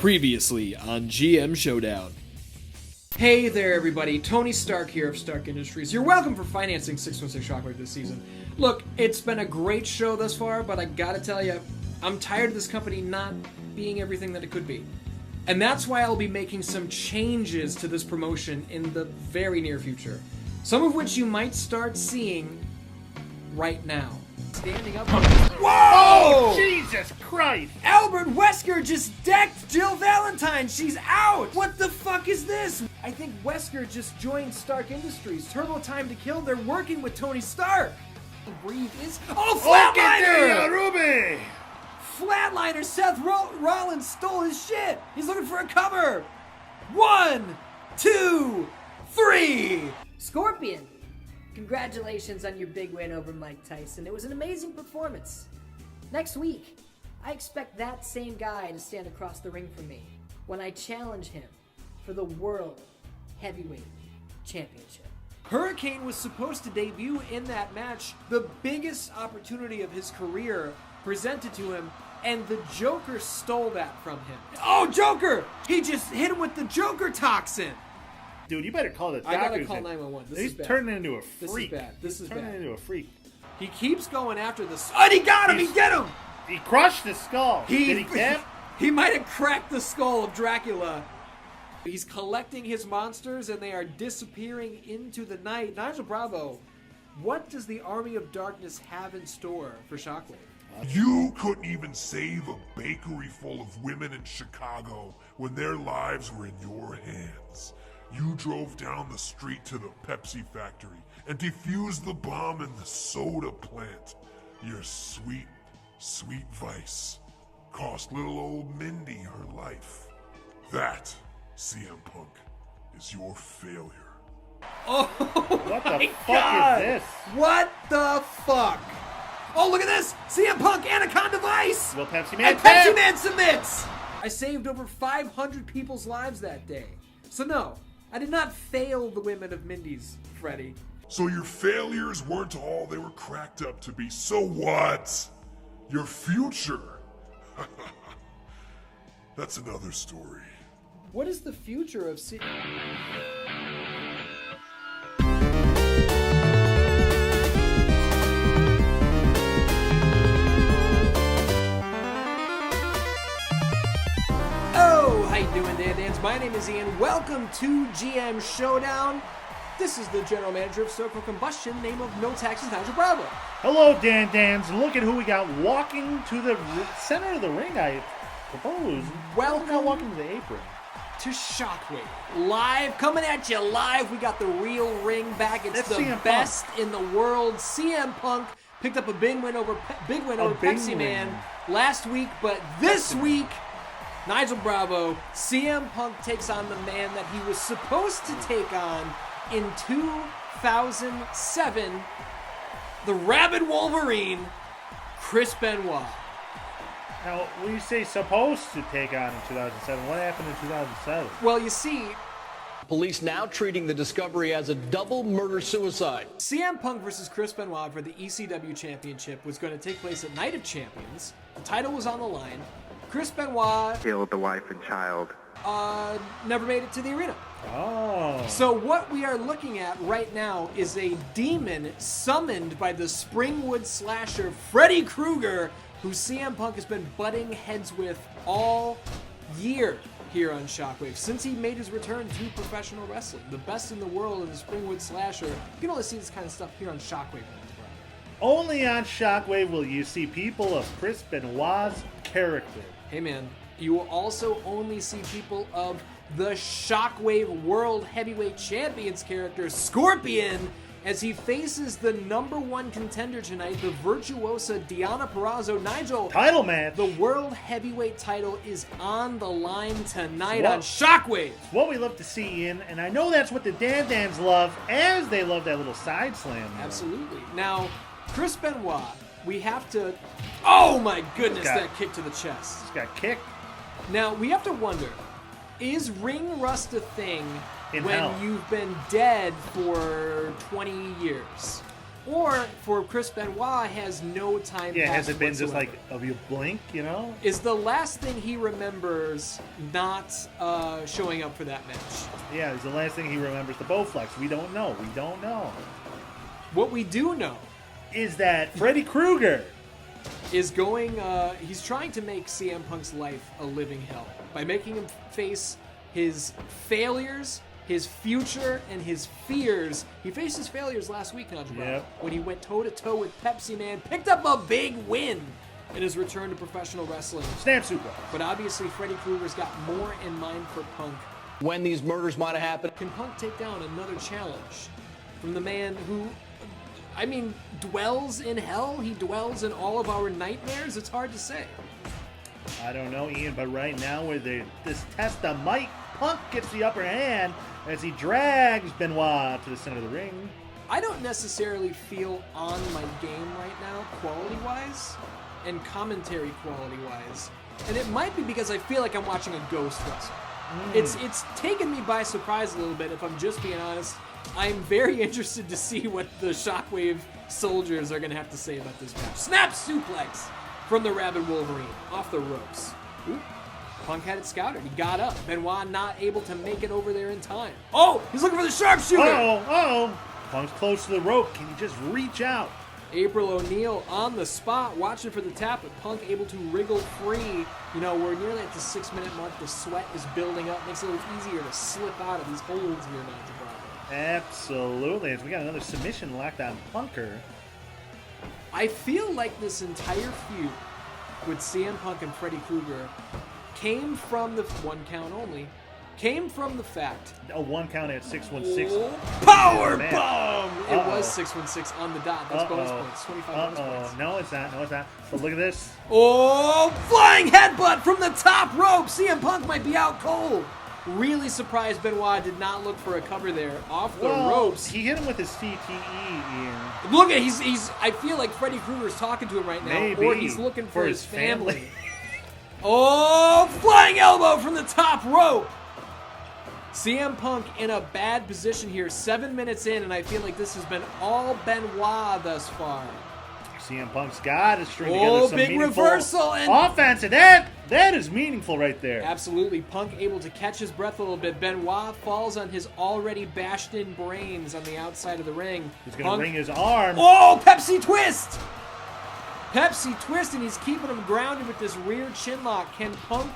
Previously on GM Showdown. Hey there everybody, Tony Stark here of Stark Industries. You're welcome for financing 616 Shockwave this season. Look, it's been a great show thus far, but I gotta tell you, I'm tired of this company not being everything that it could be. And that's why I'll be making some changes to this promotion in the very near future. Some of which you might start seeing right now. Standing up. Whoa! Oh, Jesus Christ! Albert Wesker just decked Jill Valentine. She's out. What the fuck is this? I think Wesker just joined Stark Industries. Turbo Time to Kill. They're working with Tony Stark. Breathe is. Oh, Flatliner! Ruby! Flatliner. Seth Rollins stole his shit. He's looking for a cover. 1, 2, 3. Scorpion, congratulations on your big win over Mike Tyson. It was an amazing performance. Next week, I expect that same guy to stand across the ring from me when I challenge him for the World Heavyweight Championship. Hurricane was supposed to debut in that match, the biggest opportunity of his career presented to him, and the Joker stole that from him. Oh, Joker! He just hit him with the Joker toxin! Dude, you better call the doctor. I gotta call 911. This is bad. He's turning into a freak. This is bad. This is bad. Turning into a freak. He keeps going after this. Oh, he got him! He get him! He crushed the skull. Did he cap? He might have cracked the skull of Dracula. He's collecting his monsters, and they are disappearing into the night. Nigel Bravo, what does the Army of Darkness have in store for Shockwave? You couldn't even save a bakery full of women in Chicago when their lives were in your hands. You drove down the street to the Pepsi factory and defused the bomb in the soda plant. Your sweet, sweet vice cost little old Mindy her life. That, CM Punk, is your failure. Oh, What the fuck God. is this? What the fuck? Oh, look at this! CM Punk, Anaconda Vice! Will Pepsi Man And Pepsi Man submits! I saved over 500 people's lives that day. So no, I did not fail the women of Mindy's, Freddy. So your failures weren't all they were cracked up to be. So what? Your future? That's another story. What is the future of Oh, how you doing, Dan Dans? My name is Ian. Welcome to GM Showdown. This is the general manager of Combustion, name of No Taxes, Nigel Bravo. Hello, Dan Dans. Look at who we got walking to the center of the ring, I propose. Welcome. Not walking to the apron. To Shockwave. Live, coming at you live. We got the real ring back. It's That's the CM Punk. best in the world. CM Punk picked up a big win over Pepsi Man last week, but this week, Nigel Bravo, CM Punk takes on the man that he was supposed to take on in 2007, the Rabid Wolverine, Chris Benoit. Now, when you say supposed to take on in 2007, what happened in 2007? Well, you see, Police now treating the discovery as a double murder-suicide. CM Punk versus Chris Benoit for the ECW Championship was going to take place at Night of Champions. The title was on the line. Chris Benoit Killed the wife and child. never made it to the arena. Oh. So what we are looking at right now is a demon summoned by the Springwood slasher Freddy Krueger, who CM Punk has been butting heads with all year here on Shockwave since he made his return to professional wrestling. The best in the world in the Springwood slasher. You can only see this kind of stuff here on Shockwave. Only on Shockwave will you see people of Chris Benoit's character. Hey man, you will also only see people of the Shockwave World Heavyweight Champions character, Scorpion, as he faces the #1 contender tonight, the virtuosa Deonna Purrazzo. Nigel, Title match. the World Heavyweight title is on the line tonight on Shockwave. What we love to see, Ian, and I know that's what the Dan Dans love, as they love that little side slam. Absolutely. Now, Chris Benoit, we have to... Oh my goodness, Got- that kick to the chest. Just got kicked. Now, we have to wonder, is ring rust a thing In when hell. you've been dead for 20 years? or for Chris Benoit has no time. Yeah, has passed it been just whatsoever. like of you blink, you know? Is the last thing he remembers not showing up for that match? Yeah, it's the last thing he remembers. The Bowflex. We don't know. We don't know. What we do know Is that Freddy Krueger? is going. He's trying to make CM Punk's life a living hell by making him face his failures, his future, and his fears. He faced his failures last week, Najee, Yep. when he went toe-to-toe with Pepsi Man, picked up a big win in his return to professional wrestling. Snap suplex. But obviously, Freddy Krueger's got more in mind for Punk. When these murders might have happened. Can Punk take down another challenge from the man who, I mean, dwells in hell? He dwells in all of our nightmares? It's hard to say. I don't know, Ian, but right now with this test of might, Punk gets the upper hand as he drags Benoit to the center of the ring. I don't necessarily feel on my game right now, quality-wise, and commentary quality-wise. And it might be because I feel like I'm watching a ghost wrestle. It's taken me by surprise a little bit, if I'm just being honest. I'm very interested to see what the Shockwave soldiers are going to have to say about this match. Snap suplex from the Rabid Wolverine off the ropes. Oop. Punk had it scouted. He got up. Benoit not able to make it over there in time. Oh, he's looking for the sharpshooter. Uh-oh. Punk's close to the rope. Can he just reach out? April O'Neil on the spot, watching for the tap, but Punk able to wriggle free. You know, we're nearly at the 6-minute mark. The sweat is building up. Makes it a little easier to slip out of these holds here, Najee Bravo. Absolutely. As we got another submission locked on Punker. I feel like this entire feud with CM Punk and Freddy Krueger came from the one count only. Came from the fact. A 1 count at 616. Oh, power man. bomb! It Uh-oh. was 616 on the dot. That's bonus points. 25 bonus points. No, it's not. No, it's not. But look at this. Oh, flying headbutt from the top rope. CM Punk might be out cold. Really surprised Benoit did not look for a cover there off the ropes. He hit him with his CTE, Ian. Look at he's. I feel like Freddy Krueger's talking to him right now, Maybe. or he's looking for his family. family. Oh, flying elbow from the top rope. CM Punk in a bad position here, 7 minutes in, and I feel like this has been all Benoit thus far. CM Punk's got to string together some big meaningful reversal and offense, and that is meaningful right there. absolutely. Punk able to catch his breath a little bit. Benoit falls on his already bashed in brains on the outside of the ring. He's going to ring his arm. Oh, Pepsi twist! Pepsi twist, and he's keeping him grounded with this rear chin lock. Can Punk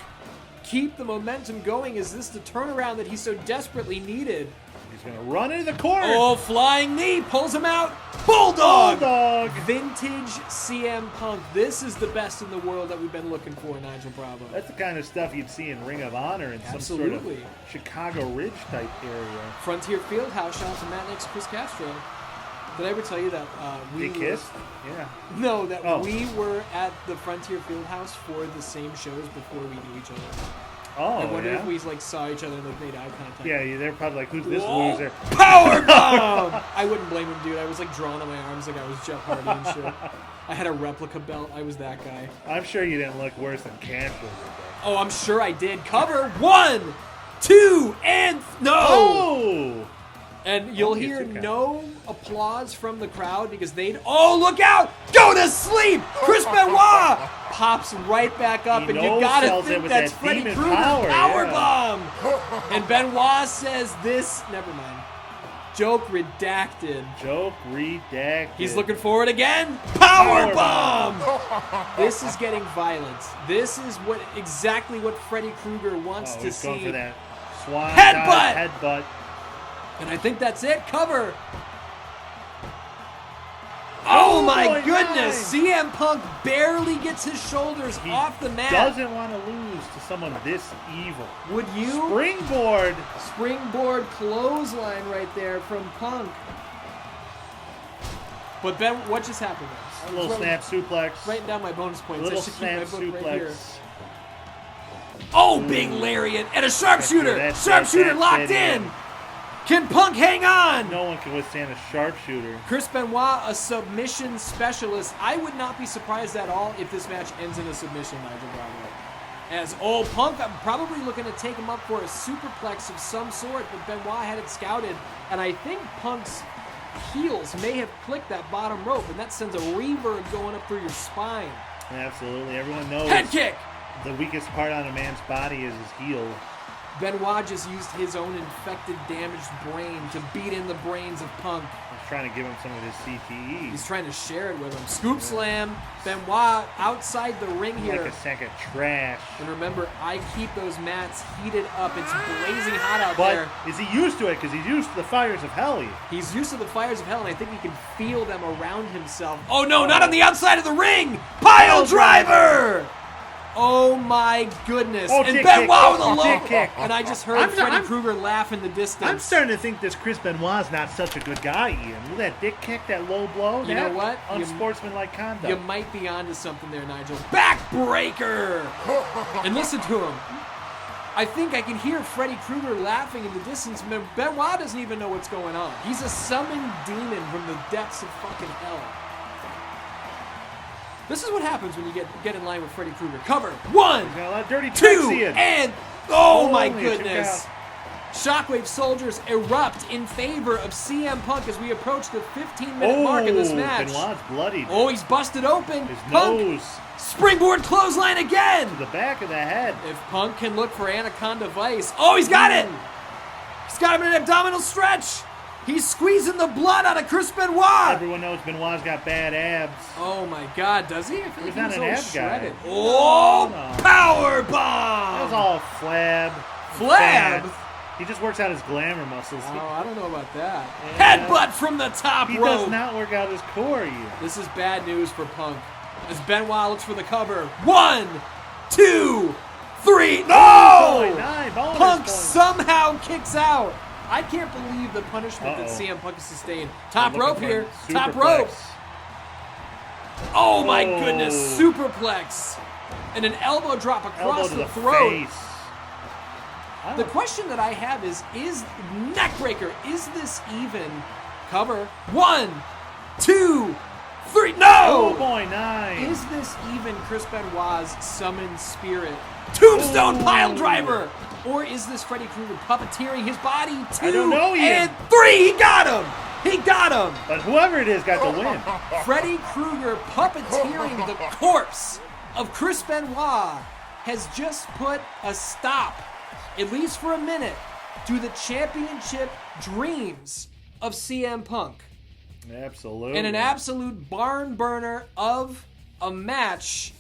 keep the momentum going? Is this the turnaround that he so desperately needed? He's going to run into the corner. Oh, flying knee, pulls him out. Bulldog! Bulldog. Vintage CM Punk. This is the best in the world that we've been looking for, Nigel Bravo. That's the kind of stuff you'd see in Ring of Honor in some Absolutely. sort of Chicago Ridge type area. Frontier Fieldhouse, shout out to Matt Nix, Chris Castro. Did I ever tell you that we They kissed? Yeah. No, that Oh. we were at the Frontier Fieldhouse for the same shows before we knew each other. Oh, I wonder yeah? if we saw each other and made eye contact. Yeah, they're probably like, who's this Whoa. loser? Power bomb! I wouldn't blame him, dude. I was like drawn on my arms like I was Jeff Hardy and shit. I had a replica belt. I was that guy. I'm sure you didn't look worse than Castro. Oh, I'm sure I did. Cover 1, 2, and no! Oh! And you'll Only a hear 2 count. no applause from the crowd because they'd. Oh, look out! Go to sleep! Chris Benoit pops right back up, He and you no gotta sells it think with that's that Freddy demon Krueger power, power yeah. bomb. And Benoit says this. Never mind. Joke redacted. Joke redacted. He's looking for it again. Power Power bomb! This is getting violent. This is exactly what Freddy Krueger wants to he's see. going for that swan Headbutt! dive headbutt. And I think that's it. Cover. Oh my my goodness! God. CM Punk barely gets his shoulders He off the mat. doesn't want to lose to someone this evil. Would you? Springboard. Springboard clothesline right there from Punk. But Ben, what just happened A there? little snap suplex. Writing down my bonus points. Little I should keep my snap book right here. suplex. Oh, big lariat and a sharpshooter. That's Sharpshooter locked it, in. Can Punk hang on? No one can withstand a sharpshooter. Chris Benoit, a submission specialist. I would not be surprised at all if this match ends in a submission, Nigel Bravo. As old Punk, I'm probably looking to take him up for a superplex of some sort, but Benoit had it scouted, and I think Punk's heels may have clicked that bottom rope, and that sends a reverb going up through your spine. Absolutely. Everyone knows Head kick! the weakest part on a man's body is his heel. Benoit just used his own infected, damaged brain to beat in the brains of Punk. He's trying to give him some of his CTE. He's trying to share it with him. Scoop slam. Benoit outside the ring here. Like a sack of trash. And remember, I keep those mats heated up. It's blazing hot out there. But is he used to it? Because he's used to the fires of hell. He's used to the fires of hell, and I think he can feel them around himself. Oh no, not on the outside of the ring! Pile driver! Oh my goodness. Oh, and dick Benoit with a kick. low. Dick kick. And I just heard Freddy I'm- Krueger laugh in the distance. I'm starting to think this Chris Benoit's not such a good guy, Ian. Look at that dick kick, that low blow. You know what? Unsportsmanlike conduct. You might be onto something there, Nigel. Backbreaker! And listen to him. I think I can hear Freddy Krueger laughing in the distance. Benoit doesn't even know what's going on. He's a summoned demon from the depths of fucking hell. This is what happens when you get in line with Freddy Krueger. Cover. 1, He's got a lot of dirty tricks, 2, Ian. and oh my Only a goodness. Shockwave soldiers erupt in favor of CM Punk as we approach the 15-minute mark of this match. Benoit's bloodied. Oh, he's busted open. His Punk, nose springboard clothesline again. to the back of the head. If Punk can look for Anaconda Vice. Oh, he's got it. He's got him in an abdominal stretch. He's squeezing the blood out of Chris Benoit. Everyone knows Benoit's got bad abs. Oh my God, does he? I feel He's like not he an was ab all guy. shredded. Oh, No. power That bomb. was all flab. Flab? fat. He just works out his glamour muscles. Oh, I don't know about that. Yeah. Headbutt from the top He rope. does not work out his core, Ian. This is bad news for Punk. As Benoit looks for the cover. 1, 2, 3. No! 9 bonus Punk points. somehow kicks out. I can't believe the punishment that CM Punk has sustained. Top Looking rope for here. a Top superplex. rope. Oh my Oh. goodness. Superplex. And an elbow drop across Elbow to the the throat. face. I The don't- question that I have is neckbreaker, is this even? Cover. 1, 2, 3. Oh No! boy, 9. Is this even Chris Benoit's summoned spirit? Tombstone Ooh. pile driver! Or is this Freddy Krueger puppeteering his body? 2 I don't know, Ian. and 3. He got him! He got him! But whoever it is got the win. Freddy Krueger puppeteering the corpse of Chris Benoit has just put a stop, at least for a minute, to the championship dreams of CM Punk. Absolutely. And an absolute barn burner of a match.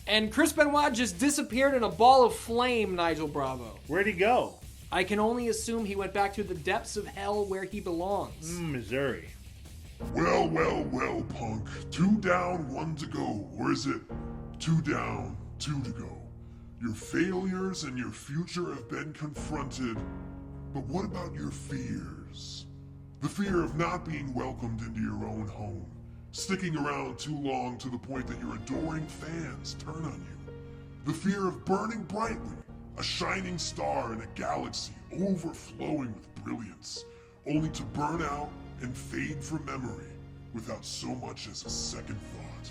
And Chris Benoit just disappeared in a ball of flame, Nigel Bravo. Where'd he go? I can only assume he went back to the depths of hell where he belongs. Missouri. Well, well, well, Punk. 2 down, 1 to go. Or is it 2 down, 2 to go? Your failures and your future have been confronted. But what about your fears? The fear of not being welcomed into your own home. Sticking around too long to the point that your adoring fans turn on you. The fear of burning brightly, a shining star in a galaxy overflowing with brilliance, only to burn out and fade from memory without so much as a second thought.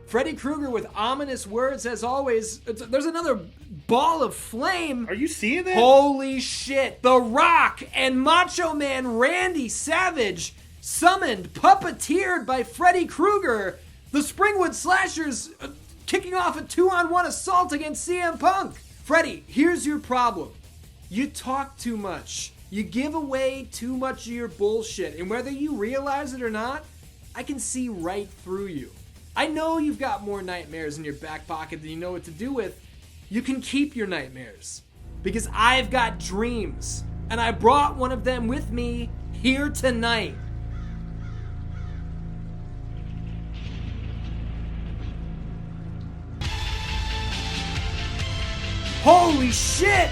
Freddy Krueger with ominous words as always. There's another ball of flame. Are you seeing that? Holy shit. The Rock and Macho Man Randy Savage summoned, puppeteered by Freddy Krueger. The Springwood Slashers kicking off a 2-on-1 assault against CM Punk. Freddy, here's your problem. You talk too much. You give away too much of your bullshit. And whether you realize it or not, I can see right through you. I know you've got more nightmares in your back pocket than you know what to do with. You can keep your nightmares. Because I've got dreams. And I brought one of them with me here tonight. Holy shit!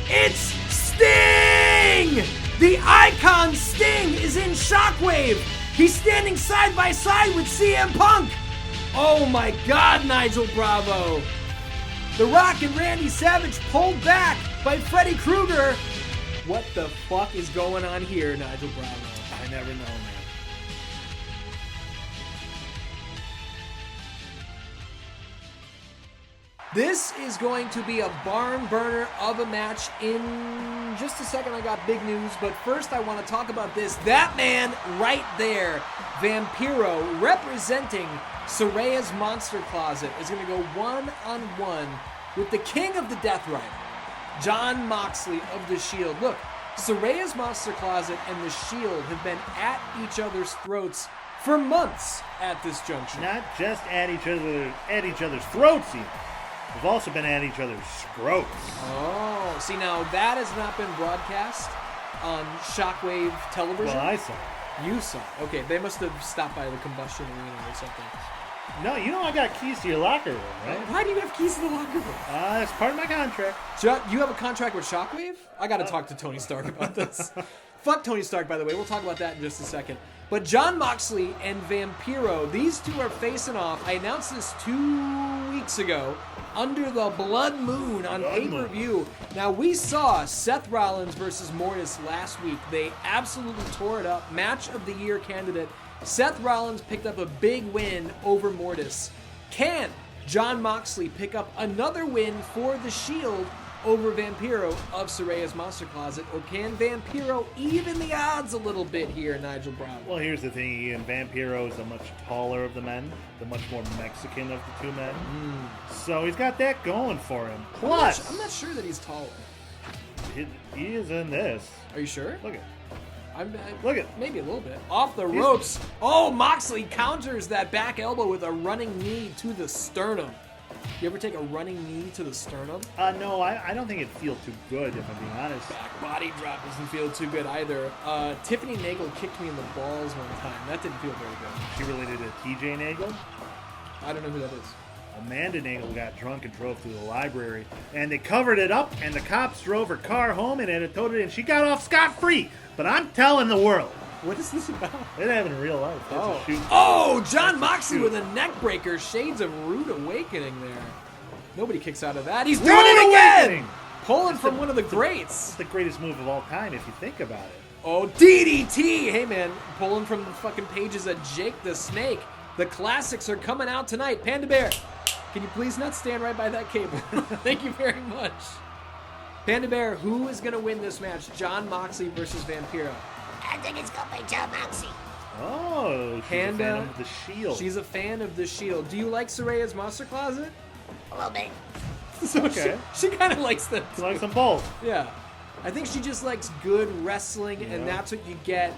It's Sting! The icon Sting is in Shockwave! He's standing side by side with CM Punk! Oh my god, Nigel Bravo! The Rock and Randy Savage pulled back by Freddy Krueger. What the fuck is going on here, Nigel Bravo? I never know, man. This is going to be a barn burner of a match. In just a second, I got big news, but first I want to talk about this. That man right there, Vampiro, representing Saraya's Monster Closet, is going to go one-on-one with the king of the Death Rider, Jon Moxley of The Shield. Look, Saraya's Monster Closet and The Shield have been at each other's throats for months at this junction. Not just at each other's throats, even. We've also been at each other's scrotes. Oh, see, now that has not been broadcast on Shockwave television. Well, I saw it. You saw it. Okay, they must have stopped by the Combustion Arena or something. No, you know I got keys to your locker room, right? Why do you have keys to the locker room? It's part of my contract. You have a contract with Shockwave? I gotta talk to Tony Stark about this. Fuck Tony Stark, by the way. We'll talk about that in just a second. But Jon Moxley and Vampiro, these two are facing off. I announced this 2 weeks ago under the blood moon on pay-per-view. Now, we saw Seth Rollins versus Mortis last week. They absolutely tore it up. Match of the year candidate. Seth Rollins picked up a big win over Mortis. Can Jon Moxley pick up another win for the Shield over Vampiro of Saraya's Monster Closet, or can Vampiro even the odds a little bit here, Nigel Bravo? Well, here's the thing, Ian. Vampiro is the much taller of the men, the much more Mexican of the two men. So he's got that going for him. Plus, I'm not sure that he's taller. he is in this. Are you sure? Look at Look at maybe a little bit off the ropes. Oh, Moxley counters that back elbow with a running knee to the sternum. You ever take a running knee to the sternum? No, I don't think it'd feel too good, if I'm being honest. Back body drop doesn't feel too good either. Tiffany Nagel kicked me in the balls one time. That didn't feel very good. She related to TJ Nagel? I don't know who that is. Amanda Nagel got drunk and drove through the library, and they covered it up, and the cops drove her car home and had it towed it, and she got off scot-free. But I'm telling the world. What is this about? It happened in real life. That's a shoot. Oh, Jon Moxley with a neck breaker. Shades of Rude Awakening there. Nobody kicks out of that. He's doing it again! Pulling from one of the greats. It's the greatest move of all time if you think about it. Oh, DDT! Hey, man, pulling from the fucking pages of Jake the Snake. The classics are coming out tonight. Panda Bear, can you please not stand right by that cable? Thank you very much. Panda Bear, who is going to win this match? Jon Moxley versus Vampiro. I think it's going to be Jon Moxley. Oh, she's Panda, a fan of the Shield. She's a fan of the Shield. Do you like Saraya's Monster Closet? A little bit. So okay. She kind of likes them. She likes them both. Yeah. I think she just likes good wrestling, and that's what you get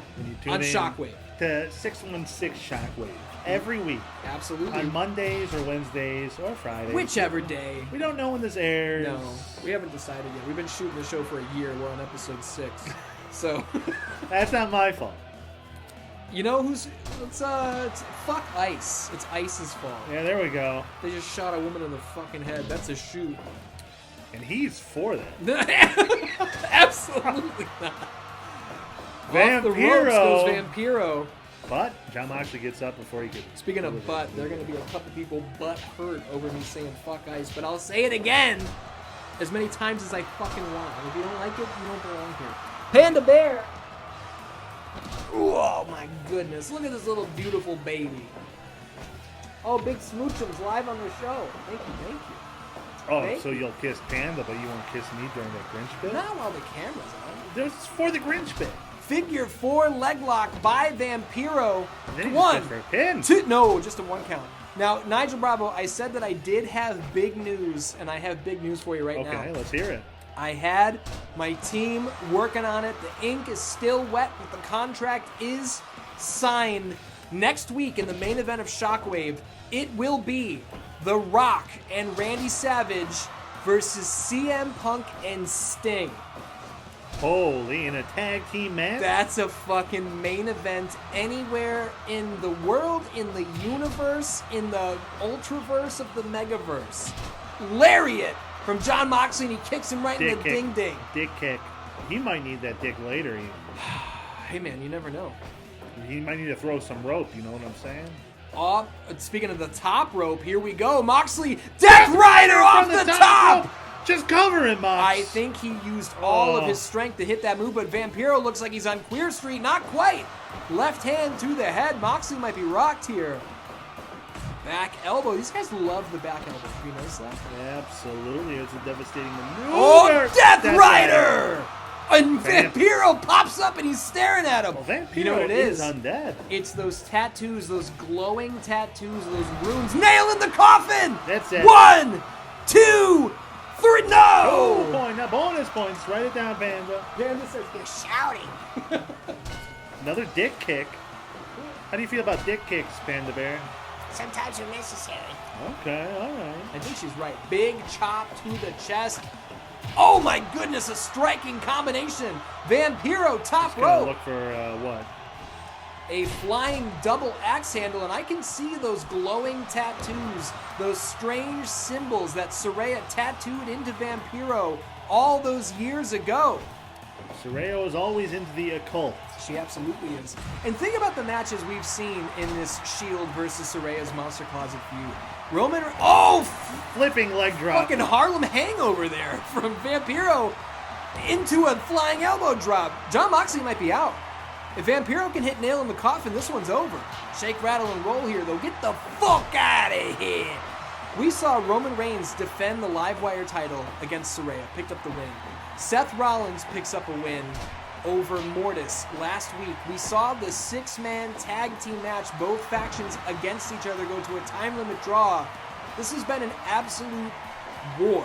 on Shockwave. To 616 Shockwave. Every week. Absolutely. On Mondays or Wednesdays or Fridays. Whichever day. We don't know when this airs. No, we haven't decided yet. We've been shooting the show for a year. We're on episode 6. So. That's not my fault. You know who's... It's fuck Ice. It's Ice's fault. Yeah, there we go. They just shot a woman in the fucking head. That's a shoot. And he's for that. Absolutely not. Vampiro. Off the ropes goes Vampiro. But Jon Moxley gets up before he could. Speaking of butt, there are going to be a couple people butt hurt over me saying fuck Ice, but I'll say it again as many times as I fucking want. And if you don't like it, you don't belong here. Panda Bear! Ooh, oh my goodness. Look at this little beautiful baby. Oh, Big Smoochum's live on the show. Thank you. Oh, so you'll kiss Panda, but you won't kiss me during that Grinch bit? Not while the camera's on. This is for the Grinch bit. Figure 4 leg lock by Vampiro. And then he One, just goes for a pin. two, no, just a 1 count. Now, Nigel Bravo, I said that I did have big news, and I have big news for you right now. Okay, let's hear it. I had my team working on it. The ink is still wet, but the contract is signed. Next week in the main event of Shockwave, it will be The Rock and Randy Savage versus CM Punk and Sting. Holy, in a tag team match? That's a fucking main event anywhere in the world, in the universe, in the ultraverse of the megaverse. Lariat from Jon Moxley, and he kicks him right in the ding-ding. Dick kick. He might need that dick later. Hey, man, you never know. He might need to throw some rope, you know what I'm saying? Speaking of the top rope, here we go. Moxley, Death Rider off the top! Just cover him, Mox. I think he used all of his strength to hit that move, but Vampiro looks like he's on Queer Street. Not quite. Left hand to the head. Moxley might be rocked here. Back elbow. These guys love the back elbow. Have you noticed that? Absolutely. It's a devastating maneuver. Oh, Death Rider! And Vampiro pops up and he's staring at him. Well, Vampiro you know what it is? Undead. It's those tattoos, those glowing tattoos, those runes. Nail in the coffin! That's it. 1, 2, 3, no! Oh, point. Now bonus points. Write it down, Panda. Panda says, You're shouting. Another dick kick. How do you feel about dick kicks, Panda Bear? Sometimes they're necessary. Okay, all right. I think she's right. Big chop to the chest. Oh my goodness, a striking combination. Vampiro top Gonna rope. look for what? A flying double axe handle, and I can see those glowing tattoos, those strange symbols that Saraya tattooed into Vampiro all those years ago. Saraya is always into the occult. She absolutely is. And think about the matches we've seen in this Shield versus Saraya's Monster Closet feud. Flipping leg drop. Fucking Harlem hangover there from Vampiro into a flying elbow drop. Jon Moxley might be out. If Vampiro can hit nail in the coffin, this one's over. Shake, rattle, and roll here, though. Get the fuck out of here. We saw Roman Reigns defend the Livewire title against Saraya, picked up the win. Seth Rollins picks up a win over Mortis last week. We saw the 6-man tag team match, both factions against each other, go to a time limit draw. This has been an absolute war.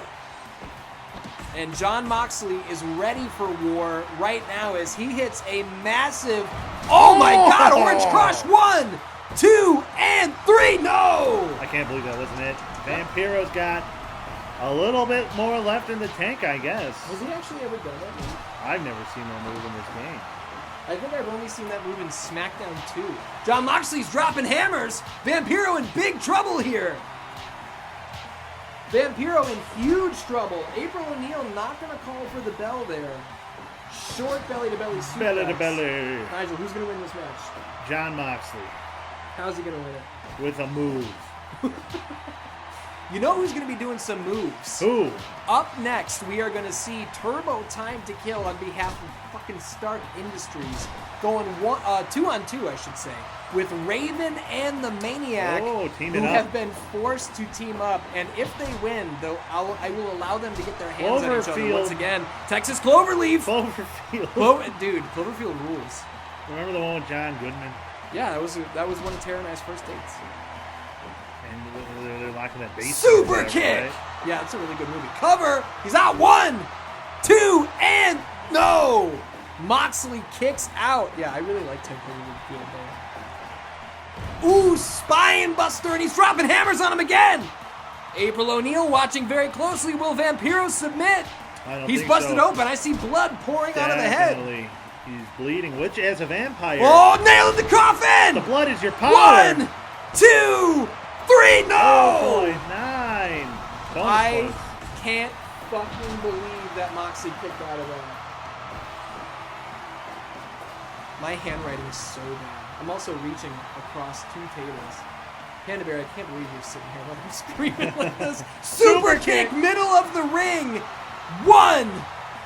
And Jon Moxley is ready for war right now as he hits a massive, oh my God, Orange Crush, 1, 2, and 3, no! I can't believe that wasn't it. Vampiro's got a little bit more left in the tank, I guess. Has he actually ever done that move? I've never seen that move in this game. I think I've only seen that move in SmackDown 2. Jon Moxley's dropping hammers. Vampiro in big trouble here. Vampiro in huge trouble. April O'Neil not going to call for the bell there. Short belly-to-belly suplex. Belly to belly. Nigel, who's going to win this match? Jon Moxley How's he going to win it? with a move. You know who's going to be doing some moves? Who? Up next, we are going to see Turbo Time to Kill on behalf of fucking Stark Industries going 2-on-2, I should say, with Raven and the Maniac, teaming who up. have been forced to team up. And if they win, I will allow them to get their hands on each other Cloverfield. once again. Texas Cloverleaf. Cloverfield. Dude, Cloverfield rules. Remember the one with John Goodman? Yeah, that was one of Tara and I's first dates. And they're locking that base. Super kick! Right? Yeah, it's a really good movie. Cover! He's out! 1, 2, and no! Moxley kicks out. Yeah, I really like 10 Field there. Ooh, spine buster, and he's dropping hammers on him again! April O'Neil watching very closely. Will Vampiro submit? He's busted open. I see blood pouring out of the head. Definitely. He's bleeding, which as a vampire. Oh, nail in the coffin! The blood is your power. 1, 2, 3, no! 9. I can't fucking believe that Moxley kicked out of that. My handwriting is so bad. I'm also reaching across 2 tables. Panda Bear, I can't believe you're sitting here while I'm screaming like this. Super kick, middle of the ring. 1,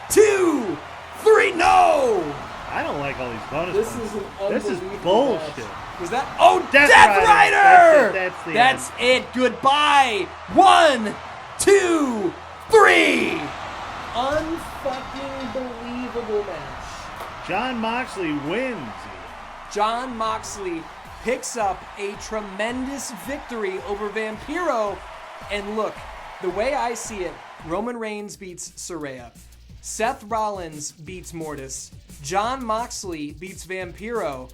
2, 3, no! I don't like all these bonus This points. is an This is unbelievable bullshit. match. Was that? Oh, Death Death Rider! Rider! That's it. Goodbye. 1, 2, 3. Unfucking believable match. Jon Moxley wins. Jon Moxley picks up a tremendous victory over Vampiro. And look, the way I see it, Roman Reigns beats Saraya. Seth Rollins beats Mortis. Jon Moxley beats Vampiro.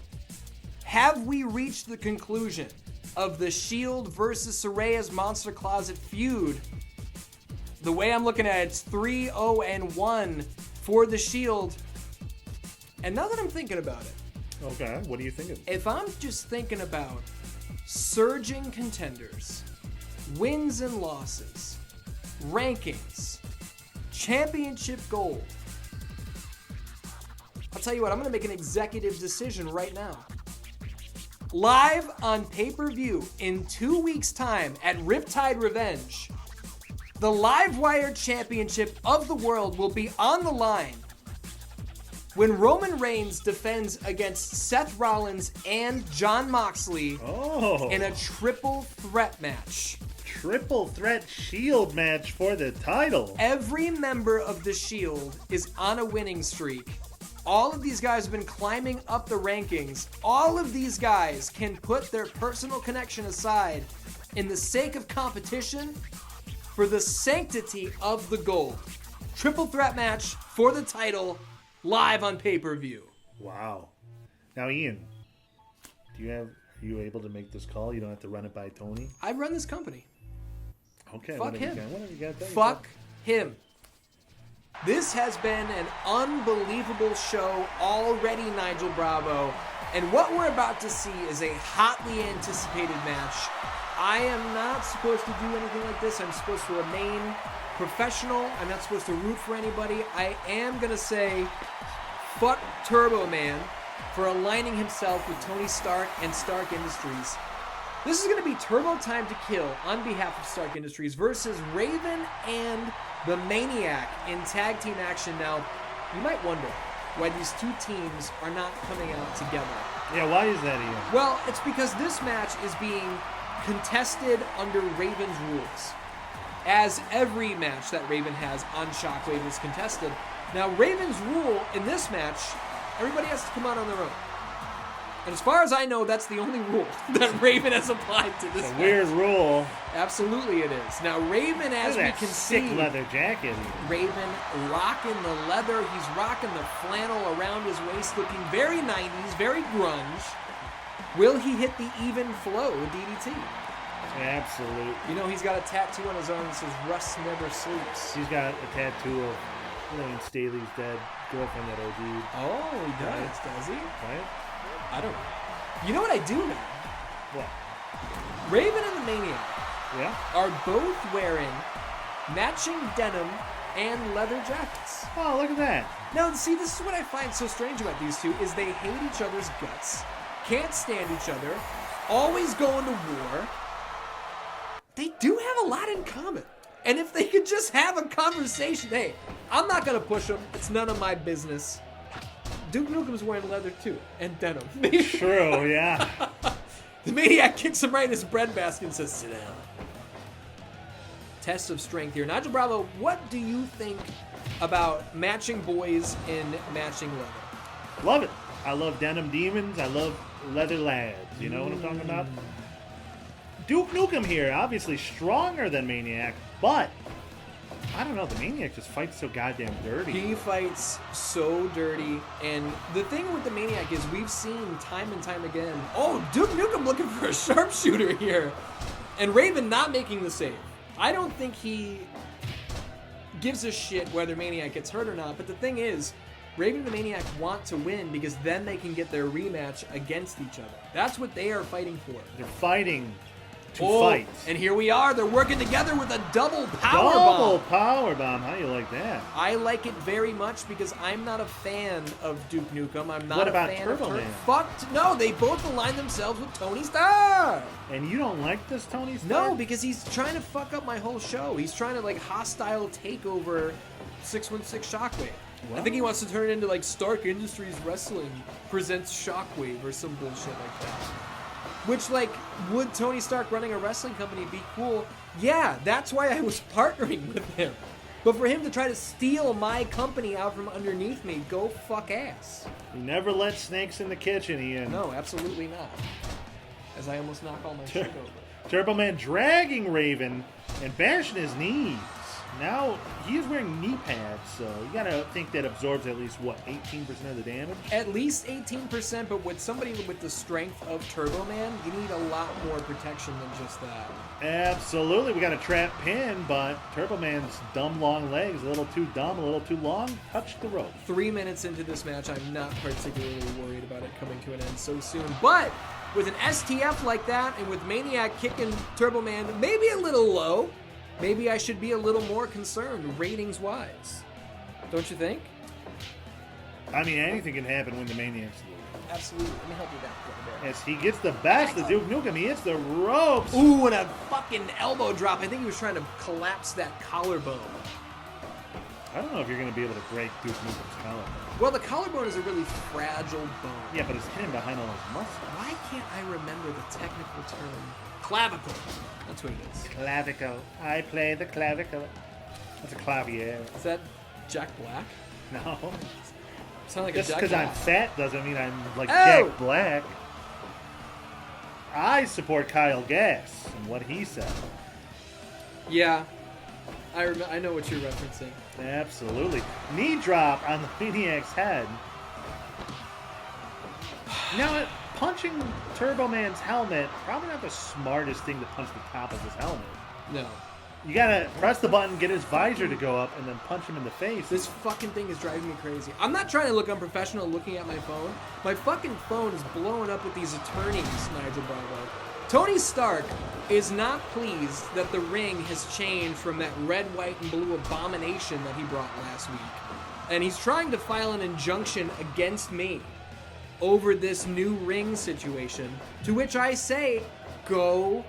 Have we reached the conclusion of the Shield versus Saraya's Monster Closet feud? The way I'm looking at it, it's 3-0-1 for the Shield. And now that I'm thinking about it, Okay, what are you thinking? if I'm just thinking about surging contenders, wins and losses, rankings, championship gold, I'll tell you what, I'm going to make an executive decision right now. Live on pay-per-view in 2 weeks' time at Riptide Revenge, the Livewire Championship of the World will be on the line when Roman Reigns defends against Seth Rollins and Jon Moxley in a triple threat match. Triple threat Shield match for the title. Every member of the Shield is on a winning streak. All of these guys have been climbing up the rankings. All of these guys can put their personal connection aside in the sake of competition for the sanctity of the gold. Triple threat match for the title live on pay-per-view. Wow. Now, Ian, are you able to make this call? You don't have to run it by Tony? I run this company. Okay. Fuck him. What have you got there? Fuck him. This has been an unbelievable show already, Nigel Bravo. And what we're about to see is a hotly anticipated match. I am not supposed to do anything like this. I'm supposed to remain professional. I'm not supposed to root for anybody. I am going to say fuck Turbo Man for aligning himself with Tony Stark and Stark Industries. This is going to be Turbo Time to Kill on behalf of Stark Industries versus Raven and the Maniac in tag team action. Now, you might wonder why these two teams are not coming out together. Yeah, why is that, Ian? Well, it's because this match is being contested under Raven's rules, as every match that Raven has on Shockwave is contested. Now, Raven's rule in this match, everybody has to come out on their own. And as far as I know, that's the only rule that Raven has applied to this match. Weird rule. Absolutely it is. Now, Raven, as we can sick see, leather jacket. Raven rocking the leather. He's rocking the flannel around his waist, looking very 90s, very grunge. Will he hit the even flow with DDT? Absolutely. You know, he's got a tattoo on his arm that says Russ Never Sleeps. He's got a tattoo of Lane Staley's dead girlfriend that OD'd. Oh, he does he? Right? I don't know. You know what I do know? What? Raven and the Maniac are both wearing matching denim and leather jackets. Oh, look at that. Now, see, this is what I find so strange about these two, is they hate each other's guts, can't stand each other, always going to war. They do have a lot in common. And if they could just have a conversation, hey, I'm not going to push them. It's none of my business. Duke Nukem's wearing leather too, and denim. True, yeah. The Maniac kicks him right in his breadbasket and says, sit down. Test of strength here. Nigel Bravo, what do you think about matching boys in matching leather? Love it. I love denim demons. I love leather lads. You know what I'm talking about? Duke Nukem here, obviously stronger than Maniac, but I don't know, the Maniac just fights so goddamn dirty. He fights so dirty, and the thing with the Maniac is we've seen time and time again, oh, Duke Nukem looking for a sharpshooter here, and Raven not making the save. I don't think he gives a shit whether Maniac gets hurt or not, but the thing is, Raven and the Maniac want to win because then they can get their rematch against each other. That's what they are fighting for. They're fighting to fight. And here we are. They're working together with a double power Double bomb. power bomb. How do you like that? I like it very much because I'm not a fan of Duke Nukem. I'm not What a about fan Turbo of Man? No, they both align themselves with Tony Stark. And you don't like this Tony Stark? No, because he's trying to fuck up my whole show. He's trying to like hostile takeover 616 Shockwave. I think he wants to turn it into like Stark Industries Wrestling presents Shockwave or some bullshit like that. Which, like, would Tony Stark running a wrestling company be cool? Yeah, that's why I was partnering with him. But for him to try to steal my company out from underneath me, go fuck ass. You never let snakes in the kitchen, Ian. No, absolutely not. As I almost knock all my shit over. Turbo Man dragging Raven and bashing his knees. Now, he is wearing knee pads, so you gotta think that absorbs at least, what, 18% of the damage? At least 18%, but with somebody with the strength of Turbo Man, you need a lot more protection than just that. Absolutely. We got a trap pin, but Turbo Man's dumb long legs, a little too dumb, a little too long, touched the rope. 3 minutes into this match, I'm not particularly worried about it coming to an end so soon, but with an STF like that, and with Maniac kicking Turbo Man maybe a little low, maybe I should be a little more concerned, ratings-wise. Don't you think? I mean, anything can happen when the Maniac's lose. Absolutely. Let me help you down a bit. As he gets the best of Duke Nukem, he hits the ropes. Ooh, and a fucking elbow drop. I think he was trying to collapse that collarbone. I don't know if you're going to be able to break Duke Nukem's collarbone. Well, the collarbone is a really fragile bone. Yeah, but it's hidden behind all his muscles. Why can't I remember the technical term? Clavicle. That's what it is. Clavicle. I play the clavicle. That's a clavier. Is that Jack Black? No. Sound like Just a Jack because I'm Black. fat doesn't mean I'm like Oh! Jack Black. I support Kyle Gass and what he said. Yeah. I know what you're referencing. Absolutely. Knee drop on the Maniac's head. Now, punching Turbo Man's helmet, probably not the smartest thing to punch the top of his helmet. No. You gotta press the button, get his visor to go up, and then punch him in the face. This fucking thing is driving me crazy. I'm not trying to look unprofessional looking at my phone. My fucking phone is blowing up with these attorneys, Nigel Bravo. Tony Stark is not pleased that the ring has changed from that red, white, and blue abomination that he brought last week. And he's trying to file an injunction against me over this new ring situation, to which I say, go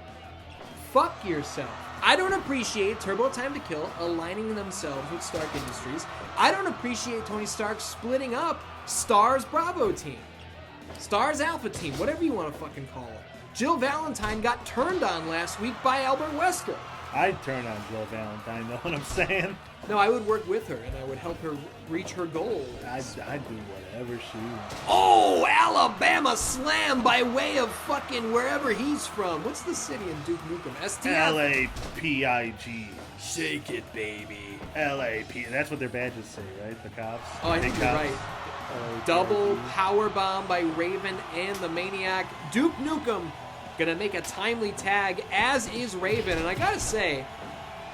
fuck yourself. I don't appreciate Turbo Time to Kill aligning themselves with Stark Industries. I don't appreciate Tony Stark splitting up Star's Bravo team. Star's Alpha team, whatever you want to fucking call it. Jill Valentine got turned on last week by Albert Wesker. I'd turn on Jill Valentine, know what I'm saying? No, I would work with her and I would help her reach her goals. I'd do whatever she wants. Oh, Alabama slam by way of fucking wherever he's from. What's the city in Duke Nukem? STF? LAPIG. Shake it, baby. LAP. That's what their badges say, right? The cops? Oh, I Big think you're cops? right. LAPIG. Double power bomb by Raven and the Maniac. Duke Nukem gonna make a timely tag, as is Raven. And I gotta say,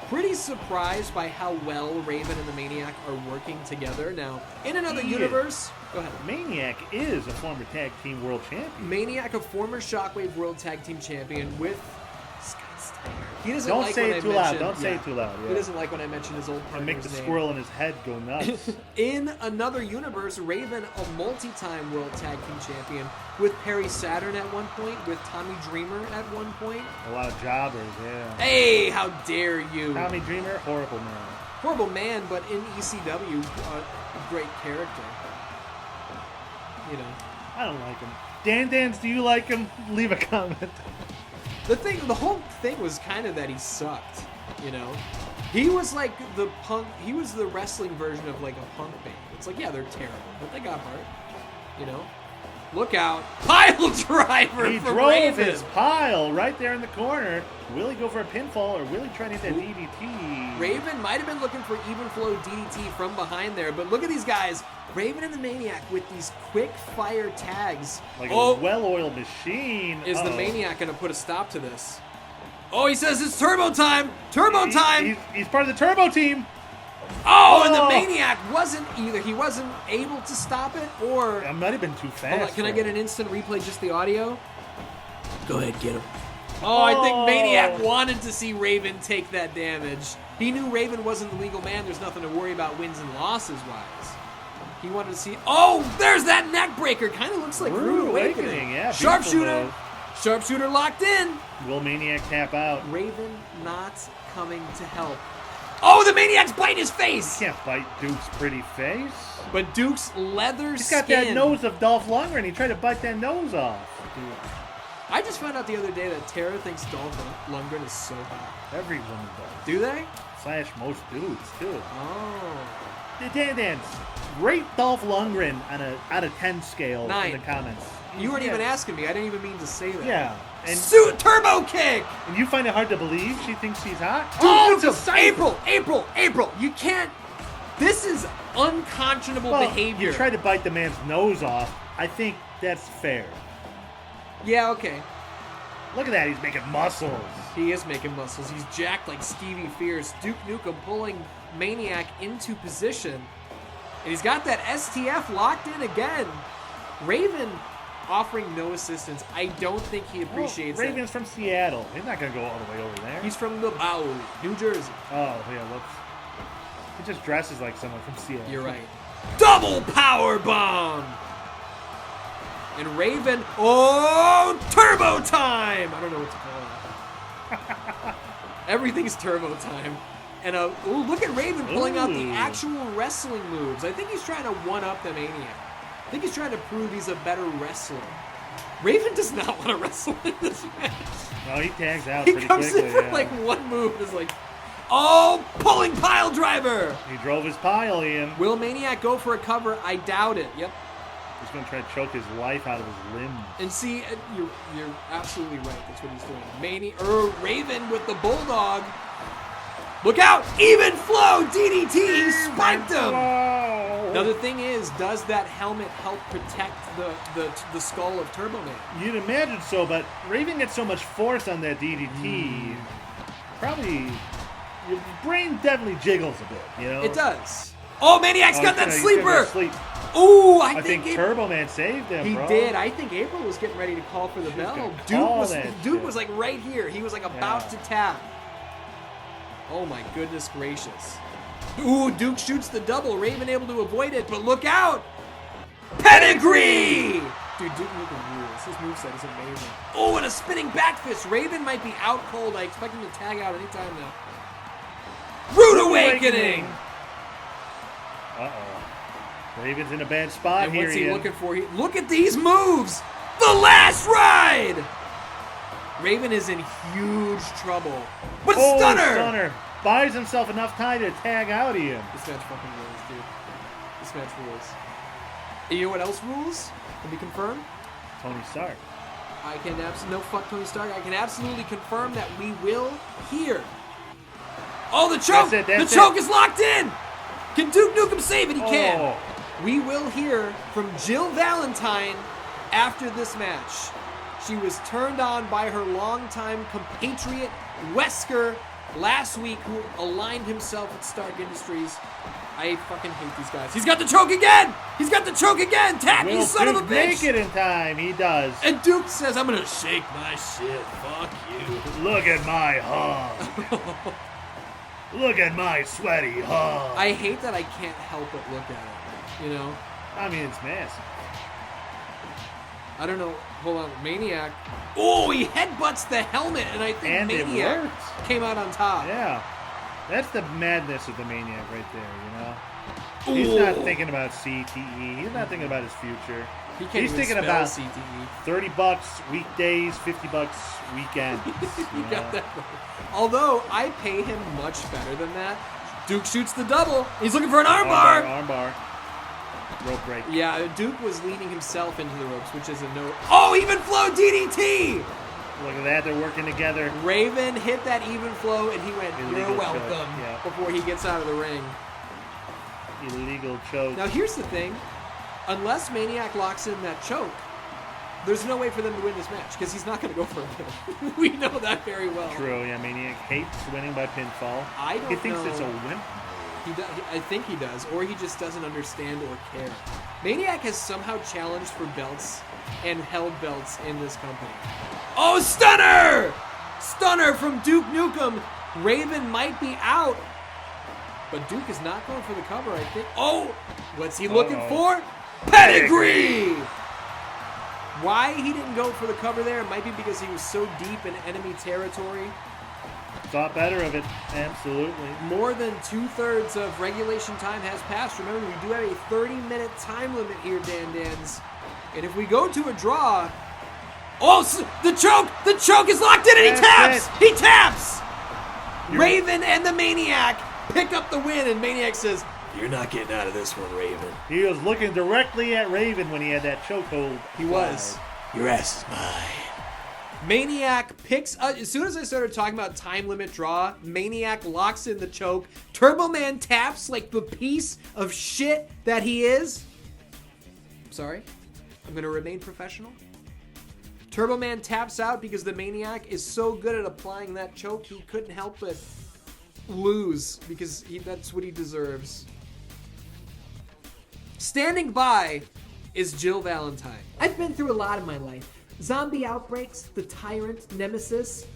pretty surprised by how well Raven and the Maniac are working together. Now, in another He universe, go ahead. Maniac is a former tag team world champion. Maniac, a former Shockwave World Tag Team Champion with Scott Steiner. He doesn't Don't like say when it I too loud. mention- Don't say it too loud. He Yeah. doesn't like when I mention his old And partner's make the name. squirrel in his head go nuts. In another universe, Raven, a multi-time World Tag Team Champion, with Perry Saturn at one point, with Tommy Dreamer at one point. A lot of jobbers, yeah. Hey, how dare you! Tommy Dreamer, horrible man. Horrible man, but in ECW, a great character. You know. I don't like him. Dans, do you like him? Leave a comment. The whole thing was kind of that he sucked, you know? He was like the punk, he was the wrestling version of like a punk band. It's like, yeah, they're terrible, but they got hurt, you know? Look out. Pile driver He from drove Raven. his pile right there in the corner. Will he go for a pinfall or will he try to hit that DDT? Raven might have been looking for even flow DDT from behind there, but look at these guys. Raven and the Maniac with these quick fire tags. Like a well-oiled machine. Is the Maniac going to put a stop to this? Oh, he says it's turbo time! Turbo time! He's part of the Turbo team. Oh, and the Maniac wasn't either. He wasn't able to stop it, or... I might have been too fast. Hold on, can I for get him. an instant replay, just the audio? Go ahead, get him. Oh, I think Maniac wanted to see Raven take that damage. He knew Raven wasn't the legal man. There's nothing to worry about wins and losses wise. He wanted to see... Oh, there's that neck breaker. Kind of looks like Rude Awakening. Yeah, Sharpshooter. beautiful Sharpshooter locked in. move. Will Maniac tap out? Raven not coming to help. Oh, the Maniac's biting his face. Can't bite Duke's pretty face. But Duke's leather He's skin. got that nose of Dolph Lundgren. He tried to bite that nose off. I just found out the other day that Tara thinks Dolph Lundgren is so hot. Every woman does. Do they? / most dudes, too. Oh. Dan, rate Dolph Lundgren on a out of 10 scale 9. in the comments. You weren't even asking me. I didn't even mean to say that. Yeah. And, Suit turbo kick! and you find it hard to believe she thinks she's hot? Oh, Dude, it's a April! You can't... This is unconscionable Well, behavior. You tried to bite the man's nose off. I think that's fair. Yeah, okay. Look at that. He's making muscles. He is making muscles. He's jacked like Stevie Fierce. Duke Nukem pulling Maniac into position. And he's got that STF locked in again. Raven offering no assistance. I don't think he appreciates well, Raven's from Seattle. He's not going to go all the way over there. that. He's from the Bowery, New Jersey. Oh, yeah, whoops. He just dresses like someone from Seattle. You're right. Double power bomb! And Raven, turbo time! I don't know what to call it. Everything's turbo time. And ooh, look at Raven pulling out the actual wrestling moves. I think he's trying to one-up the Maniac. I think he's trying to prove he's a better wrestler. Raven does not want to wrestle in this match. No, he tags out He pretty comes quickly. in for like one move. Is like, oh, pulling pile driver. He drove his pile in. Will Maniac go for a cover? I doubt it. Yep. He's going to try to choke his life out of his limbs. And see, you're absolutely right. That's what he's doing. Raven with the Bulldog. Look out! Even flow DDT. He spiked him. Now the thing is, does that helmet help protect the skull of Turbo Man? You'd imagine so, but Raven gets so much force on that DDT. Probably, your brain definitely jiggles a bit, you know? It does. Oh, Maniac's got that he's sleeper! sleep. Ooh, I think Turbo Man saved him, He bro. did. I think April was getting ready to call for the bell. Duke was like right here. He was like about to tap. Oh my goodness gracious. Ooh, Duke shoots the double. Raven able to avoid it, but look out! Pedigree! Dude, Duke Nukem rules. His moveset is amazing. Oh, and a spinning back fist. Raven might be out cold. I expect him to tag out anytime now. Rude Awakening! Uh-oh. Raven's in a bad spot And here. what's he looking for? Look at these moves! The last ride! Raven is in huge trouble. But Stunner! Buys himself enough time to tag out Ian. This match fucking rules, dude. This match rules. And you know what else rules? Can be confirmed? Tony Stark. I can absolutely, no fuck Tony Stark. I can absolutely confirm that we will hear. Oh, the choke! That's the choke is locked in! Can Duke Nukem save it? He can. Oh. We will hear from Jill Valentine after this match. She was turned on by her longtime compatriot, Wesker, last week, who aligned himself with Stark Industries. I fucking hate these guys. He's got the choke again! He's got the choke again! Tap, you son of a bitch! Make it in time. He does. And Duke says, I'm gonna shake my shit. Fuck you. Look at my hug. Look at my sweaty hug. I hate that I can't help but look at it. You know? I mean, it's massive. I don't know. Hold on. Maniac. Oh, he headbutts the helmet, and I think Maniac came out on top. Yeah. That's the madness of the Maniac right there, you know? He's not thinking about CTE. He's not thinking about his future. He's thinking about CTE. $30 weekdays, $50 weekends. You got that right. Although, I pay him much better than that. Duke shoots the double. He's looking for an armbar. Armbar. Rope break. Yeah, Duke was leading himself into the ropes, which is a no. Oh, even flow DDT! Look at that, they're working together. Raven hit that even flow, and he went, Illegal you're welcome, choke. before he gets out of the ring. Illegal choke. Now, here's the thing. Unless Maniac locks in that choke, there's no way for them to win this match, because he's not going to go for a pin. We know that very well. True, yeah, Maniac hates winning by pinfall. He thinks it's a win. I think he does, or he just doesn't understand or care. Maniac has somehow challenged for belts and held belts in this company. Oh, Stunner! Stunner from Duke Nukem. Raven might be out, but Duke is not going for the cover, I think. Oh, what's he looking for? Pedigree! Why he didn't go for the cover there, it might be because he was so deep in enemy territory. Thought better of it, absolutely. More than 2/3 of regulation time has passed. Remember, we do have a 30-minute time limit here, Dan Dans. And if we go to a draw... Oh, the choke is locked in, and he taps! He taps! Raven and the Maniac pick up the win, and Maniac says, you're not getting out of this one, Raven. He was looking directly at Raven when he had that chokehold. He was. Your ass is mine. Maniac picks up, as soon as I started talking about time limit draw, Maniac locks in the choke. Turbo Man taps like the piece of shit that he is. Sorry, I'm gonna remain professional. Turbo Man taps out because the Maniac is so good at applying that choke, he couldn't help but lose because that's what he deserves. Standing by is Jill Valentine. I've been through a lot in my life. Zombie outbreaks, the tyrant, nemesis.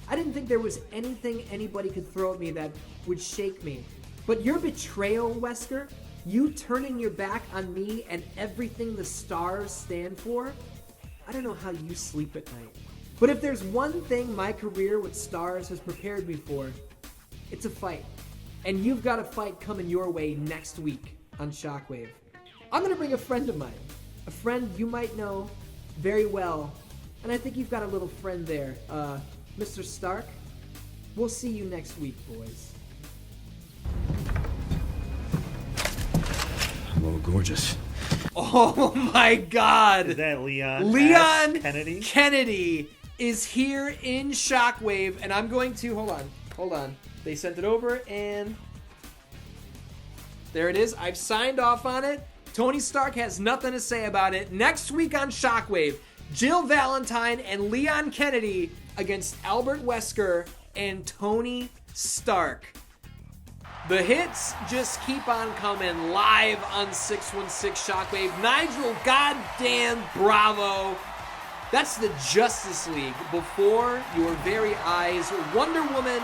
I didn't think there was anything anybody could throw at me that would shake me. But your betrayal, Wesker, you turning your back on me and everything the stars stand for, I don't know how you sleep at night. But if there's one thing my career with stars has prepared me for, it's a fight. And you've got a fight coming your way next week on Shockwave. I'm going to bring a friend of mine. A friend you might know very well. And I think you've got a little friend there. Mr. Stark, we'll see you next week, boys. Hello, gorgeous. Oh my God! Is that Leon? Leon Kennedy? Kennedy is here in Shockwave, and I'm going to hold on. They sent it over, and there it is. I've signed off on it. Tony Stark has nothing to say about it. Next week on Shockwave, Jill Valentine and Leon Kennedy against Albert Wesker and Tony Stark. The hits just keep on coming live on 616 Shockwave. Nigel goddamn Bravo. That's the Justice League before your very eyes. Wonder Woman,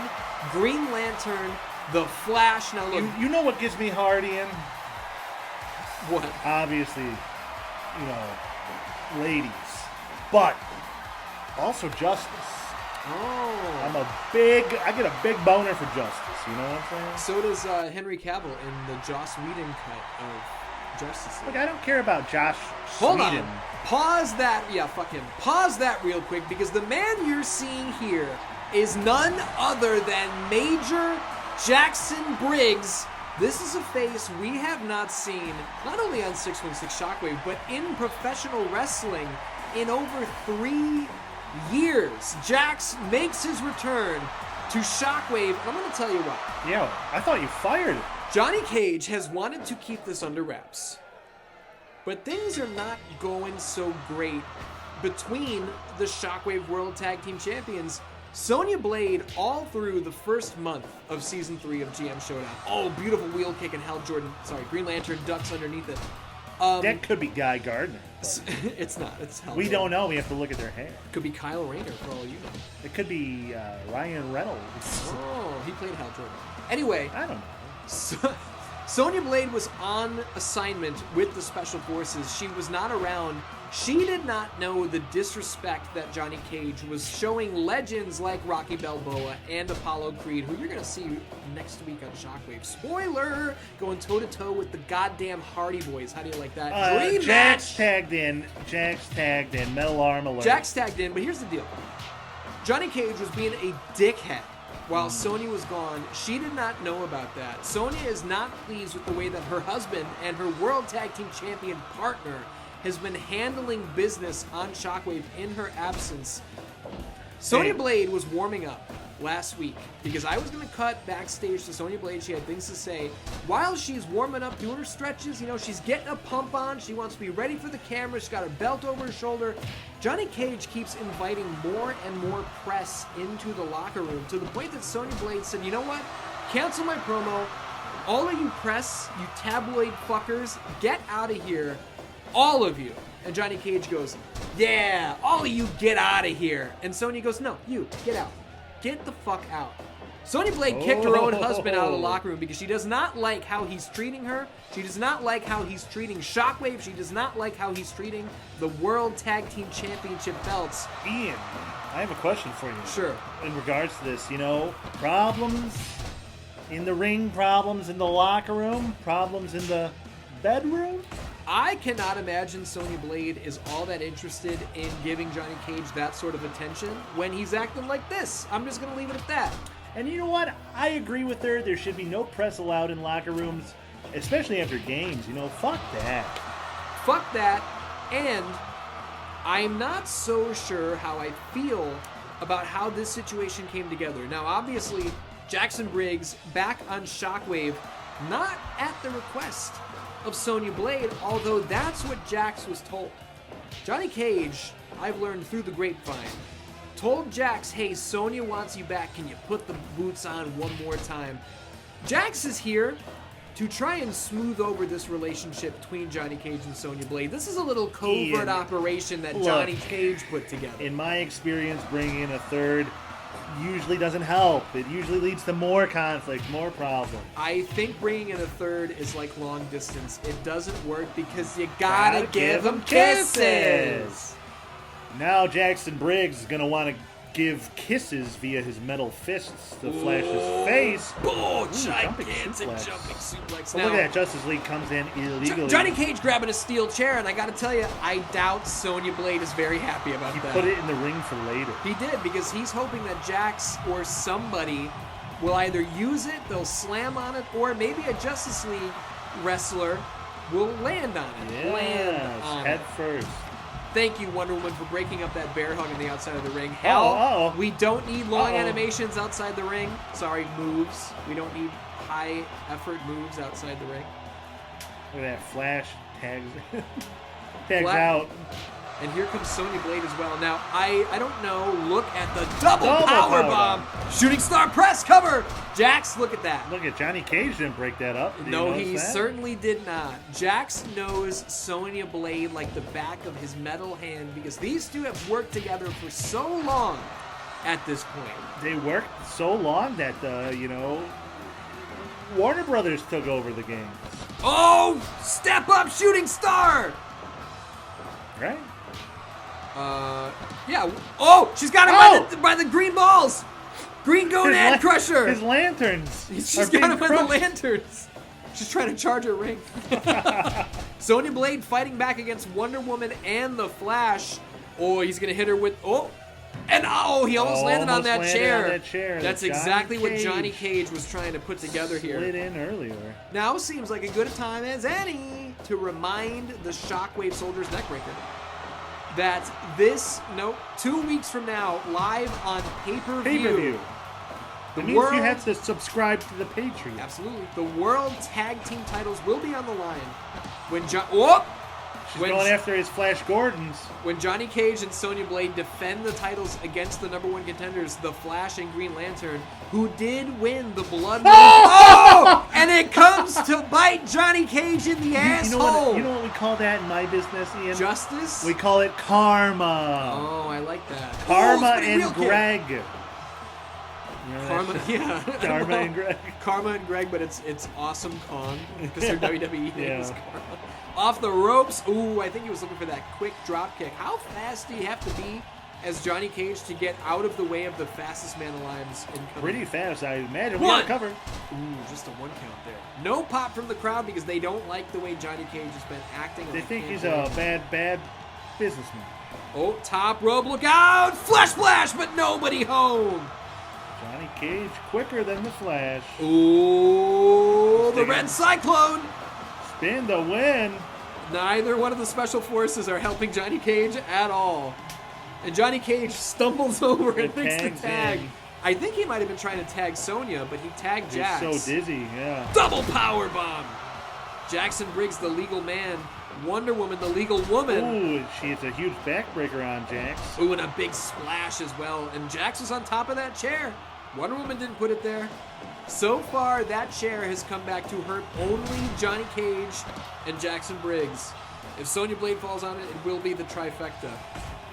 Green Lantern, The Flash. Now look, You know what gives me hard, Ian? what? Obviously, ladies. But also Justice. Oh. I get a big boner for Justice, you know what I'm saying? So does Henry Cavill in the Joss Whedon cut of Justice League. Look, I don't care about Josh Hold Whedon. on. Pause that. Yeah, fuck him. Pause that real quick because the man you're seeing here is none other than Major Jackson Briggs. This is a face we have not seen, not only on 616 Shockwave, but in professional wrestling in over 3 years. Jax makes his return to Shockwave. I'm going to tell you what. Yeah, I thought you fired it. Johnny Cage has wanted to keep this under wraps, but things are not going so great between the Shockwave World Tag Team Champions. Sonya Blade all through the first month of Season 3 of GM Showdown. Oh, beautiful wheel kick and Green Lantern ducks underneath it. That could be Guy Gardner. It's not. It's Hal We Jordan. don't know. We have to look at their hair. Could be Kyle Rayner for all you know. It could be Ryan Reynolds. Oh, he played Hal Jordan. Anyway, I don't know. Sonya Blade was on assignment with the Special Forces. She was not around. She did not know the disrespect that Johnny Cage was showing legends like Rocky Balboa and Apollo Creed, who you're going to see next week on Shockwave. Spoiler! Going toe-to-toe with the goddamn Hardy Boys. How do you like that? Dream Jax match! tagged in. Metal Arm Alert. Jax tagged in, but here's the deal. Johnny Cage was being a dickhead while Sonya was gone. She did not know about that. Sonya is not pleased with the way that her husband and her World Tag Team Champion partner has been handling business on Shockwave in her absence. Sonya Blade was warming up last week because I was going to cut backstage to Sonya Blade. She had things to say. While she's warming up, doing her stretches, she's getting a pump on. She wants to be ready for the camera. She's got her belt over her shoulder. Johnny Cage keeps inviting more and more press into the locker room to the point that Sonya Blade said, you know what? Cancel my promo. All of you press, you tabloid fuckers, get out of here. All of you. And Johnny Cage goes, yeah, all of you get out of here. And Sonya goes, no, you, get out. Get the fuck out. Sonya Blade kicked her own husband out of the locker room because she does not like how he's treating her. She does not like how he's treating Shockwave. She does not like how he's treating the World Tag Team Championship belts. Ian, I have a question for you. Sure. In regards to this, problems in the ring, problems in the locker room, problems in the bedroom? I cannot imagine Sonya Blade is all that interested in giving Johnny Cage that sort of attention when he's acting like this. I'm just going to leave it at that. And you know what? I agree with her. There should be no press allowed in locker rooms, especially after games. Fuck that. Fuck that. And I'm not so sure how I feel about how this situation came together. Now, obviously, Jackson Briggs back on Shockwave, not at the request of Sonya Blade, although that's what Jax was told. Johnny Cage, I've learned through the grapevine, told Jax, hey, Sonya wants you back. Can you put the boots on one more time? Jax is here to try and smooth over this relationship between Johnny Cage and Sonya Blade. This is a little covert operation that Johnny Cage put together. In my experience, bringing in a third usually doesn't help. It usually leads to more conflict, more problem. I think bringing in a third is like long distance. It doesn't work because you gotta give them kisses. Now Jackson Briggs is going to want to give kisses via his metal fists to Flash's face. Oh, Ooh, gigantic jumping suplex. But look at that, Justice League comes in illegally. Johnny Cage grabbing a steel chair, and I gotta tell you, I doubt Sonya Blade is very happy about He that. put it in the ring for later. He did, because he's hoping that Jax or somebody will either use it, they'll slam on it, or maybe a Justice League wrestler will land on it. Land on head it. first. Thank you, Wonder Woman, for breaking up that bear hug on the outside of the ring. Hell, we don't need long animations outside the ring. Sorry, moves. We don't need high effort moves outside the ring. Look at that, Flash tags out. And here comes Sonya Blade as well. Now, I don't know. Look at the double power bomb. Shooting star press cover. Jax, look at that. Look at Johnny Cage didn't break that up. No, he certainly did not. Jax knows Sonya Blade like the back of his metal hand because these two have worked together for so long at this point. They worked so long that, Warner Brothers took over the games. Oh, step up shooting star. Right? Yeah. Oh, she's got him by the green balls. Green gonad crusher. His lanterns. She's got him by the lanterns. She's trying to charge her ring. Sonya Blade fighting back against Wonder Woman and the Flash. Oh, he's going to hit her with... And he almost landed on that chair. That's exactly what Johnny Cage was trying to put together here. Slid in earlier. Now seems like a good time as any to remind the Shockwave Soldiers neckbreaker that 2 weeks from now, live on pay-per-view. That means you have to subscribe to the Patreon. Absolutely. The World Tag Team titles will be on the line when She's going after his Flash Gordons. When Johnny Cage and Sonya Blade defend the titles against the #1 contenders, the Flash and Green Lantern, who did win the Blood Ring. And it comes to bite Johnny Cage in the asshole. You know what we call that in my business, Ian? Justice? We call it karma. Oh, I like that. Karma and Greg. Karma, yeah. Karma and Greg. Karma and Greg, but it's Awesome Kong because their WWE name is Karma. Off the ropes. Ooh, I think he was looking for that quick drop kick. How fast do you have to be as Johnny Cage to get out of the way of the fastest man alive in coming? Pretty fast, I imagine. We got covered. Ooh, just a 1 count there. No pop from the crowd because they don't like the way Johnny Cage has been acting. They think he's a bad businessman. Oh, top rope, look out! Flash splash, but nobody home. Johnny Cage quicker than the Flash. Ooh, the Red Cyclone. Spin the win. Neither one of the special forces are helping Johnny Cage at all. And Johnny Cage stumbles over and thinks to tag. I think he might have been trying to tag Sonya, but he tagged Jax. He's so dizzy, yeah. Double power bomb. Jackson Briggs, the legal man. Wonder Woman, the legal woman. Ooh, she has a huge backbreaker on Jax. Ooh, and a big splash as well. And Jax was on top of that chair. Wonder Woman didn't put it there. So far, that chair has come back to hurt only Johnny Cage and Jackson Briggs. If Sonya Blade falls on it, it will be the trifecta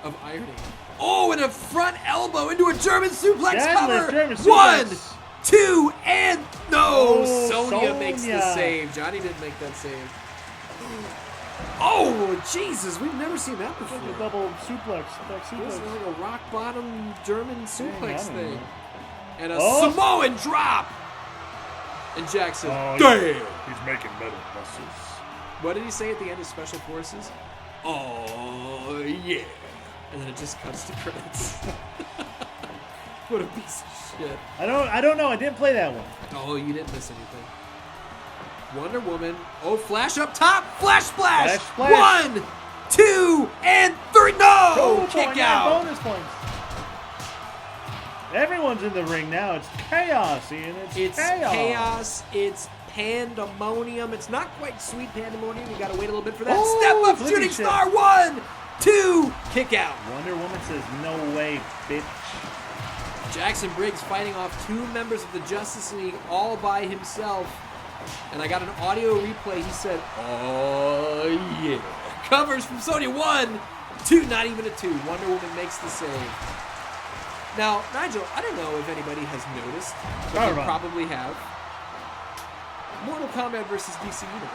of irony. Oh, and a front elbow into a German suplex cover. German suplex. 1, 2, and no. Oh, Sonya makes the save. Johnny didn't make that save. Oh, Jesus, we've never seen that before. Like a double suplex. It's like a rock bottom German suplex thing. And a Samoan drop. And Jack says, damn! He's making metal muscles. What did he say at the end of Special Forces? Oh, yeah. And then it just cuts to credits. What a piece of shit. I don't know. I didn't play that one. Oh, you didn't miss anything. Wonder Woman. Oh, Flash up top. Flash splash. 1, 2, and 3. No! Kick out. Bonus points. Everyone's in the ring now. It's chaos, Ian. It's chaos. It's pandemonium. It's not quite sweet pandemonium. You got to wait a little bit for that. Step up, shooting star. 1, 2, kick out. Wonder Woman says, "No way, bitch." Jackson Briggs fighting off 2 members of the Justice League all by himself. And I got an audio replay. He said, "Oh yeah." Covers from Sonya. 1, 2, not even a 2. Wonder Woman makes the save. Now, Nigel, I don't know if anybody has noticed, but they probably have. Mortal Kombat versus DC Universe.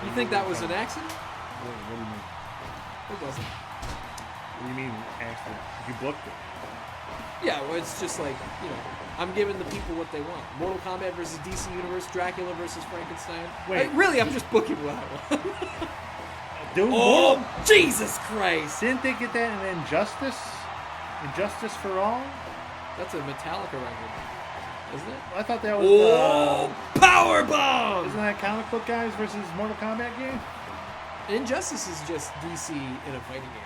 You think that was an accident? What do you mean? It wasn't. What do you mean accident? You booked it. Yeah, well, it's just like, you know, I'm giving the people what they want. Mortal Kombat versus DC Universe, Dracula versus Frankenstein. Wait. Really, I'm just booking what I want. Dude, Oh, Jesus Christ! didn't they get that in Injustice? Injustice for All? That's a Metallica record, isn't it? I thought that was Power bomb! isn't that comic book guys versus Mortal Kombat game? Injustice is just DC in a fighting game.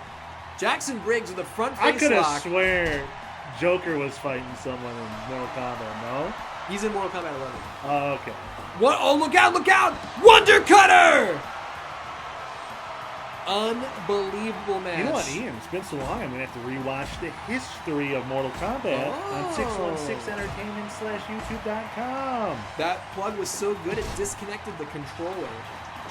Jackson Briggs with a front I face could have lock. swear Joker was fighting someone in Mortal Kombat, no? He's in Mortal Kombat 11. Oh, okay. What? Oh, look out, look out! Wonder Cutter! Unbelievable match. You know what, Ian? It's been so long, I'm going to have to rewatch the history of Mortal Kombat on 616entertainment/youtube.com. That plug was so good it disconnected the controller.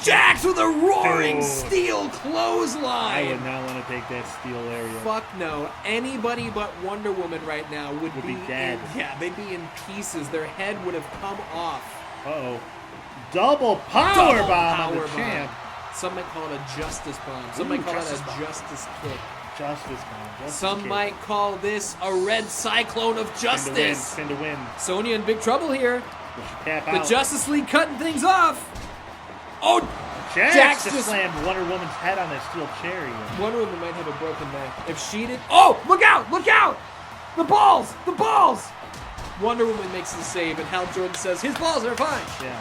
Jax with a roaring Dude. steel I clothesline! would not want to take that steel area. Fuck no. Anybody but Wonder Woman right now would be dead. Yeah, they'd be in pieces. Their head would have come off. Uh-oh. Double power Double bomb power on the bomb. champ. Some might call it a justice bomb. Some might call Justice it a bomb. justice kick. Justice bomb. Justice Some kick. might call this a red cyclone of justice. Spin to win. Sonya in big trouble here. But she tap The out. Justice League cutting things off. Oh, Jax Jax just just- slammed Wonder Woman's head on that steel chair. Ian. Wonder Woman might have a broken neck. If she did... Oh, look out, look out! The balls, the balls! Wonder Woman makes the save, and Hal Jordan says, his balls are fine. Yeah.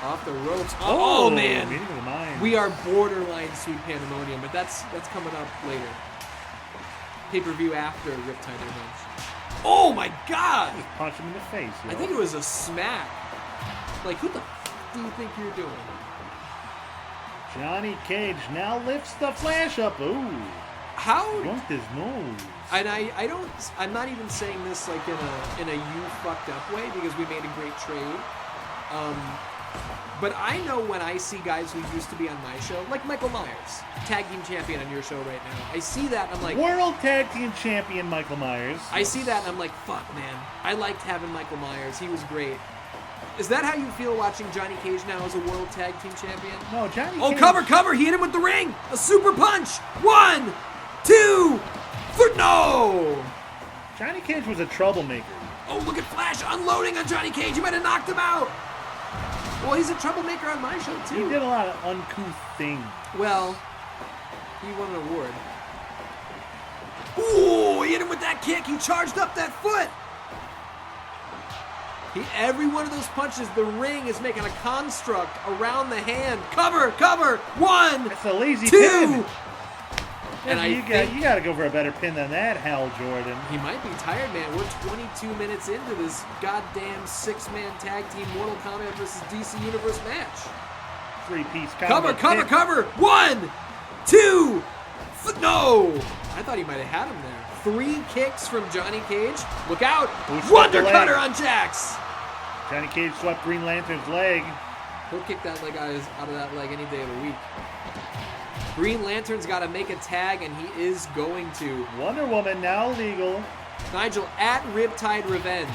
Off the ropes. Oh, man. Meeting of the mind. We are borderline Sweet Pandemonium, but that's coming up later. Pay-per-view after Riptide Revenge. Oh, my God! Just punch him in the face. Yo. I think it was a smack. Like, who the f*** do you think you're doing? Johnny Cage now lifts the Flash up. Ooh. How... Bumped his nose. And I'm not even saying this like in a you fucked up way because we made a great trade. But I know when I see guys who used to be on my show, like Michael Myers, tag team champion on your show right now. I see that and I'm like, World Tag Team Champion Michael Myers. I see that and I'm like, fuck man, I liked having Michael Myers. He was great. Is that how you feel watching Johnny Cage now as a World Tag Team Champion? No, Johnny Oh, Cage. cover! He hit him with the ring. A super punch. 1, 2, 3. No. Johnny Cage was a troublemaker. Oh, look at Flash unloading on Johnny Cage. He might have knocked him out. Well, he's a troublemaker on my show, He too. did a lot of uncouth things. Well, he won an award. Ooh, he hit him with that kick. He charged up that foot. Every one of those punches, the ring is making a construct around the hand. Cover. 1, That's a lazy 2. pin. And you got to go for a better pin than that, Hal Jordan. He might be tired, man. We're 22 minutes into this goddamn 6-man tag team Mortal Kombat versus DC Universe match. 3-piece Cover. combo. 1, 2. No. I thought he might have had him there. 3 kicks from Johnny Cage. Look out. Swept Wonder the leg. Cutter on Jax. Johnny Cage swept Green Lantern's leg. He'll kick that leg out of that leg any day of the week. Green Lantern's got to make a tag, and he is going to. Wonder Woman now legal. Nigel at Riptide Revenge.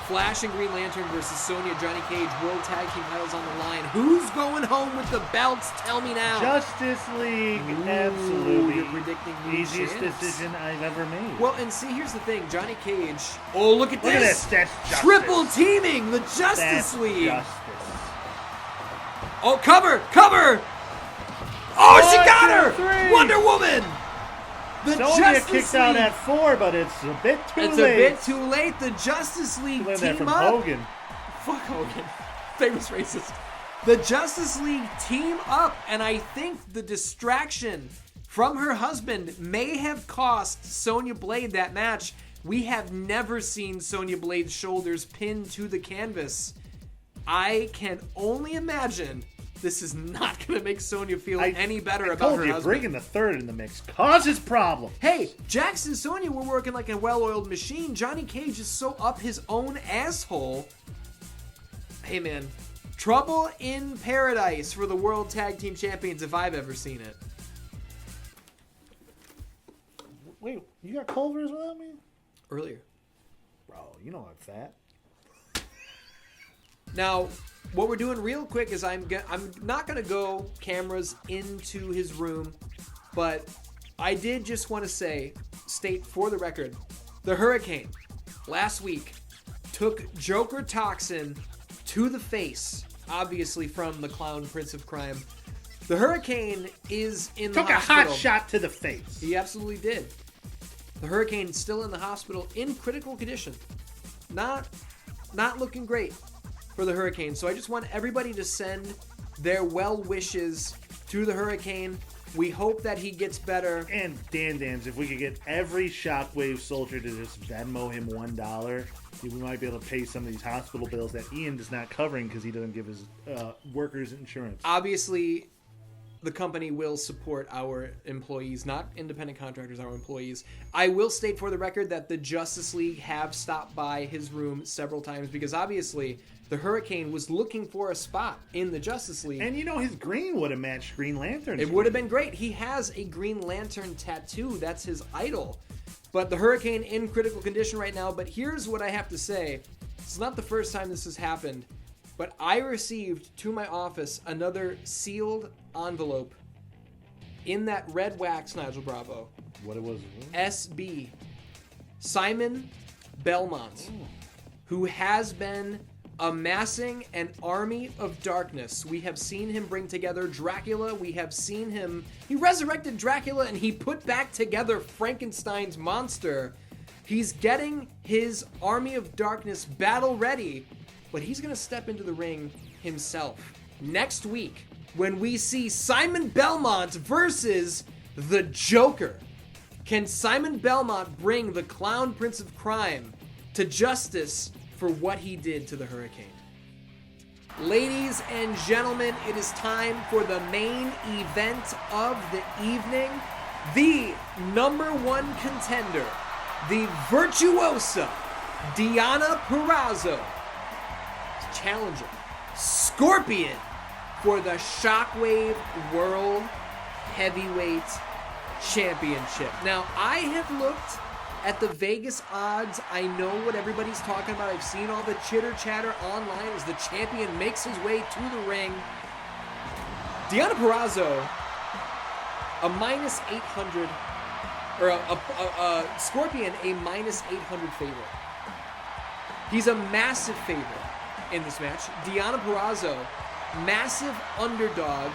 Flash and Green Lantern versus Sonya, Johnny Cage, World Tag Team titles on the line. Who's going home with the belts? Tell me now. Justice League. Ooh, Absolutely. you're predicting new Easiest champs. decision I've ever made. Well, and see, here's the thing. Johnny Cage. Oh, look at Look at this. this. That's justice. Triple teaming the Justice That's League. justice. Oh, cover. Oh, she got 1, 2, her. 3. Wonder Woman. The Sonya Justice kicked out League. at 4, but it's a bit too It's late. a bit too late. The Justice League Learned that team from up. Hogan. Fuck Hogan. Famous racist. The Justice League team up, and I think the distraction from her husband may have cost Sonya Blade that match. We have never seen Sonya Blade's shoulders pinned to the canvas. I can only imagine this is not going to make Sonya feel any better about her husband. Bringing the third in the mix causes problem. Hey, Jax and Sonya were working like a well-oiled machine. Johnny Cage is so up his own asshole. Hey, man. Trouble in paradise for the World Tag Team Champions if I've ever seen it. Wait, you got Culver's without me? Earlier. Bro, you know I'm fat. Now, what we're doing real quick is I'm not going to go cameras into his room, but I did just want to state for the record, the Hurricane last week took Joker Toxin to the face, obviously from the Clown Prince of Crime. The Hurricane is in the hospital. Took a hot shot to the face. He absolutely did. The Hurricane's still in the hospital in critical condition. Not looking great for the Hurricane. So I just want everybody to send their well wishes to the Hurricane. We hope that he gets better. And Dan, if we could get every Shockwave soldier to just Venmo him $1, we might be able to pay some of these hospital bills that Ian is not covering because he doesn't give his workers insurance. Obviously, the company will support our employees, not independent contractors, our employees. I will state for the record that the Justice League have stopped by his room several times because obviously the Hurricane was looking for a spot in the Justice League. And his green would have matched Green Lantern's It would have been great. He has a Green Lantern tattoo. That's his idol. But the Hurricane in critical condition right now. But here's what I have to say. It's not the first time this has happened. But I received to my office another sealed envelope in that red wax, Nigel Bravo. What it was? SB. Simon Belmont, who has been amassing an army of darkness. We have seen him bring together Dracula. We have seen him... He resurrected Dracula and he put back together Frankenstein's monster. He's getting his army of darkness battle ready, but he's going to step into the ring himself next week when we see Simon Belmont versus the Joker. Can Simon Belmont bring the Clown Prince of Crime to justice for what he did to the Hurricane? Ladies and gentlemen, it is time for the main event of the evening. The number one contender, the virtuosa Deonna Purrazzo, challenger Scorpion for the Shockwave World Heavyweight Championship. Now, I have looked at the Vegas odds. I know what everybody's talking about. I've seen all the chitter chatter online as the champion makes his way to the ring. Deonna Purrazzo, a minus 800, or a Scorpion, a minus 800 favorite. He's a massive favorite in this match. Deonna Purrazzo, massive underdog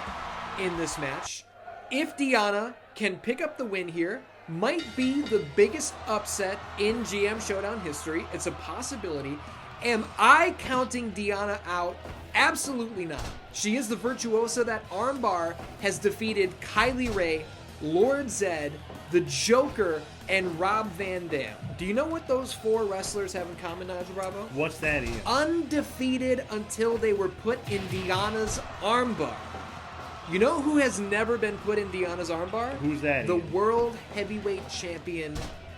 in this match. If Deonna can pick up the win here, might be the biggest upset in GM Showdown history. It's a possibility. Am I counting Deonna out? Absolutely not. She is the virtuosa. That armbar has defeated Kylie Ray, Lord Zed, the Joker, and Rob Van Dam. Do you know what those four wrestlers have in common, Nigel Bravo? What's that, Ian? Undefeated until they were put in Deonna's armbar. You know who has never been put in Deonna's armbar? Who's that? The Ian? World Heavyweight Champion,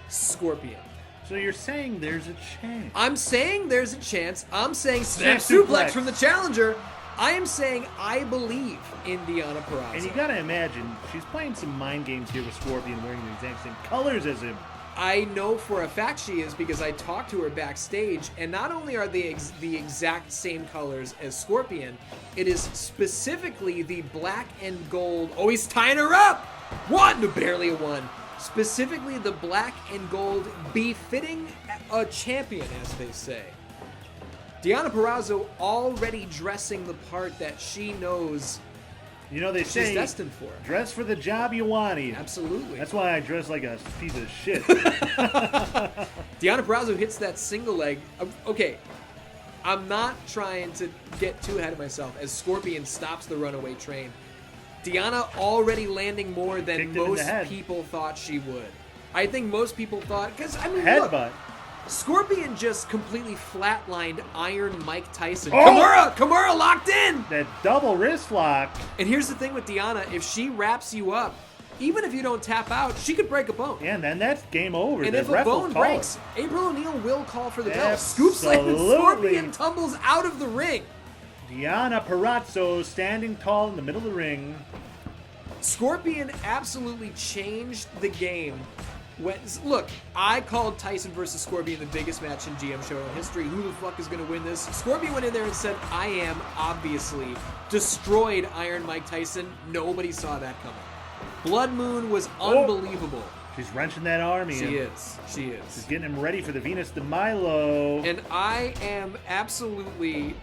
Scorpion. So you're saying there's a chance? I'm saying there's a chance. I'm saying snap Snap suplex suplex from the challenger. I am saying I believe in Deonna Purrazzo. And you gotta imagine, she's playing some mind games here with Scorpion wearing the exact same colors as him. I know for a fact she is because I talked to her backstage, and not only are they the exact same colors as Scorpion, it is specifically the black and gold. Oh, he's tying her up! One! Barely a one. Specifically the black and gold befitting a champion, as they say. Deonna Purrazzo already dressing the part that she knows You know, they she's say, destined for. dress for the job you want, Ian. Absolutely. That's why I dress like a piece of shit. Deonna Purrazzo hits that single leg. Okay, I'm not trying to get too ahead of myself as Scorpion stops the runaway train. Deonna already landing more than Kicked him in the most head. people thought she would. I think most people thought, because I mean, look, Headbutt. Scorpion just completely flatlined Iron Mike Tyson. Oh! Kimura locked in! That double wrist lock. And here's the thing with Deonna, if she wraps you up, even if you don't tap out, she could break a bone. Yeah, and then that's game over. And The if a ref will bone call it. breaks, April O'Neil will call for the bell. Scoop Absolutely. slam and Scorpion tumbles out of the ring. Deonna Purrazzo standing tall in the middle of the ring. Scorpion absolutely changed the game Look, I called Tyson versus Scorpion the biggest match in GM Showdown history. Who the fuck is going to win this? Scorpion went in there and said, I am, obviously. Destroyed Iron Mike Tyson. Nobody saw that coming. Blood Moon was unbelievable. She's wrenching that arm, Ian. She is. She's getting him ready for the Venus de Milo. And I am absolutely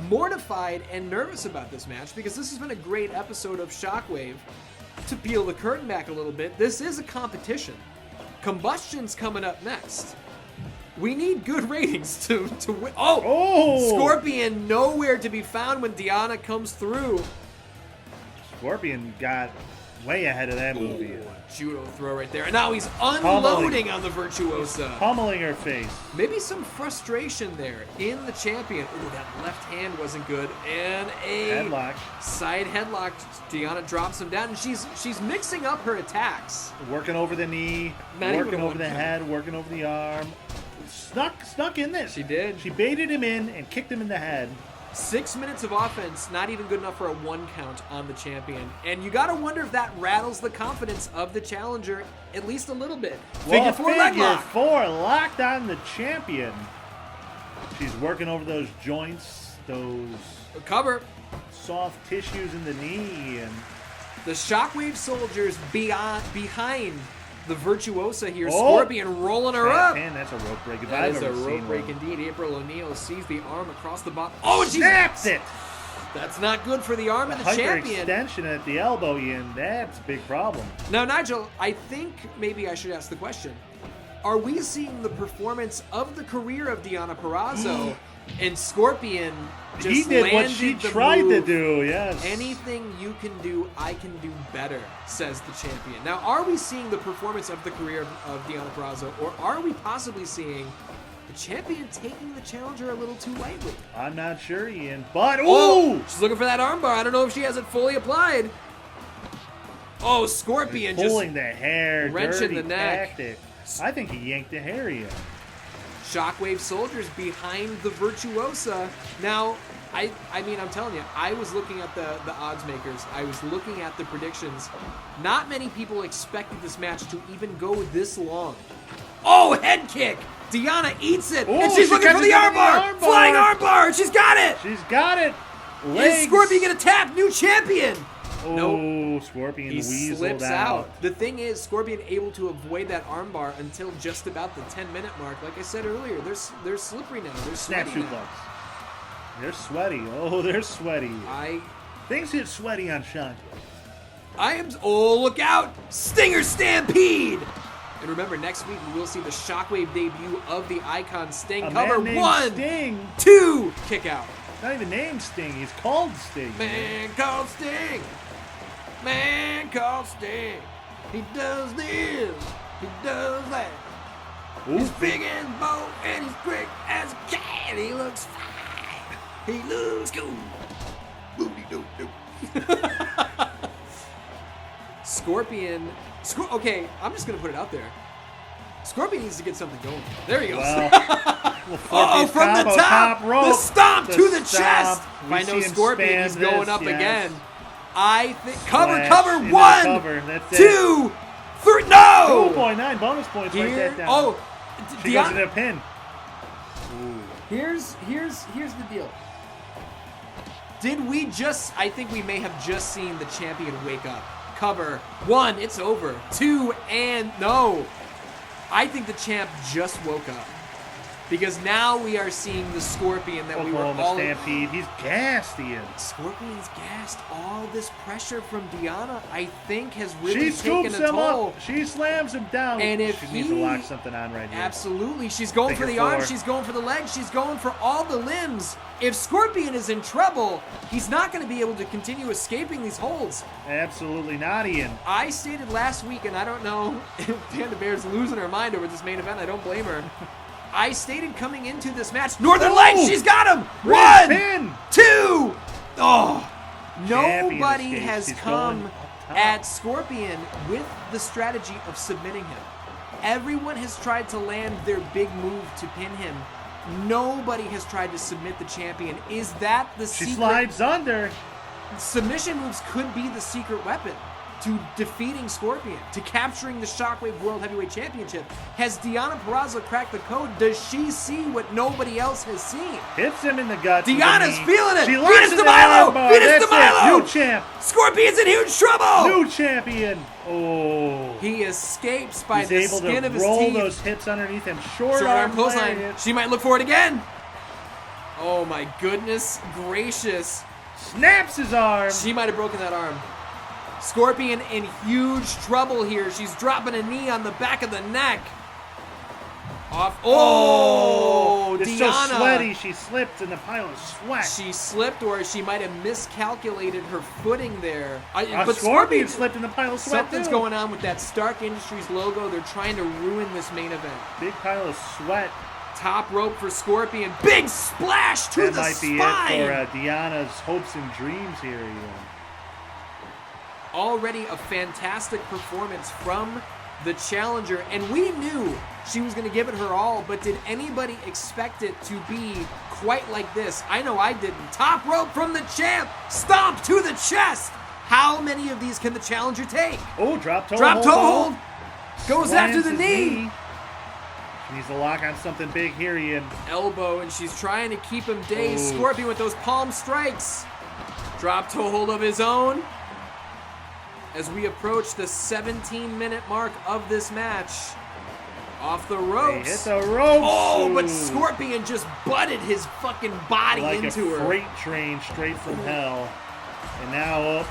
mortified and nervous about this match because this has been a great episode of Shockwave. To peel the curtain back a little bit, this is a competition. Combustion's coming up next. We need good ratings to win. Oh! Scorpion nowhere to be found when Deonna comes through. Scorpion got way ahead of that movie. Judo throw right there. And now he's unloading on the Virtuosa. Pummeling her face. Maybe some frustration there in the champion. Ooh, that left hand wasn't good. And a headlock. Side headlock. Deonna drops him down. And she's mixing up her attacks. Working over the knee. Working over the head. Working over the arm. Snuck in there. She did. She baited him in and kicked him in the head. 6 minutes of offense, not even good enough for a 1 count on the champion. And you gotta wonder if that rattles the confidence of the challenger at least a little bit. Figure 4 leg lock. 4 locked on the champion. She's working over those joints, those cover, soft tissues in the knee, and the Shockwave soldiers behind the Virtuosa here. Scorpion rolling her up. Man, that's a rope break. That is a rope break indeed. April O'Neil sees the arm across the bottom. Oh, she snaps it. That's not good for the arm of the champion. Extension at the elbow, Ian. That's a big problem. Now, Nigel, I think maybe I should ask the question. Are we seeing the performance of the career of Deonna Purrazzo and Scorpion just he did landed what she the tried move? to do, yes. Anything you can do, I can do better, says the champion. Now, are we seeing the performance of the career of Deonna Purrazzo, or are we possibly seeing the champion taking the challenger a little too lightly? I'm not sure, Ian, but she's looking for that armbar. I don't know if she has it fully applied. Oh, Scorpion pulling the hair, wrenching the neck. Tactic. I think he yanked the hair, Ian. Shockwave soldiers behind the Virtuosa. Now, I mean, I'm telling you, I was looking at the odds makers. I was looking at the predictions. Not many people expected this match to even go this long. Oh, head kick! Deonna eats it, and she's looking for the armbar! Flying armbar! She's got it! She's got it! Is Scorpion gonna tap? New champion! Oh, nope. Scorpion weaseled slips out. The thing is, Scorpion able to avoid that armbar until just about the 10-minute mark. Like I said earlier, they're slippery now. They're sweaty now. They're sweaty. Oh, they're sweaty. Things get sweaty on Shockwave. Look out! Stinger Stampede! And remember, next week we will see the Shockwave debut of the Icon Sting. Cover 1, Sting. 2, kick out. Not even named Sting. He's called Sting. Man called Sting. Man called Sting. He does this. He does that. He's big and bold and he's quick as a cat. He looks fine. He looks cool. Booty doo doo. Scorpion. Okay, I'm just gonna put it out there. Scorpion needs to get something going. There he goes. Well, from the top rope. The stomp to the chest. If I know Scorpion is going up again. I think cover 1, That's 2, 3. No. 2.9 bonus points. Write that down. She goes into a pin. Here's the deal. Did we just? I think we may have just seen the champion wake up. Cover 1, it's over. 2, and no. I think the champ just woke up. Because now we are seeing the Scorpion that we were all... Stampede. He's gassed, Ian. Scorpion's gassed. All this pressure from Deonna, I think, has really taken a toll. Up. She slams him down. And if she needs to lock something on right here. Absolutely. She's going for the arm. She's going for the leg. She's going for all the limbs. If Scorpion is in trouble, he's not going to be able to continue escaping these holds. Absolutely not, Ian. I stated last week, and I don't know if Panda Bear's losing her mind over this main event. I don't blame her. I stated coming into this match, Northern Lights, she's got him! 1, 2, oh! Nobody has come at Scorpion with the strategy of submitting him. Everyone has tried to land their big move to pin him. Nobody has tried to submit the champion. Is that the secret? She slides under. Submission moves could be the secret weapon. to defeating Scorpion, to capturing the Shockwave World Heavyweight Championship. Has Deonna Purrazzo cracked the code? Does she see what nobody else has seen? Hits him in the guts. Deonna's feeling it. She Venus de Milo. Venus de Milo. New champ. Scorpion's in huge trouble. New champion. Oh. He escapes by He's the able skin to of his roll teeth. those hits underneath him. Short arm arm clothesline. lariat. She might look for it again. Oh my goodness gracious. Snaps his arm. She might have broken that arm. Scorpion in huge trouble here. She's dropping a knee on the back of the neck. Off. Oh, it's Deonna. so sweaty. She slipped in the pile of sweat. She slipped, or she might have miscalculated her footing there. But Scorpion slipped in the pile of sweat. Something's going on with that Stark Industries logo. They're trying to ruin this main event. Big pile of sweat. Top rope for Scorpion. Big splash to That the might be spine. it for Deonna's hopes and dreams here, Ian. Already a fantastic performance from the challenger, and we knew she was going to give it her all, but did anybody expect it to be quite like this? I know I didn't. Top rope from the champ. Stomp to the chest. How many of these can the challenger take? Oh, drop toe Drop hold. toe hold. Goes after Slams the his knee. She needs to lock on something big here, Ian. Elbow, and she's trying to keep him dazed. Ooh. Scorpion with those palm strikes. Drop toe hold of his own. As we approach the 17-minute mark of this match. Off the ropes. They hit the ropes. Oh, but Ooh. Scorpion just butted his fucking body like into a her. freight train straight from hell. And now up.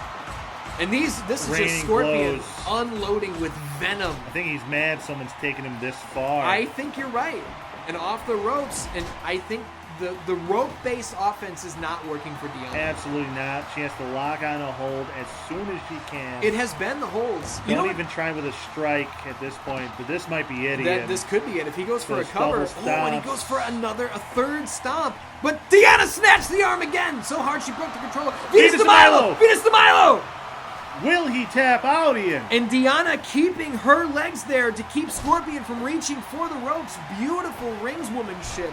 And this is just Raining Scorpion blows. unloading with venom. I think he's mad someone's taking him this far. I think you're right. And off the ropes, and I think the rope-based offense is not working for Deonna. Absolutely not. She has to lock on a hold as soon as she can. It has been the holds. Don't even try with a strike at this point, but this might be it, Ian. This could be it. If he goes for a Those cover, double and he stomps. goes for a third stomp. But Deonna snatched the arm again. So hard she broke the controller. Venus de Milo! Venus de Milo! Will he tap out, Ian? And Deonna keeping her legs there to keep Scorpion from reaching for the ropes. Beautiful ringswomanship.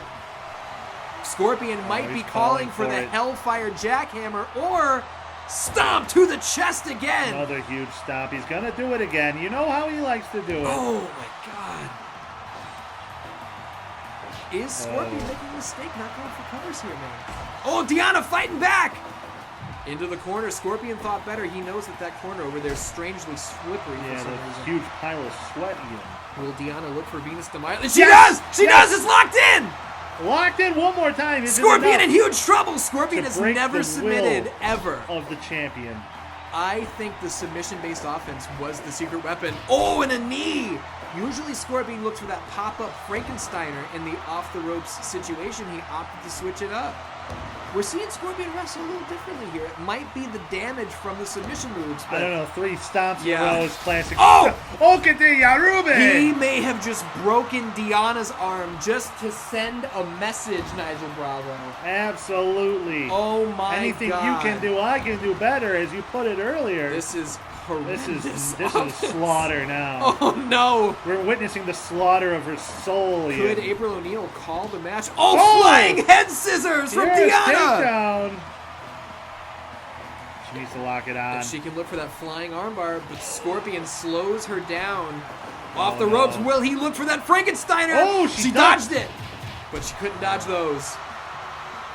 Scorpion might be he's calling calling for for the it. Hellfire Jackhammer or stomp to the chest again. Another huge stomp. He's going to do it again. You know how he likes to do it. Oh my god. Is Scorpion making a mistake not going for covers here, man? Oh, Deonna fighting back! Into the corner. Scorpion thought better. He knows that corner over there is strangely slippery for Yeah, some that reason. huge pile of sweat, Ian. Will Deonna look for Venus de Milo? She Yes! does! She Yes! does! It's locked in! Locked in one more time. Is it Scorpion enough in huge trouble! Scorpion to has break never the submitted, will ever. of the champion? I think the submission-based offense was the secret weapon. Oh, and a knee! Usually Scorpion looks for that pop-up Frankensteiner. In the off-the-ropes situation, he opted to switch it up. We're seeing Scorpion wrestle a little differently here. It might be the damage from the submission moves, but I don't know. 3 stomps in Yeah. a row is classic. Oh! Okete he Yarube! may have just broken Deonna's arm just to send a message, Nigel Bravo. Absolutely. Oh my Anything god. you can do, I can do better, as you put it earlier. This is horrendous. This is offense. slaughter now. Oh no. We're witnessing the slaughter of her soul. Could Ian. April O'Neil call the match? Oh, Oh! flying head scissors from Yes, Deonna! takedown. She needs to lock it on. If she can look for that flying armbar, but Scorpion slows her down. Off Oh, the no. ropes, will he look for that Frankensteiner? Oh, she she dodged it, but she couldn't dodge those.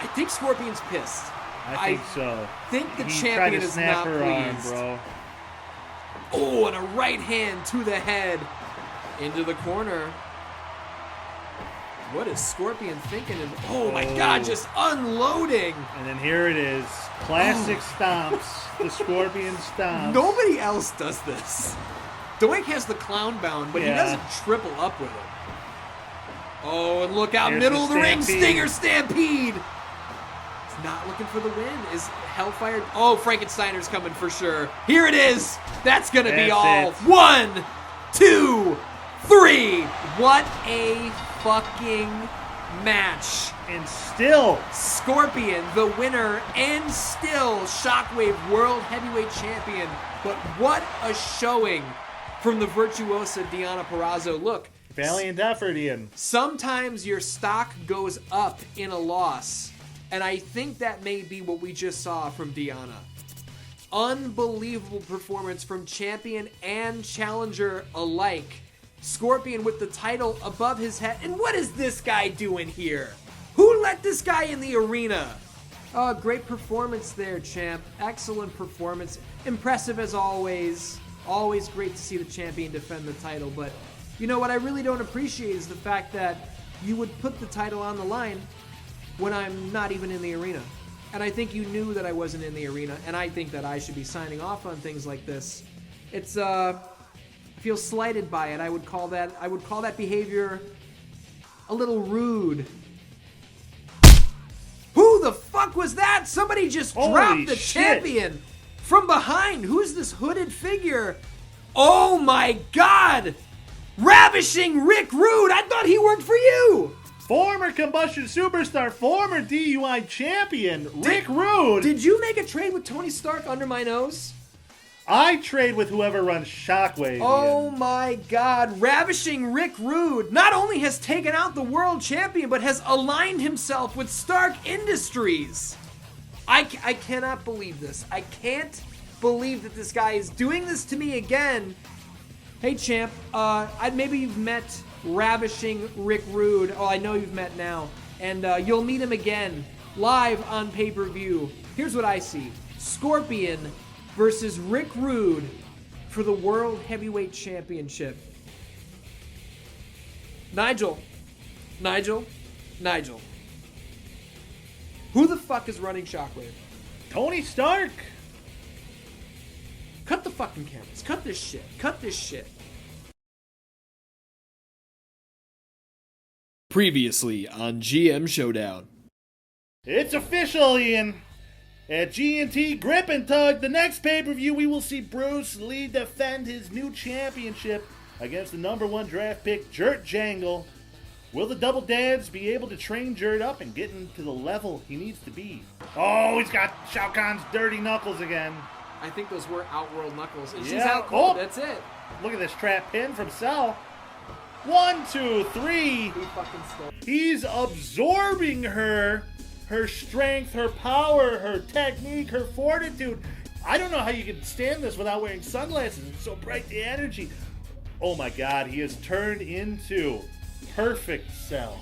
I think Scorpion's pissed. I think so. think the He champion tried to is snap not her arm, pleased. bro. Oh, and a right hand to the head. Into the corner. What is Scorpion thinking? And oh my god, just unloading. And then here it is. Classic stomps. The Scorpion stomps. Nobody else does this. Doink has the clown bound, but he Yeah. doesn't triple up with it. Oh, and look out, Here's middle the of the ring, stampede. Stinger Stampede. He's not looking for the win. Is Hellfire? Oh, Frankensteiner's coming for sure. Here it is. That's gonna be That's all. it. 1, 2, 3. What a fucking match. And still, Scorpion, the winner, and still Shockwave World Heavyweight Champion. But what a showing from the virtuosa Deonna Purrazzo. Look, valiant effort, Ian. sometimes your stock goes up in a loss, and I think that may be what we just saw from Deonna. unbelievable performance from champion and challenger alike. Scorpion with the title above his head. And what is this guy doing here? Who let this guy in the arena? Oh, great performance there, champ. Excellent performance. Impressive as always. Always great to see the champion defend the title. But you know what I really don't appreciate is the fact that you would put the title on the line when I'm not even in the arena. And I think you knew that I wasn't in the arena, and I think that I should be signing off on things like this. It's I feel slighted by it. I would call that behavior a little rude. Who the fuck was that? Somebody just dropped the champion from behind. Who's this hooded figure? Oh my god! Ravishing Rick Rude! I thought he worked for you! Former Combustion superstar, former DUI champion, Rick Rude. Did you make a trade with Tony Stark under my nose? I trade with whoever runs Shockwave. Oh my god. Ravishing Rick Rude not only has taken out the world champion, but has aligned himself with Stark Industries. I cannot believe this. I can't believe that this guy is doing this to me again. Hey champ, maybe you've met Ravishing Rick Rude. Oh, I know you've met now. And you'll meet him again, live on pay-per-view. Here's what I see. Scorpion versus Rick Rude for the World Heavyweight Championship. Nigel. Who the fuck is running Shockwave? Tony Stark. Cut the fucking cameras. Cut this shit. Previously on GM Showdown. It's official, Ian. At G&T Grip and Tug, the next pay-per-view, we will see Bruce Lee defend his new championship against the #1 draft pick, Jurt Jangle. Will the Double Dads be able to train Jurt up and get him to the level he needs to be? Oh, he's got Shao Kahn's dirty knuckles again. I think those were Outworld knuckles. And she's Yeah. out cold. That's it. Look at this trap pin from Cell. 1, 2, 3. He fucking stole. He's absorbing her strength, her power, her technique, her fortitude. I don't know how you can stand this without wearing sunglasses. It's so bright, the energy. Oh my god, he has turned into perfect Cell.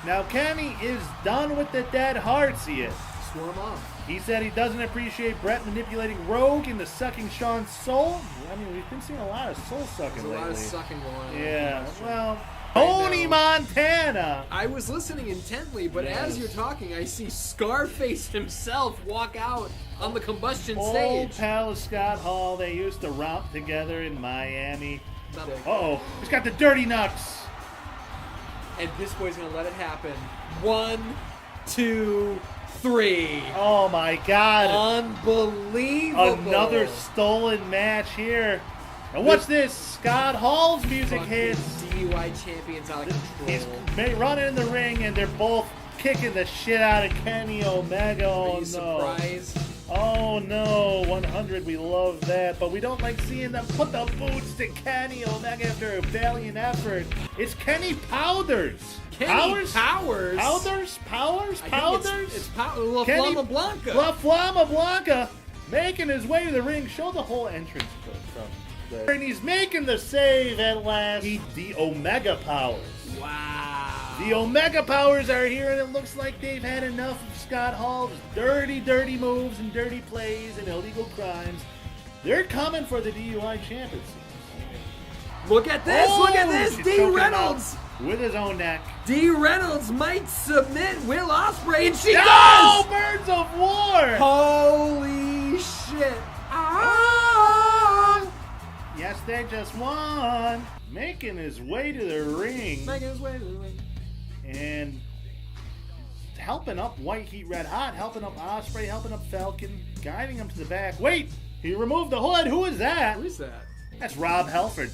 Now Kenny is done with the dead hearts, he is. Swarm off. He said he doesn't appreciate Brett manipulating Rogue into sucking Sean's soul. I mean, we've been seeing a lot of soul sucking lately. There's a lot of sucking going on. Yeah, well, Tony Montana. I was listening intently, but as you're talking, I see Scarface himself walk out on the Combustion Old stage. pal of Scott Hall. They used to romp together in Miami. Not big. Uh-oh, he's got the dirty knucks. And this boy's gonna let it happen. 1, 2, 3. Oh my god. Unbelievable. Another stolen match here. And what's this? Scott Hall's music Fucking hits. DUI champions out of He's control. running in the ring, and they're both kicking the shit out of Kenny Omega. Are Oh you no. surprised? Oh no, 100, we love that, but we don't like seeing them put the boots to Kenny Omega after a valiant effort. It's Kenny Powders. Kenny Powers? Powders? I think it's La Kenny Flama Blanca. La Flama Blanca making his way to the ring. Show the whole entrance clip from there. And he's making the save at last. The Omega Powers. Wow. The Omega Powers are here, and it looks like they've had enough of Scott Hall's dirty, dirty moves and dirty plays and illegal crimes. They're coming for the DUI championship. Look at this! Look at this! She's D. choking him Reynolds! out with his own neck. D. Reynolds might submit Will Ospreay, and she No! does! Birds of War! Holy shit! Ah! Yes, they just won. Making his way to the ring. Making his way to the ring. And helping up White Heat Red Hot, helping up Ospreay, helping up Falcon, guiding him to the back. Wait! He removed the hood. Who is that? Who is that? That's Rob Halford.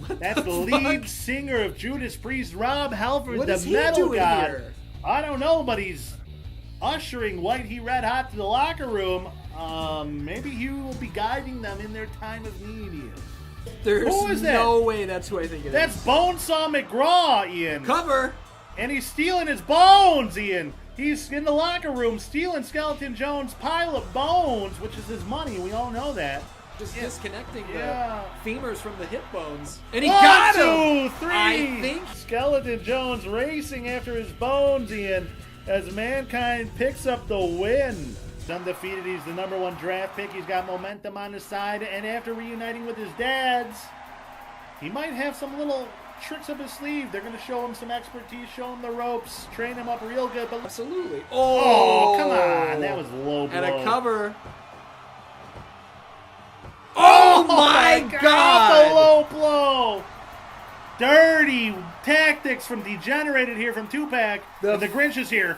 That's the lead singer of Judas Priest, Rob Halford, What the is he metal doing god. here? I don't know, but he's ushering White Heat Red Hot to the locker room. Maybe he will be guiding them in their time of need. There's Who is that? no way that's who I think it is. That's Bonesaw McGraw, Ian. Cover! And he's stealing his bones, Ian. He's in the locker room stealing Skeleton Jones' pile of bones, which is his money. We all know that. Just disconnecting Yeah. the femurs from the hip bones. And he One, got two, him! three. I think Skeleton Jones racing after his bones, Ian, as Mankind picks up the win. He's undefeated. He's the #1 draft pick. He's got momentum on his side. And after reuniting with his dads, he might have some little tricks up his sleeve. They're going to show him some expertise, show him the ropes, train him up real good. But absolutely. oh, come on. That was low blow. And a cover. Oh my God! The low blow. Dirty tactics from Degenerated here from Tupac. And the Grinch is here.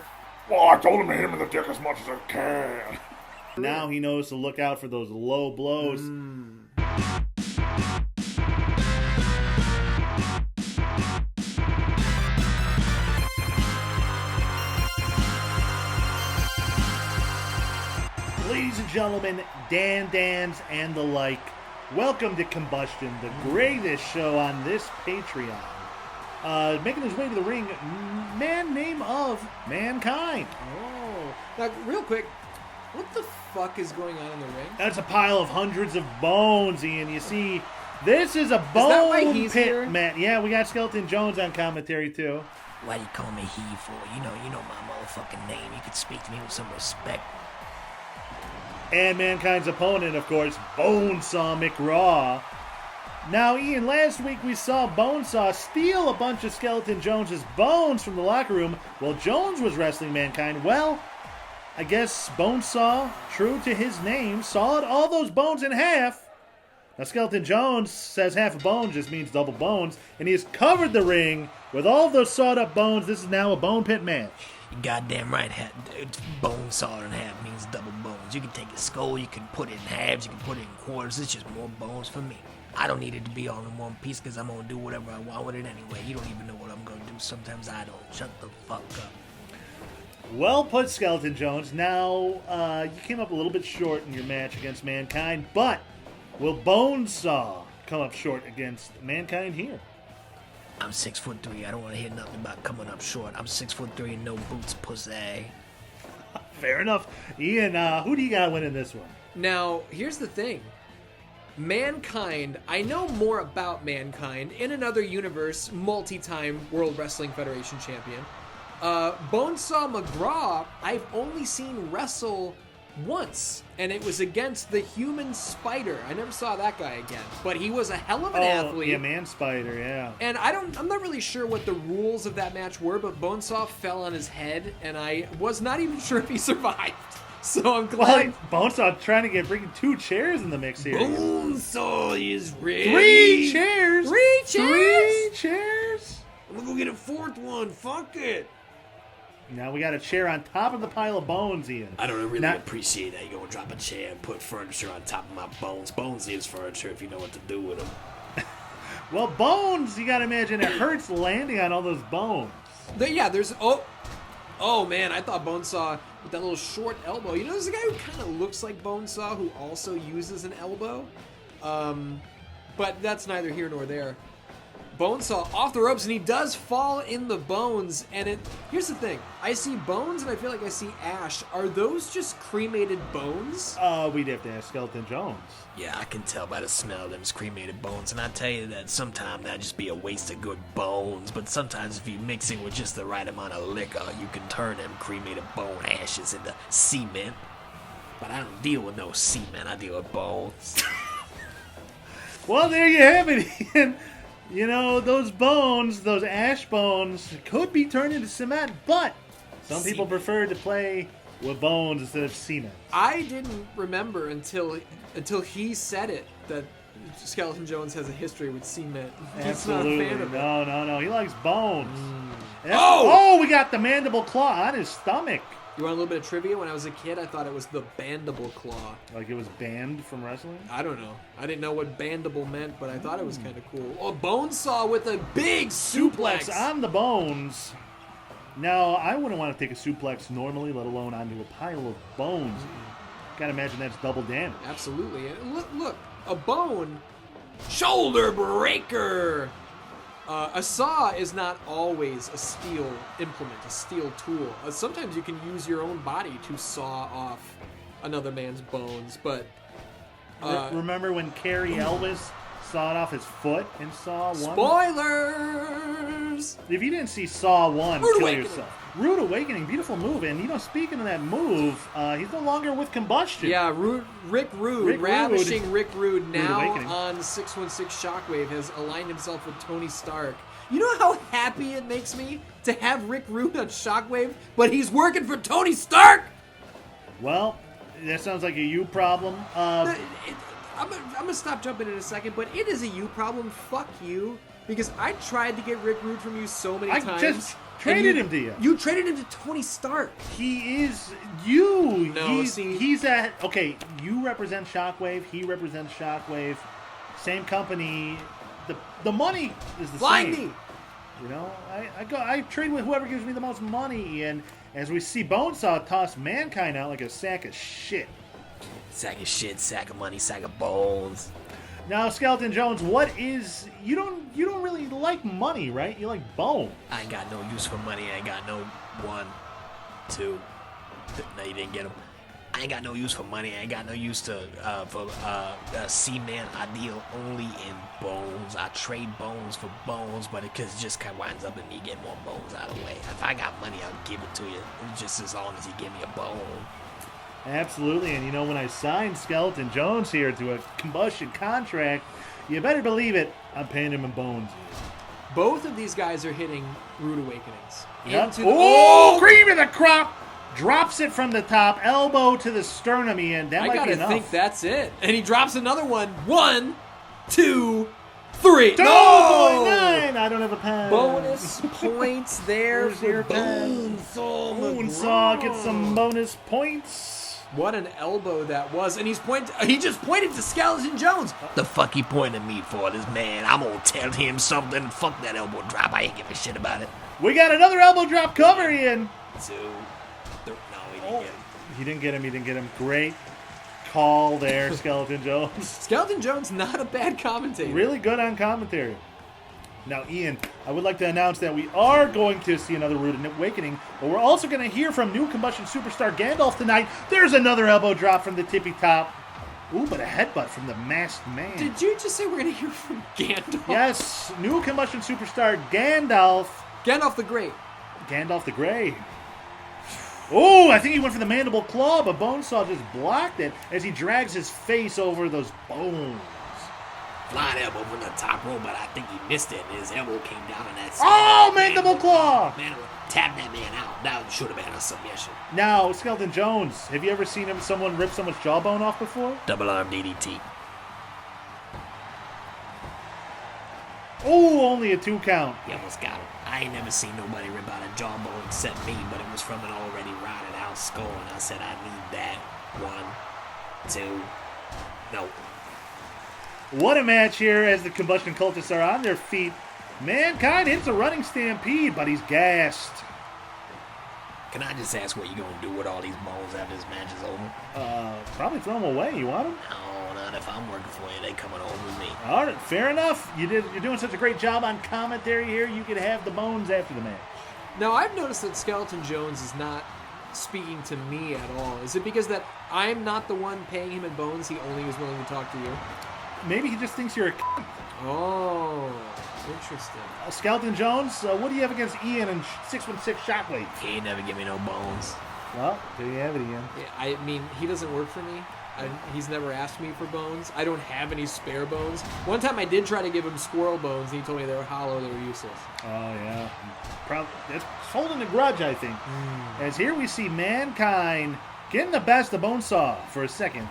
Well, I told him to hit him in the dick as much as I can. Now he knows to look out for those low blows. Ladies and gentlemen, Dans and the like, welcome to Combustion, the greatest show on this Patreon. Making his way to the ring, man name of Mankind. Oh. Now, real quick, what the fuck is going on in the ring? That's a pile of hundreds of bones, Ian. You see, this is a that bone why he's pit, here? man. Yeah, we got Skeleton Jones on commentary, too. Why you call me he for? You know my motherfucking name. You could speak to me with some respect. And Mankind's opponent, of course, Bonesaw McRaw. Now, Ian, last week we saw Bonesaw steal a bunch of Skeleton Jones's bones from the locker room while Jones was wrestling Mankind. Well, I guess Bonesaw, true to his name, sawed all those bones in half. Now, Skeleton Jones says half a bone just means double bones, and he has covered the ring with all of those sawed up bones. This is now a bone pit match. You goddamn right. Bone sawed in half means double bones. You can take a skull, you can put it in halves, you can put it in quarters. It's just more bones for me. I don't need it to be all in one piece because I'm going to do whatever I want with it anyway. You don't even know what I'm going to do. Sometimes I don't. Shut the fuck up. Well put, Skeleton Jones. Now, you came up a little bit short in your match against Mankind, but will Bonesaw come up short against Mankind here? I'm 6'3". I don't want to hear nothing about coming up short. I'm 6'3" and no boots, pussy. Fair enough. Ian, who do you got winning this one? Now, here's the thing. Mankind, I know more about Mankind in another universe, multi-time World Wrestling Federation champion. Bonesaw McGraw, I've only seen wrestle once, and it was against the Human Spider. I never saw that guy again, but he was a hell of an athlete. Yeah, Man Spider, yeah. And I'm not really sure what the rules of that match were, but Bonesaw fell on his head, and I was not even sure if he survived. So I'm glad. Well, Bonesaw trying to bring 2 chairs in the mix here. Bonesaw is ready. 3 chairs. 3 chairs. 3 chairs. I'm gonna go get a 4th one. Fuck it. Now we got a chair on top of the pile of bones, Ian. I don't really appreciate how you go and drop a chair and put furniture on top of my bones. Bones is furniture if you know what to do with them. Well, bones, you gotta imagine it hurts landing on all those bones. There's oh man, I thought Bonesaw with that little short elbow. You know, there's a guy who kind of looks like Bonesaw who also uses an elbow. But that's neither here nor there. Bonesaw off the ropes, and he does fall in the bones. And here's the thing: I see bones, and I feel like I see ash. Are those just cremated bones? We'd have to ask Skeleton Jones. Yeah, I can tell by the smell of them cremated bones, and I tell you that sometimes that'd just be a waste of good bones. But sometimes if you mix it with just the right amount of liquor, you can turn them cremated bone ashes into cement. But I don't deal with no cement; I deal with bones. Well, there you have it, Ian. You know, those bones, those ash bones, could be turned into cement, but some people prefer to play with bones instead of cement. I didn't remember until he said it that Skeleton Jones has a history with cement. He's not a fan of it. No. He likes bones. Oh! We got the mandible claw on his stomach. You want a little bit of trivia? When I was a kid, I thought it was the Bandible Claw. Like it was banned from wrestling? I don't know. I didn't know what Bandible meant, but I thought it was kind of cool. Oh, Bonesaw with a big suplex on the bones. Now, I wouldn't want to take a suplex normally, let alone onto a pile of bones. Gotta imagine that's double damage. Absolutely. And look, a bone. Shoulder breaker. A saw is not always a steel implement, a steel tool. Sometimes you can use your own body to saw off another man's bones, but... remember when Carrie Elvis sawed off his foot in Saw 1? Spoilers! If you didn't see Saw 1, Rude kill Awakening. yourself. Rude Awakening, beautiful move. And, speaking of that move, he's no longer with Combustion. Yeah, Rick Rude, ravishing Rick Rude, now Awakening. on 616 Shockwave, has aligned himself with Tony Stark. You know how happy it makes me to have Rick Rude on Shockwave, but he's working for Tony Stark? Well, that sounds like a you problem. I'm going to stop jumping in a second, but it is a you problem. Fuck you. Because I tried to get Rick Rude from you so many times. I just traded him to you. You traded him to Tony Stark. He is you. No, he's at... Okay, you represent Shockwave. He represents Shockwave. Same company. The money is the Blind same. me. I trade with whoever gives me the most money. And as we see Bonesaw toss Mankind out like a sack of shit. Sack of shit, sack of money, sack of bones. Now, Skeleton Jones, what is... You don't really like money, right? You like bone. I ain't got no use for money. I ain't got no 1, 2. No, you didn't get them. I ain't got no use for money. I ain't got no use for C-Man. I deal only in bones. I trade bones for bones, but it just kind of winds up in me getting more bones out of the way. If I got money, I'll give it to you. Just as long as you give me a bone. Absolutely, and when I signed Skeleton Jones here to a Combustion contract, you better believe it, I'm paying him in bones. Both of these guys are hitting Rude Awakenings. Yep. Oh, cream of the crop! Drops it from the top, elbow to the sternum, and that might be enough. I think that's it. And he drops another one. 1, 2, 3. No! 9! I don't have a pen. Bonus points there Where's your for pen? Bonesaw Gets some bonus points. What an elbow that was. And he just pointed to Skeleton Jones. The fuck he pointing at me for this man? I'm gonna tell him something. Fuck that elbow drop. I ain't give a shit about it. We got another elbow drop cover, Ian. 2, 3. No, he didn't get him. He didn't get him. Great call there, Skeleton Jones. Skeleton Jones, not a bad commentator. Really good on commentary. Now, Ian, I would like to announce that we are going to see another Rude Awakening, but we're also going to hear from new Combustion superstar Gandalf tonight. There's another elbow drop from the tippy top. Ooh, but a headbutt from the masked man. Did you just say we're going to hear from Gandalf? Yes, new Combustion superstar Gandalf. Gandalf the Great. Gandalf the Grey. Oh, I think he went for the mandible claw, but Bonesaw just blocked it as he drags his face over those bones. Flying elbow from the top rope, but I think he missed it, and his elbow came down on that side. Oh, mandible claw! Tap that man out. That should have been a submission. Now, Skeleton Jones, have you ever seen someone rip someone's jawbone off before? Double arm DDT. Oh, only a 2 count. You almost got him. I ain't never seen nobody rip out a jawbone except me, but it was from an already rotted out skull, and I said I need that. 1, 2. No. What a match here as the Combustion cultists are on their feet. Mankind hits a running stampede, but he's gassed. Can I just ask what you gonna do with all these bones after this match is over? Probably throw them away. You want them? No, not if I'm working for you. They coming over with me. All right, fair enough. You're doing such a great job on commentary here. You could have the bones after the match. Now, I've noticed that Skeleton Jones is not speaking to me at all. Is it because that I'm not the one paying him in bones? He only was willing to talk to you? Maybe he just thinks you're a Oh, interesting. Skeleton Jones, what do you have against Ian and 616 Shockwave? He ain't never give me no bones. Well, there you have it, Ian. Yeah, I mean, he doesn't work for me. He's never asked me for bones. I don't have any spare bones. One time I did try to give him squirrel bones, and he told me they were hollow, they were useless. Oh, yeah. That's holding a grudge, I think. As here we see Mankind getting the best of Bonesaw for a second.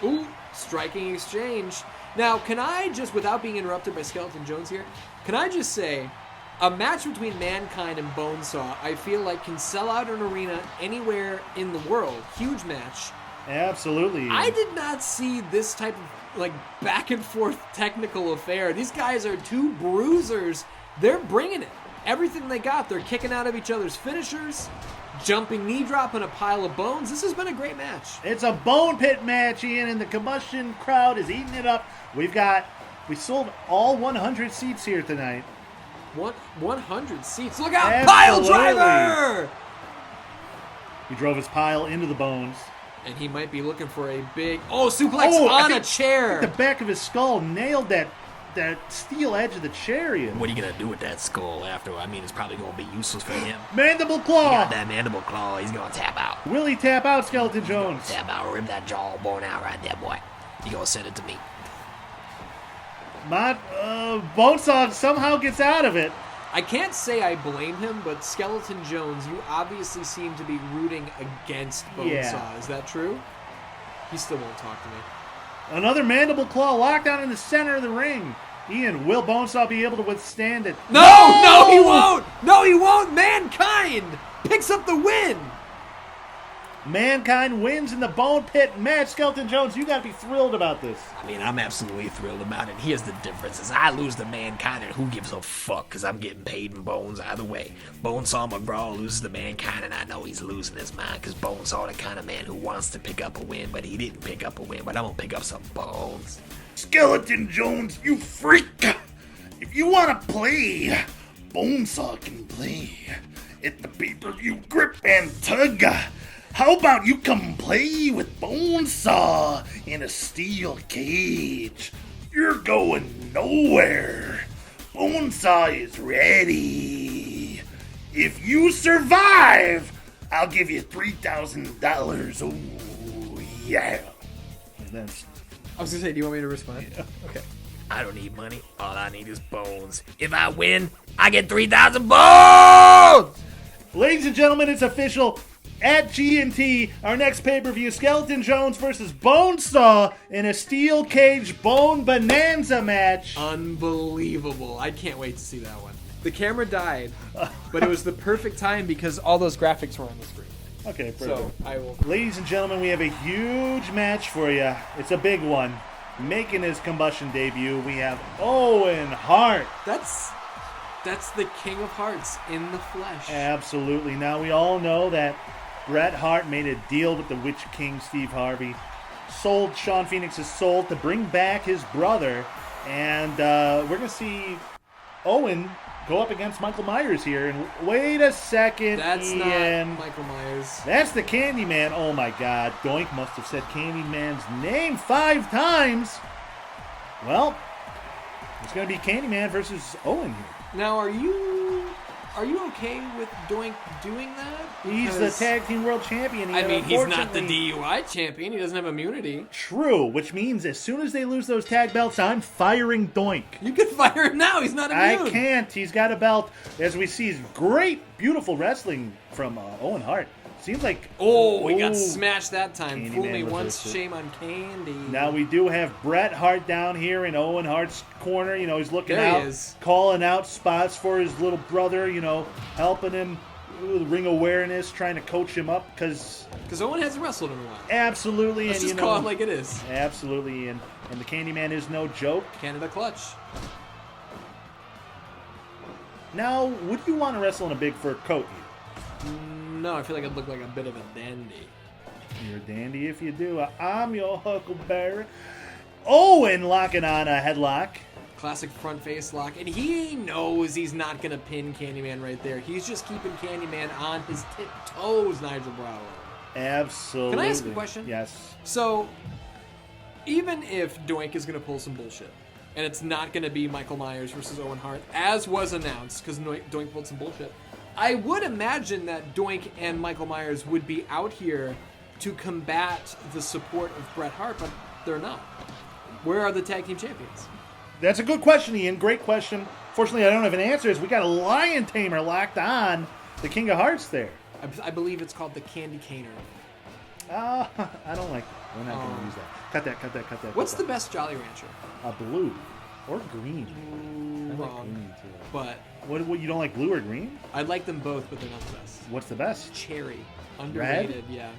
Ooh, striking exchange. Now, can I just, without being interrupted by Skeleton Jones here, can I just say, a match between Mankind and Bonesaw, I feel like can sell out an arena anywhere in the world. Huge match. Absolutely. I did not see this type of, back and forth technical affair. These guys are two bruisers. They're bringing it. Everything they got, they're kicking out of each other's finishers, jumping knee drop in a pile of bones. This has been a great match. It's a bone pit match, Ian, and the Combustion crowd is eating it up. We've got We sold all 100 seats here tonight. 100 seats. Look out, Absolutely. pile driver! He drove his pile into the bones. And he might be looking for a big suplex on a chair. The back of his skull nailed that steel edge of the chariot. What are you gonna do with that skull after? I mean, it's probably gonna be useless for him. Mandible He claw. got that mandible claw. He's gonna tap out. Will he tap out, Skeleton Jones? Tap out. Rip that jawbone out right there, boy. You gonna send it to me? Bonesaw somehow gets out of it. I can't say I blame him, but Skeleton Jones, you obviously seem to be rooting against Bonesaw. Yeah. Is that true? He still won't talk to me. Another mandible claw lockdown in the center of the ring. Ian, will Bonesaw be able to withstand it? No, he won't! No, he won't! Mankind picks up the win! Mankind wins in the Bone Pit match. Skeleton Jones, you gotta be thrilled about this. I mean, I'm absolutely thrilled about it. Here's the difference: is I lose to Mankind, and who gives a fuck? Because I'm getting paid in bones either way. Bonesaw McGraw loses to Mankind, and I know he's losing his mind because Bonesaw the kind of man who wants to pick up a win, but he didn't pick up a win. But I'm gonna pick up some bones. Skeleton Jones, you freak! If you want to play, Bonesaw can play. At the pay-per-view grip and tug. How about you come play with Bonesaw in a steel cage? You're going nowhere. Bonesaw is ready. If you survive, I'll give you $3,000. Oh, yeah. That's I was gonna say, do you want me to respond? Yeah. Okay. I don't need money. All I need is bones. If I win, I get 3,000 bones! Ladies and gentlemen, it's official. At G&T, our next pay-per-view, Skeleton Jones versus Bonesaw in a steel cage bone bonanza match. Unbelievable. I can't wait to see that one. The camera died, but it was the perfect time because all those graphics were on the screen. Okay, perfect. So I will. Ladies and gentlemen, we have a huge match for you. It's a big one. Making his Combustion debut, we have Owen Hart. That's the King of Hearts in the flesh. Absolutely. Now, we all know that Bret Hart made a deal with the Witch King, Steve Harvey, sold Sean Phoenix's soul to bring back his brother, and we're going to see Owen go up against Michael Myers here. And wait a second, That's Ian. not Michael Myers. That's the Candyman. Oh my God. Doink must have said Candyman's name 5 times. Well, it's going to be Candyman versus Owen here. Now, are you okay with Doink doing that? He's the Because, tag team world champion. I mean, he's not the unfortunately- DUI champion. He doesn't have immunity. True, which means as soon as they lose those tag belts, I'm firing Doink. You could fire him now. He's not immune. I can't. He's got a belt. As we see, great, beautiful wrestling from Owen Hart. Seems like... Oh, he got Ooh. smashed that time. Candyman Fool me was once, this- shame on Candy. Now we do have Bret Hart down here in Owen Hart's corner. You know, he's looking There he out, is. calling out spots for his little brother, you know, helping him with ring awareness, trying to coach him up, because Owen hasn't wrestled in a while. absolutely, Let's and just you know, call it like it is. absolutely, and the Candyman is no joke. Canada Clutch. Now, would you want to wrestle in a big fur coat? No, I feel like I'd look like a bit of a dandy. You're a dandy if you do. I'm your Huckleberry. Owen locking on a headlock. Classic front face lock. And he knows he's not going to pin Candyman right there. He's just keeping Candyman on his tiptoes, Nigel Bravo. Absolutely. Can I ask a question? Yes. So, even if Doink is going to pull some bullshit, and it's not going to be Michael Myers versus Owen Hart, as was announced, because Doink pulled some bullshit, I would imagine that Doink and Michael Myers would be out here to combat the support of Bret Hart, but they're not. Where are the tag team champions? That's a good question, Ian. Great question. Fortunately, I don't have an answer. As we got a lion tamer locked on the King of Hearts there. I believe it's called the Candy Caner. I don't like that. We're not going to use that. Cut that. What's the best Jolly Rancher? Blue or green? I like Wrong. green too. But What? You don't like blue or green? I like them both, but they're not the best. What's the best? Cherry. Underrated, yeah.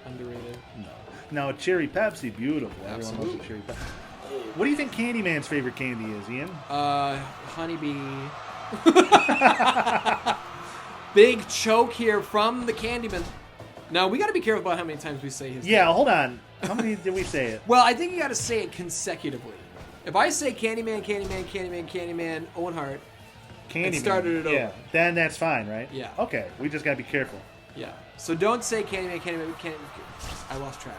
Underrated. No. Now, a cherry Pepsi, beautiful. Everyone loves Absolutely. a cherry Pepsi. What do you think Candyman's favorite candy is, Ian? Honeybee. Big choke here from the Candyman. Now, we got to be careful about how many times we say his name. Yeah, hold on. How many did we say it? Well, I think you got to say it consecutively. If I say Candyman, Owen Hart, Candyman. it started it over. Yeah, then that's fine, right? Yeah. Okay, we just got to be careful. Yeah. So don't say Candyman. I lost track.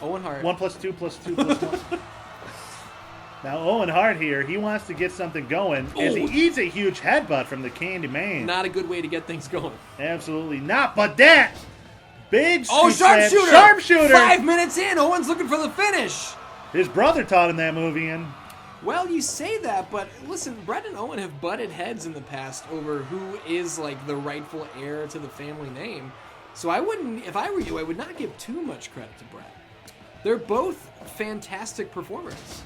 Owen Hart. 1 + 2 + 2 + 1. Now, Owen Hart here, he wants to get something going as he eats a huge headbutt from the Candyman. Not a good way to get things going. Absolutely not, but that big sharpshooter! Sharpshooter! 5 minutes in, Owen's looking for the finish. His brother taught him that movie, and Well, you say that, but listen, Brett and Owen have butted heads in the past over who is like the rightful heir to the family name. So I wouldn't, if I were you, I would not give too much credit to Brett. They're both fantastic performers.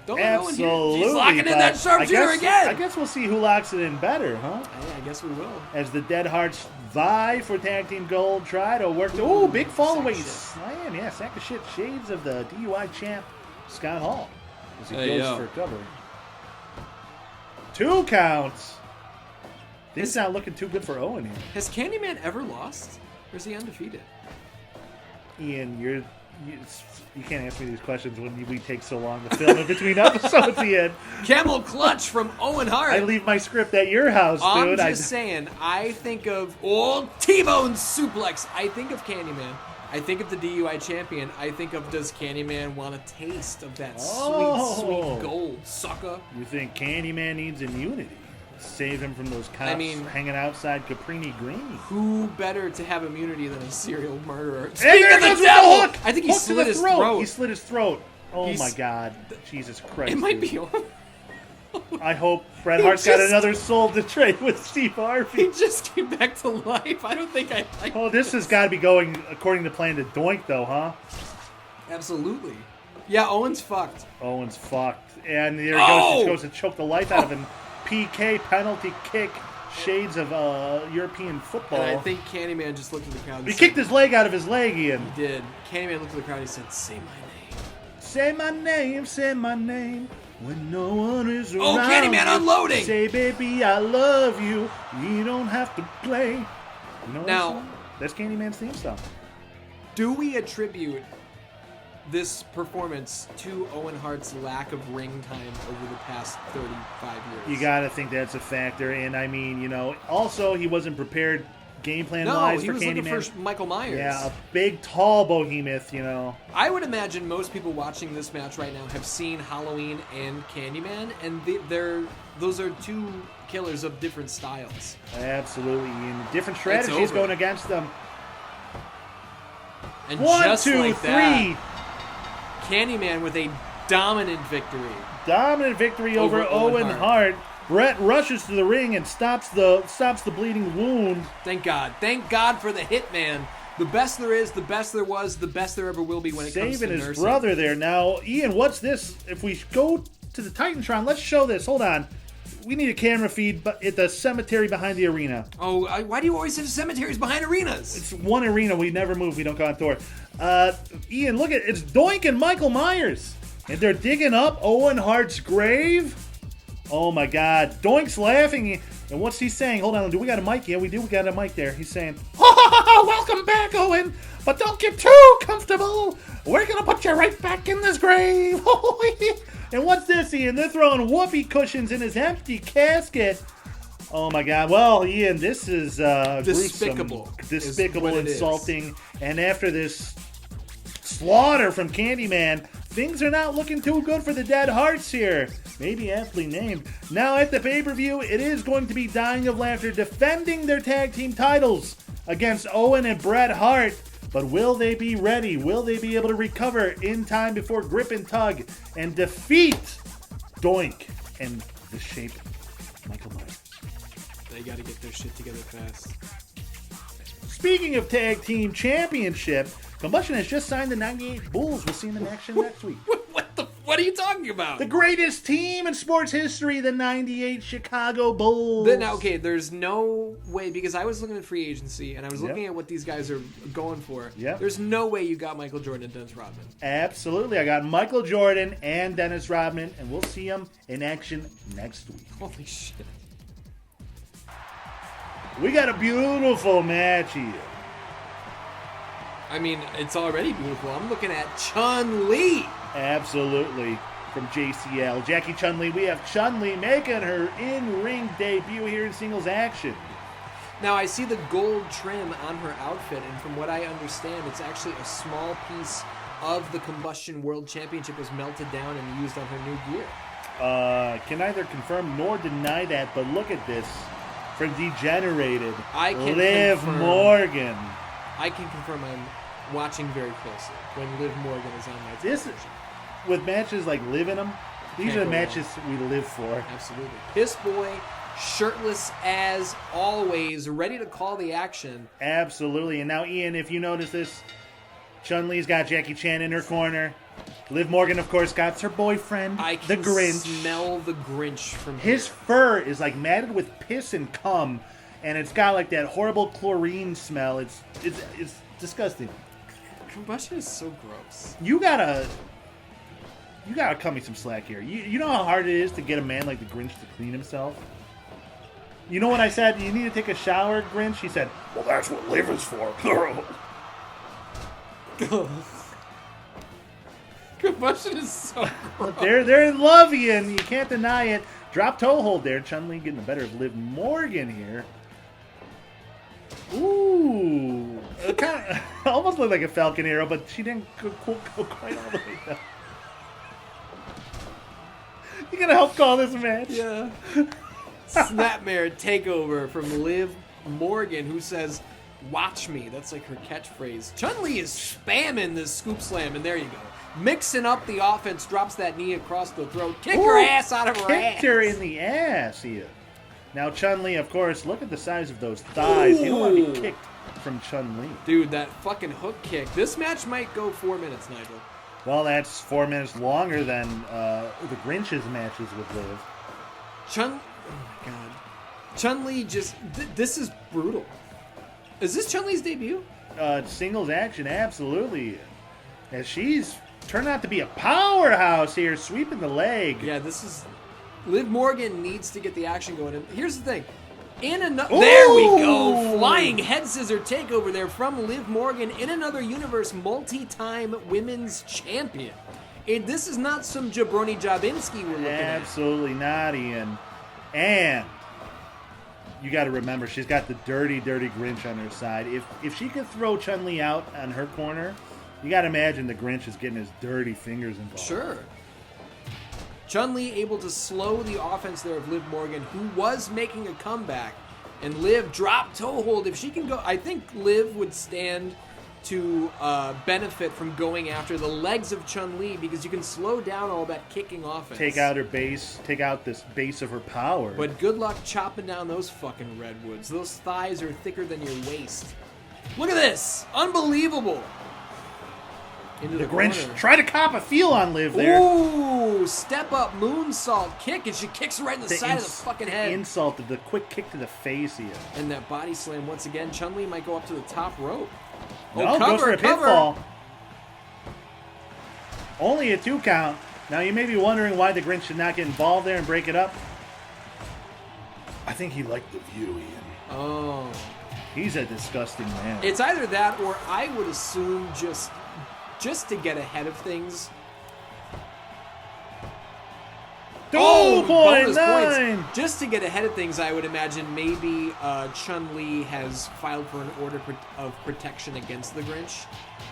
Don't let Owen absolutely. he's locking in that sharpshooter again. I guess we'll see who locks it in better, huh? Yeah, I guess we will. As the Dead Hearts vie for tag team gold, try to work. Ooh, big fall away slam. Yeah, sack of shit. Shades of the DUI champ, Scott Hall. As he goes for cover. 2 counts. Things not looking too good for Owen here. Has Candyman ever lost? Or is he undefeated? Ian, you can't answer me these questions when we take so long to film in between episodes, Ian. Camel clutch from Owen Hart. I leave my script at your house, dude. I'm just saying, I think of T-bone suplex. I think of Candyman. I think of the DUI champion. I think of, does Candyman want a taste of that sweet gold, sucker? You think Candyman needs immunity? Save him from those cops hanging outside Caprini Green. Who better to have immunity than a serial murderer? And Speaking there of the goes devil, hook. I think he Hook to slit the his throat. He slit his throat. Oh He's- my God. Jesus Christ. It might dude. be over. I hope Bret Hart's got another soul to trade with Steve Harvey. He just came back to life. I don't think I like Oh, this has got to be going according to plan to Doink, though, huh? Absolutely. Yeah, Owen's fucked. Owen's fucked. And there he goes to choke the life out of him. PK, penalty kick, shades of European football. And I think Candyman just looked at the crowd. He kicked his leg out of his leg, Ian. He did. Candyman looked at the crowd and he said, "Say my name." Say my name when no one is around. Oh, Candyman unloading! Say, baby, I love you. You don't have to play. You know Now- what song? That's Candyman's theme song. Do we attribute this performance to Owen Hart's lack of ring time over the past 35 years? You got to think that's a factor. And, I mean, also he wasn't prepared game plan-wise for Candyman. No, he was looking for Michael Myers. Yeah, a big, tall behemoth, I would imagine most people watching this match right now have seen Halloween and Candyman, and those are two killers of different styles. Absolutely. And different strategies going against them. And 1, just 2, like 3. that, Candyman with a dominant victory. Dominant victory over Owen Hart. Brett rushes to the ring and stops the bleeding wound. Thank God. Thank God for the Hitman. The best there is, the best there was, the best there ever will be when it comes to Saving nursing. his brother there. Now, Ian, what's this? If we go to the Titantron, let's show this. Hold on. We need a camera feed at the cemetery behind the arena. Oh, why do you always have cemeteries behind arenas? It's one arena. We never move. We don't go on tour. Ian, look at it. It's Doink and Michael Myers. And they're digging up Owen Hart's grave. Oh, my God. Doink's laughing. And what's he saying? Hold on. Do we got a mic? Yeah, we do. We got a mic there. He's saying, welcome back, Owen. But don't get too comfortable. We're going to put you right back in this grave. And what's this, Ian? They're throwing whoopee cushions in his empty casket. Oh, my God. Well, Ian, this is despicable. Gruesome, despicable, insulting. And after this slaughter from Candyman, things are not looking too good for the Dead Hearts here. Maybe aptly named. Now at the pay-per-view, it is going to be Dying of Laughter defending their tag team titles against Owen and Bret Hart. But will they be ready? Will they be able to recover in time before Grip and Tug and defeat Doink and the Shape Michael Myers? They got to get their shit together fast. Speaking of tag team championship, Combustion has just signed the 98 Bulls. We'll see them in action next week. What are you talking about? The greatest team in sports history, the 98 Chicago Bulls. Now, okay, there's no way, because I was looking at free agency, and I was looking at what these guys are going for. Yep. There's no way you got Michael Jordan and Dennis Rodman. Absolutely. I got Michael Jordan and Dennis Rodman, and we'll see them in action next week. Holy shit. We got a beautiful match here. I mean, it's already beautiful. I'm looking at Chun-Li. Absolutely. from JCL. Jackie Chun-Li, we have Chun-Li making her in-ring debut here in singles action. Now, I see the gold trim on her outfit, and from what I understand, it's actually a small piece of the Combustion World Championship was melted down and used on her new gear. Can neither confirm nor deny that, but look at this. For degenerated I can Liv confirm. Morgan. I can confirm I'm watching very closely when Liv Morgan is on my This television. with matches like Liv in them, these Can't are the go matches we live for. Absolutely. Piss Boy, shirtless as always, ready to call the action. Absolutely. And now, Ian, if you notice this, Chun-Li's got Jackie Chan in her corner. Liv Morgan, of course, got her boyfriend, I the can Grinch. smell the Grinch from His here. fur is like matted with piss and cum, and it's got like that horrible chlorine smell. It's disgusting. Combustion is so gross. You gotta cut me some slack here. You know how hard it is to get a man like the Grinch to clean himself? You know what I said? You need to take a shower, Grinch? He said, Well, that's what Liv is for. Combustion is so gross. they're in love, Ian. You can't deny it. Drop toe hold there. Chun-Li getting the better of Liv Morgan here. Ooh. It kind of almost looked like a Falcon arrow, but she didn't go quite all the way down. You gonna help call this match? Yeah. Snapmare takeover from Liv Morgan, who says, "Watch me." That's like her catchphrase. Chun-Li is spamming this scoop slam, and there you go. Mixing up the offense, drops that knee across the throat, kick her ass out of her ass. Kicked her in the ass here. Now Chun-Li, of course, look at the size of those thighs. You don't want to be kicked from Chun-Li. Dude, that fucking hook kick. This match might go 4 minutes, Nigel. Well, that's 4 minutes longer than the Grinch's matches with Liv. Oh my god. Chun-Li just, this is brutal. Is this Chun-Li's debut? Singles action, absolutely. As she's turned out to be a powerhouse here, sweeping the leg. Yeah, this is, Liv Morgan needs to get the action going. And here's the thing. There we go. Flying head scissor takeover there from Liv Morgan in another universe, multi-time women's champion. This is not some jabroni Jabinski we're looking at. Absolutely not, Ian. And you got to remember, she's got the dirty, dirty Grinch on her side. If she could throw Chun-Li out on her corner, you got to imagine the Grinch is getting his dirty fingers involved. Sure. Chun-Li able to slow the offense there of Liv Morgan, who was making a comeback. And Liv drop toe hold. If she can go, I think Liv would stand to benefit from going after the legs of Chun-Li because you can slow down all that kicking offense. Take out her base, take out this base of her power. But good luck chopping down those fucking redwoods. Those thighs are thicker than your waist. Look at this. Unbelievable. Into the the Grinch corner. tried to cop a feel on Liv there. Ooh, step up moonsault kick, and she kicks right in the side of the fucking head. Insulted, the quick kick to the face here. And that body slam once again. Chun-Li might go up to the top rope. No, goes for a pitfall. Only a 2 count. Now you may be wondering why the Grinch should not get involved there and break it up. I think he liked the view, Ian. Oh. He's a disgusting man. It's either that or I would assume just to get ahead of things. Bonus 2.9! points. Just to get ahead of things, I would imagine maybe Chun-Li has filed for an order of protection against the Grinch.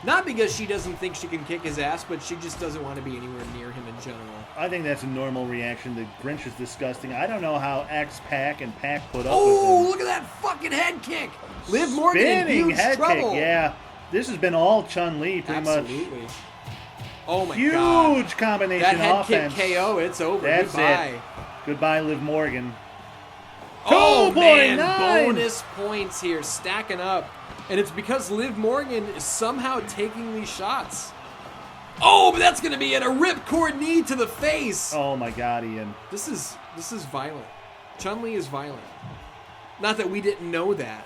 Not because she doesn't think she can kick his ass, but she just doesn't want to be anywhere near him in general. I think that's a normal reaction. The Grinch is disgusting. I don't know how X-Pac and Pac put up Oh, with him. look at that fucking head kick! Liv Morgan in Spinning huge head trouble. kick, yeah. This has been all Chun-Li, pretty Absolutely. much. Oh my Huge god. combination That head offense. kick KO, it's over. That's Goodbye. it. Goodbye, Liv Morgan. Oh, man. 2.9. Bonus points here, stacking up. And it's because Liv Morgan is somehow taking these shots. Oh, but that's going to be it. A ripcord knee to the face. Oh my god, Ian. This is violent. Chun-Li is violent. Not that we didn't know that.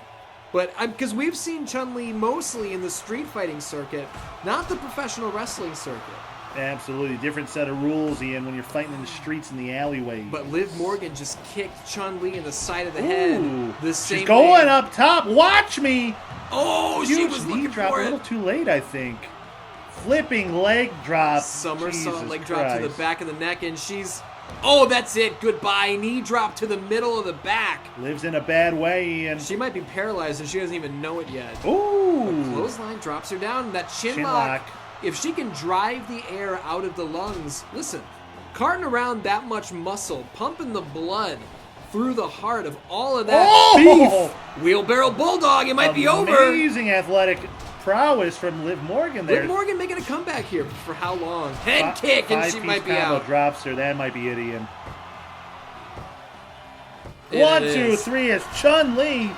But because we've seen Chun-Li mostly in the street fighting circuit, not the professional wrestling circuit. Absolutely. Different set of rules, Ian, when you're fighting in the streets and the alleyways. But Liv Morgan just kicked Chun-Li in the side of the head. Ooh. The same She's going way. up top. Watch me. Oh, she Huge was knee looking drop. for A it. little too late, I think. Flipping leg drop. Somersault leg Jesus drop to the Christ. back of the neck, and she's... Oh, that's it. Goodbye. Knee drop to the middle of the back. Lives in a bad way, Ian. She might be paralyzed, and she doesn't even know it yet. Ooh. Clothesline drops her down. That chin Chin lock. lock. If she can drive the air out of the lungs, listen, carting around that much muscle, pumping the blood through the heart of all of that beef. Wheelbarrow bulldog. It might be over. Amazing athletic prowess from Liv Morgan there. Liv Morgan making a comeback here. For how long? Head kick, and she might be combo out. drops her. That might be it, Ian. And 1, it 2, is. 3 as Chun-Li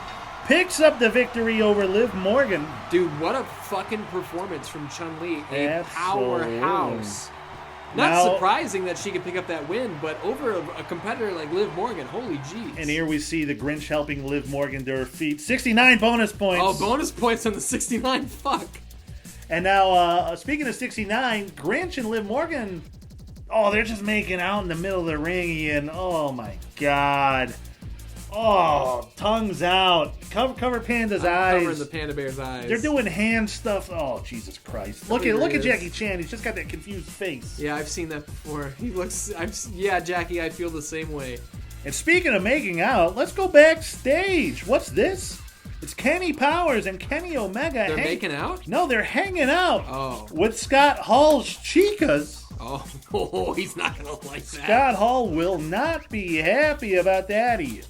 picks up the victory over Liv Morgan. Dude, what a fucking performance from Chun-Li. A Absolutely. powerhouse. Not Now- surprising that she could pick up that win, but over a competitor like Liv Morgan, holy jeez. And here we see the Grinch helping Liv Morgan to her feet. 69 bonus points. Oh, bonus points on the 69. Fuck. And now, speaking of 69, Grinch and Liv Morgan, oh, they're just making out in the middle of the ring, Ian. Oh, my God. Oh, tongues out. Cover Panda's eyes. Covering the panda bear's eyes. They're doing hand stuff. Oh, Jesus Christ. Look at Jackie Chan. He's just got that confused face. Yeah, I've seen that before. He looks... Yeah, Jackie, I feel the same way. And speaking of making out, let's go backstage. What's this? It's Kenny Powers and Kenny Omega. They're making out? No, they're hanging out. Oh. With Scott Hall's chicas. Oh, he's not going to like that. Scott Hall will not be happy about that either.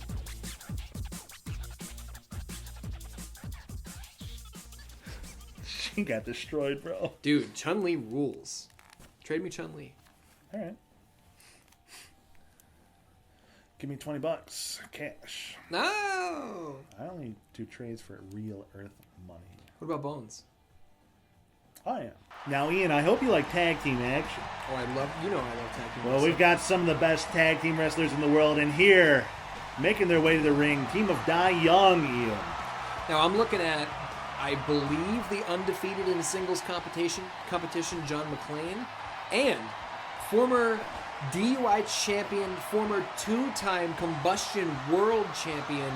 She got destroyed, bro. Dude, Chun-Li rules. Trade me Chun-Li. All right. Give me $20 cash. No! I only do trades for real Earth money. What about Bones? Oh, yeah. Now, Ian, I hope you like tag team action. Oh, I love tag team Well, wrestling. we've got some of the best tag team wrestlers in the world, and here, making their way to the ring, team of Dai Young, Ian. Now, I'm looking at, I believe, the undefeated in singles competition, John McClane, and former DUI champion, former two-time Combustion world champion,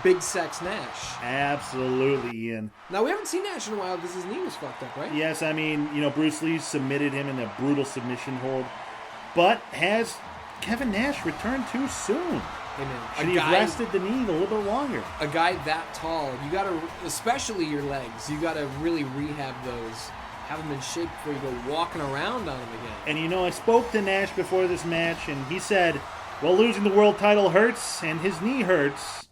Big Sex Nash. Absolutely, Ian. Now, we haven't seen Nash in a while because his knee was fucked up, right? Yes, I mean, Bruce Lee submitted him in a brutal submission hold, but has Kevin Nash returned too soon? Hey, man, Should he have rested the knee a little bit longer? A guy that tall, you gotta, especially your legs, you gotta really rehab those. Have them in shape before you go walking around on them again. And I spoke to Nash before this match, and he said, well, losing the world title hurts, and his knee hurts,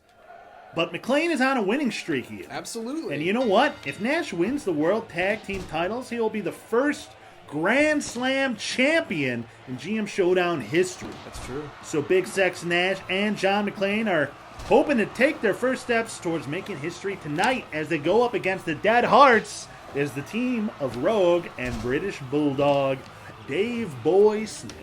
but McClane is on a winning streak here. Absolutely. And you know what? If Nash wins the world tag team titles, he will be the first Grand Slam champion in GM Showdown history. That's true. So Big Sex Nash and John McClane are hoping to take their first steps towards making history tonight as they go up against the Dead Hearts. Is the team of Rogue and British Bulldog Dave Boy Smith.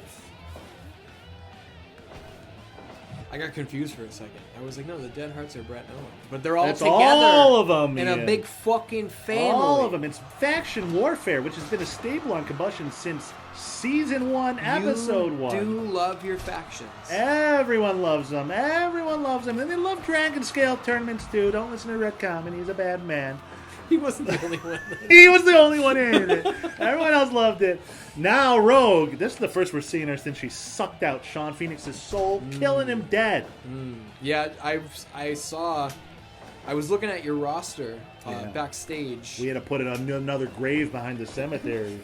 I got confused for a second. I was like, no, the Dead Hearts are Brett and Owen. But they're all That's together. all of them, in yeah. a big fucking family. All of them. It's faction warfare, which has been a staple on Combustion since Season 1, Episode 1. You do love your factions. Everyone loves them. Everyone loves them. And they love Dragon Scale tournaments, too. Don't listen to Rick Common. He's a bad man. He wasn't the only one. He was the only one who hated it. Everyone else loved it. Now Rogue, this is the first we're seeing her since she sucked out Sean Phoenix's soul, killing him dead. Yeah, I saw. I was looking at your roster backstage. We had to put it on another grave behind the cemetery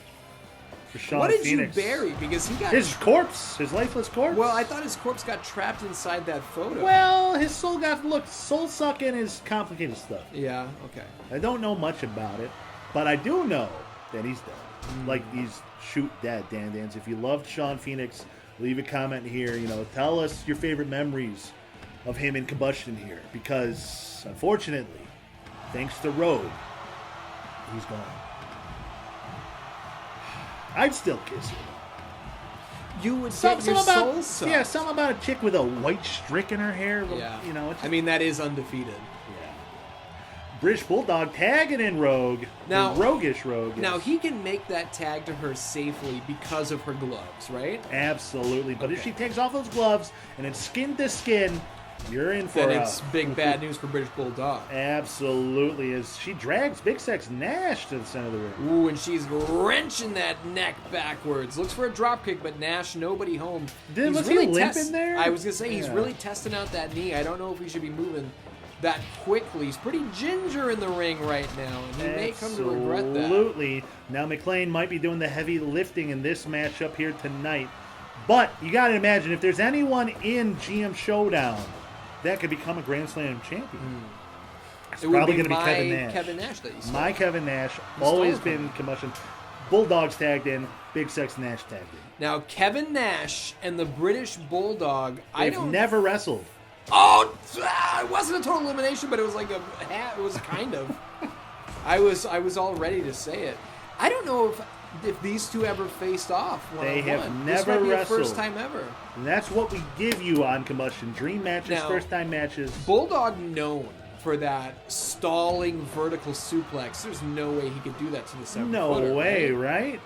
for Sean What did Phoenix. you bury? Because he got His corpse, his lifeless corpse. Well, I thought his corpse got trapped inside that photo. Well, his soul got soul sucking is complicated stuff. Yeah. Okay. I don't know much about it, but I do know that he's dead. Like he's shoot dead, Dan Dans. If you loved Sean Phoenix, leave a comment here. Tell us your favorite memories of him in Combustion here, because unfortunately, thanks to Rogue, he's gone. I'd still kiss him. You would get your soul sucked. Yeah, something about a chick with a white streak in her hair. Yeah. It's I mean, that is undefeated. yeah. British Bulldog tagging in Rogue. Now- the roguish Rogue. Now, he can make that tag to her safely because of her gloves, right? Absolutely. But if Okay. she takes off those gloves and it's skin to skin, you're in for then it's big bad news for British Bulldog. Absolutely. As she drags Big Sex Nash to the center of the ring. Ooh, and she's wrenching that neck backwards. Looks for a drop kick, but Nash, nobody home. Was he limping there? I was going to say, he's really testing out that knee. I don't know if he should be moving that quickly. He's pretty ginger in the ring right now, and he may come to regret that. Absolutely. Now McLean might be doing the heavy lifting in this matchup here tonight. But you got to imagine, if there's anyone in GM Showdown that could become a Grand Slam champion, it's probably going to be Kevin Nash. Kevin Nash that you said. My Kevin Nash, always been Combustion. Bulldogs tagged in, Big Sex Nash tagged in. Now, Kevin Nash and the British Bulldog, They've never wrestled. Oh, it wasn't a total elimination, but it was like it was kind of. I was all ready to say it. I don't know if these two ever faced off one-on-one. They have This never might be wrestled. The first time ever. And that's what we give you on Combustion. Dream matches, Now, first time matches. Bulldog known for that stalling vertical suplex. There's no way he could do that to the 7-footer. No way, right?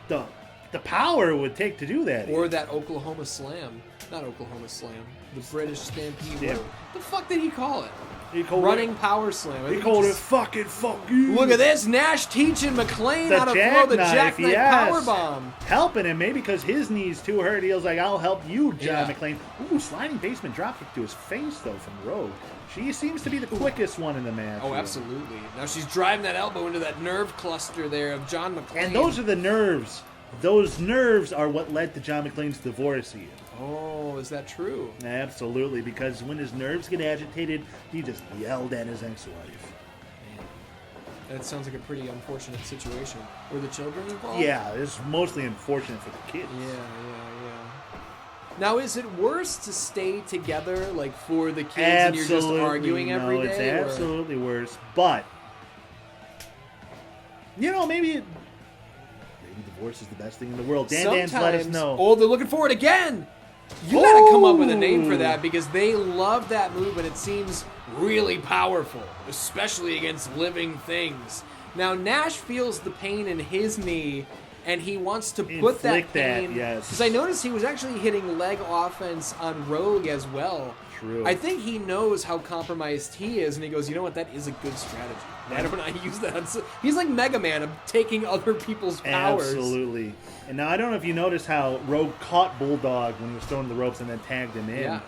The power it would take to do that. Or that Oklahoma Slam. Not Oklahoma Slam. The British Stampede. Yeah. The fuck did he call it? He called Running Power Slam. He called it fucking fuck you. Look at this. Nash teaching McLean The how to throw the jackknife yes. powerbomb. Helping him, maybe because his knee's too hurt. He was like, I'll help you, John Yeah. McClane. Ooh, sliding basement dropkick to his face, though, from Rogue. She seems to be the quickest one in the match. Oh, absolutely. Now she's driving that elbow into that nerve cluster there of John McClane. And those are the nerves. Those nerves are what led to John McClane's divorce here. Oh, is that true? Absolutely, because when his nerves get agitated, he just yelled at his ex-wife. That sounds like a pretty unfortunate situation. Were the children involved? Yeah, it's mostly unfortunate for the kids. Yeah. Now, is it worse to stay together, like, for the kids and you're just arguing every day? It's absolutely worse. But, maybe divorce is the best thing in the world. Dan's let us know. Oh, they're looking for it again. You got to come up with a name for that because they love that move and it seems really powerful, especially against living things. Now, Nash feels the pain in his knee and he wants to put that pain. Yes. Because I noticed he was actually hitting leg offense on Rogue as well. True. I think he knows how compromised he is, and he goes, you know what, that is a good strategy. Why don't I use that? He's like Mega Man of taking other people's powers. Absolutely. And now I don't know if you noticed how Rogue caught Bulldog when he was throwing the ropes and then tagged him in. Yeah.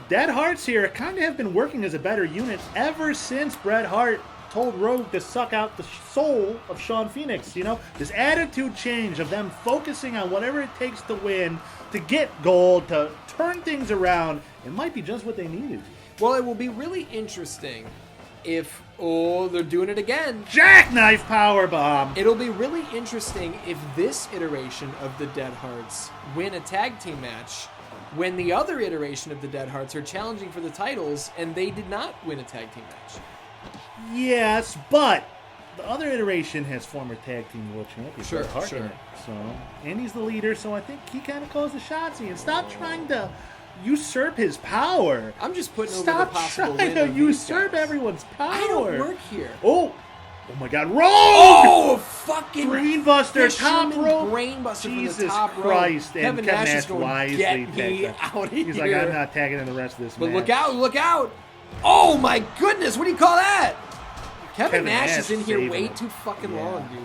Dead Hearts here kind of have been working as a better unit ever since Bret Hart told Rogue to suck out the soul of Shawn Phoenix. This attitude change of them focusing on whatever it takes to win, to get gold, to turn things around. It might be just what they needed. Well, it will be really interesting if, they're doing it again. Jackknife powerbomb. It'll be really interesting if this iteration of the Dead Hearts win a tag team match when the other iteration of the Dead Hearts are challenging for the titles and they did not win a tag team match. Yes, but the other iteration has former tag team world champion Bret Hart in it. So, and he's the leader, so I think he kind of calls the shots here. And stop trying to usurp his power. I'm just putting over Stop the possible trying win to of usurp these guys. everyone's power. I don't work here. Oh my God, Rogue! Oh, fucking Brainbuster, top Fisherman rope. Brainbuster from Jesus the top Christ. rope. And Kevin Nash is Nash going, wisely get me tagged out of He's here. like, I'm not tagging in the rest of this But match. look out. Oh my goodness, what do you call that? Kevin Nash is in here saving way him. too fucking Yeah. long, dude.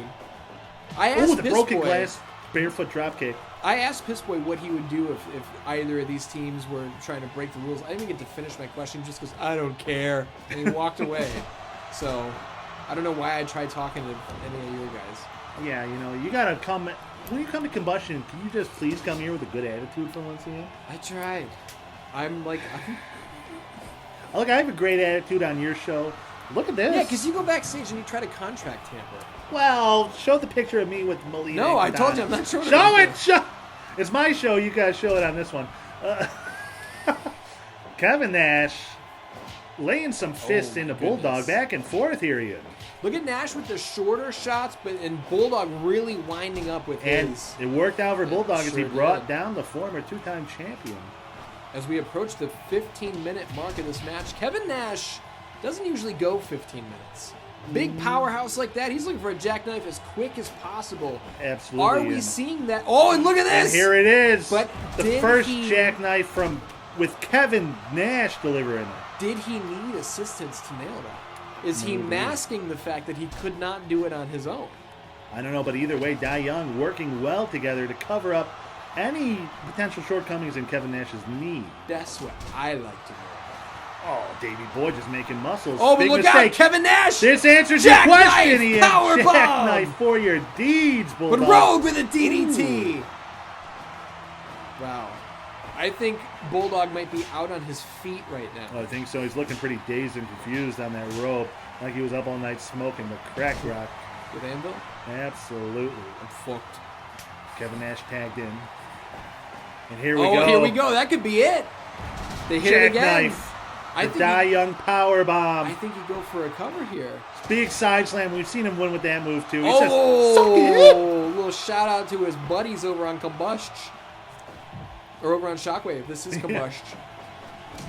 I asked Oh, the broken Pissboy- glass barefoot dropkick. I asked Pissboy what he would do if either of these teams were trying to break the rules. I didn't even get to finish my question just because I don't care. And he walked away. So, I don't know why I tried talking to any of you guys. Yeah, you gotta come. When you come to Combustion, can you just please come here with a good attitude for once again? I tried. Look, I have a great attitude on your show. Look at this. Yeah, because you go backstage and you try to contract Tampa. Well, show the picture of me with Melina. No, and I told you Madonna. I'm not showing it. Show it! Show. It's my show. You guys show it on this one. Kevin Nash laying some fists into Bulldog. Back and forth here, Ian. Look at Nash with the shorter shots, and Bulldog really winding up with And his. it worked out for Bulldog as he sure brought did. down the former two-time champion. As we approach the 15-minute mark of this match, Kevin Nash doesn't usually go 15 minutes. Big powerhouse like that, he's looking for a jackknife as quick as possible. Absolutely. Are we seeing that? Oh, and look at this! And here it is. But the did first he- jackknife from with Kevin Nash delivering it. Did he need assistance to nail that? Is he masking the fact that he could not do it on his own? I don't know, but either way, Dai Young working well together to cover up any potential shortcomings in Kevin Nash's knee. That's what I like to know. Oh, Davey Boy just making muscles. Oh, but Big look mistake. out, Kevin Nash! This answers your question, Jackknife, Ian. powerbomb! Jackknife for your deeds, Bulldog. But Rogue with a DDT! Ooh. Wow. I think Bulldog might be out on his feet right now. Oh, I think so. He's looking pretty dazed and confused on that rope. Like he was up all night smoking the crack rock. With Anvil? Absolutely. I'm fucked. Kevin Nash tagged in. And here we Oh, go. here we go. That could be it. They hit it again. Jackknife. I The think Dai he- Young power bomb. I think you go for a cover here. Big side slam. We've seen him win with that move too. He Oh, says, "Suck it." a little shout out to his buddies over on Combustion. Or over on Shockwave. This is Combustion.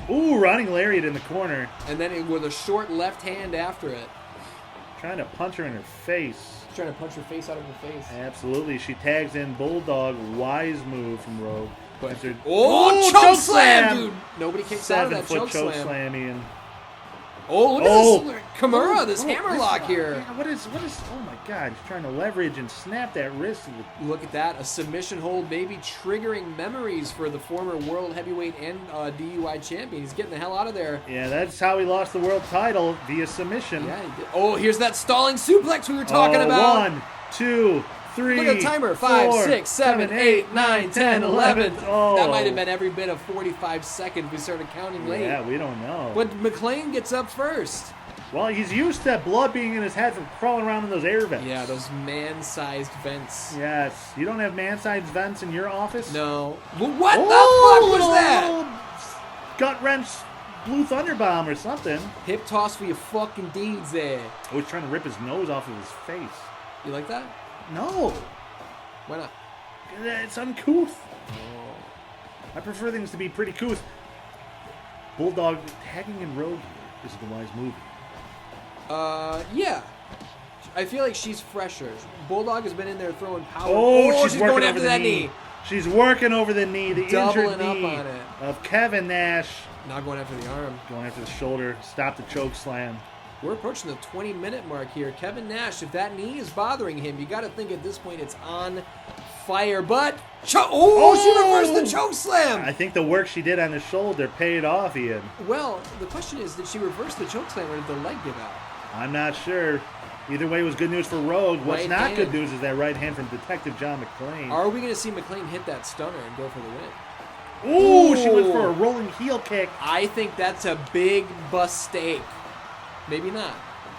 Ooh, running lariat in the corner. And then with a short left hand after it. Trying to punch her in her face. Trying to punch her face out of her face. Absolutely. She tags in Bulldog. Wise move from Rogue. But, After- oh, choke slam, dude! Nobody kicks out of that 7-foot choke slam. Ian. Oh, look at this Kimura, this hammerlock here. Yeah, what is, oh my God, he's trying to leverage and snap that wrist. Look at that, a submission hold maybe triggering memories for the former world heavyweight and DUI champion. He's getting the hell out of there. Yeah, that's how he lost the world title, via submission. Yeah, he did. Oh, here's that stalling suplex we were talking about. 1, 2, 3. Look at the timer. 5, 4, 6, 7, 8, 9, 10, 11. Oh. That might have been every bit of 45 seconds. We started counting late. Yeah, we don't know. But McLean gets up first. Well, he's used to blood being in his head from crawling around in those air vents. Yeah, those man-sized vents. Yes. You don't have man-sized vents in your office? No. Well, what the fuck was that? Little gut wrench blue thunder bomb or something. Hip toss for your fucking deeds there. I was trying to rip his nose off of his face. You like that? No. Why not? It's uncouth. Oh. I prefer things to be pretty couth. Bulldog tagging in Rogue here is the wise move. Yeah. I feel like she's fresher. Bulldog has been in there throwing power. Oh, she's working going over after the that knee. She's working over the knee, the Doubling injured up knee on it. of Kevin Nash. Not going after the arm. Going after the shoulder. Stop the choke slam. We're approaching the 20-minute mark here. Kevin Nash, if that knee is bothering him, you got to think at this point it's on fire. But she reversed the choke slam. I think the work she did on the shoulder paid off, Ian. Well, the question is, did she reverse the choke slam or did the leg give out? I'm not sure. Either way, it was good news for Rogue. What's Right not hand. good news is that right hand from Detective John McClane. Are we going to see McLean hit that stunner and go for the win? Ooh, she went for a rolling heel kick. I think that's a big mistake. Maybe not.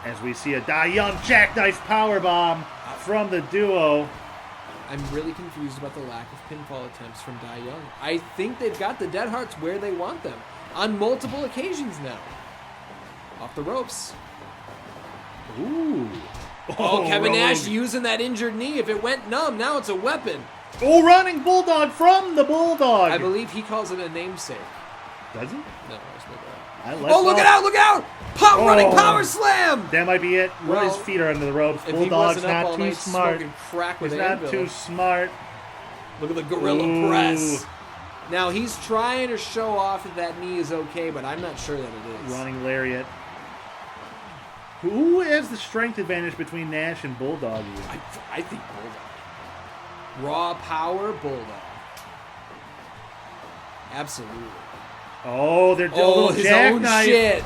As we see a Dai Young jackknife powerbomb from the duo. I'm really confused about the lack of pinfall attempts from Dai Young. I think they've got the Dead Hearts where they want them on multiple occasions now. Off the ropes. Ooh. Oh, Kevin Rogue. Nash using that injured knee. If it went numb, now it's a weapon. Oh, running Bulldog from the Bulldog. I believe he calls it a namesake. Does he? No, I just made that I up. let Oh, look off. out, look out! Running power slam! That might be it. Well, His feet are under the ropes. If he Bulldog's wasn't up not all too night smart. smoking crack with He's not Anvil. too smart. Look at the gorilla Ooh. press. Now, he's trying to show off that that knee is okay, but I'm not sure that it is. Running lariat. Who has the strength advantage between Nash and Bulldog? I think Bulldog. Raw power, Bulldog. Absolutely. Oh, they're doing a Oh, little his jackknife. own shit.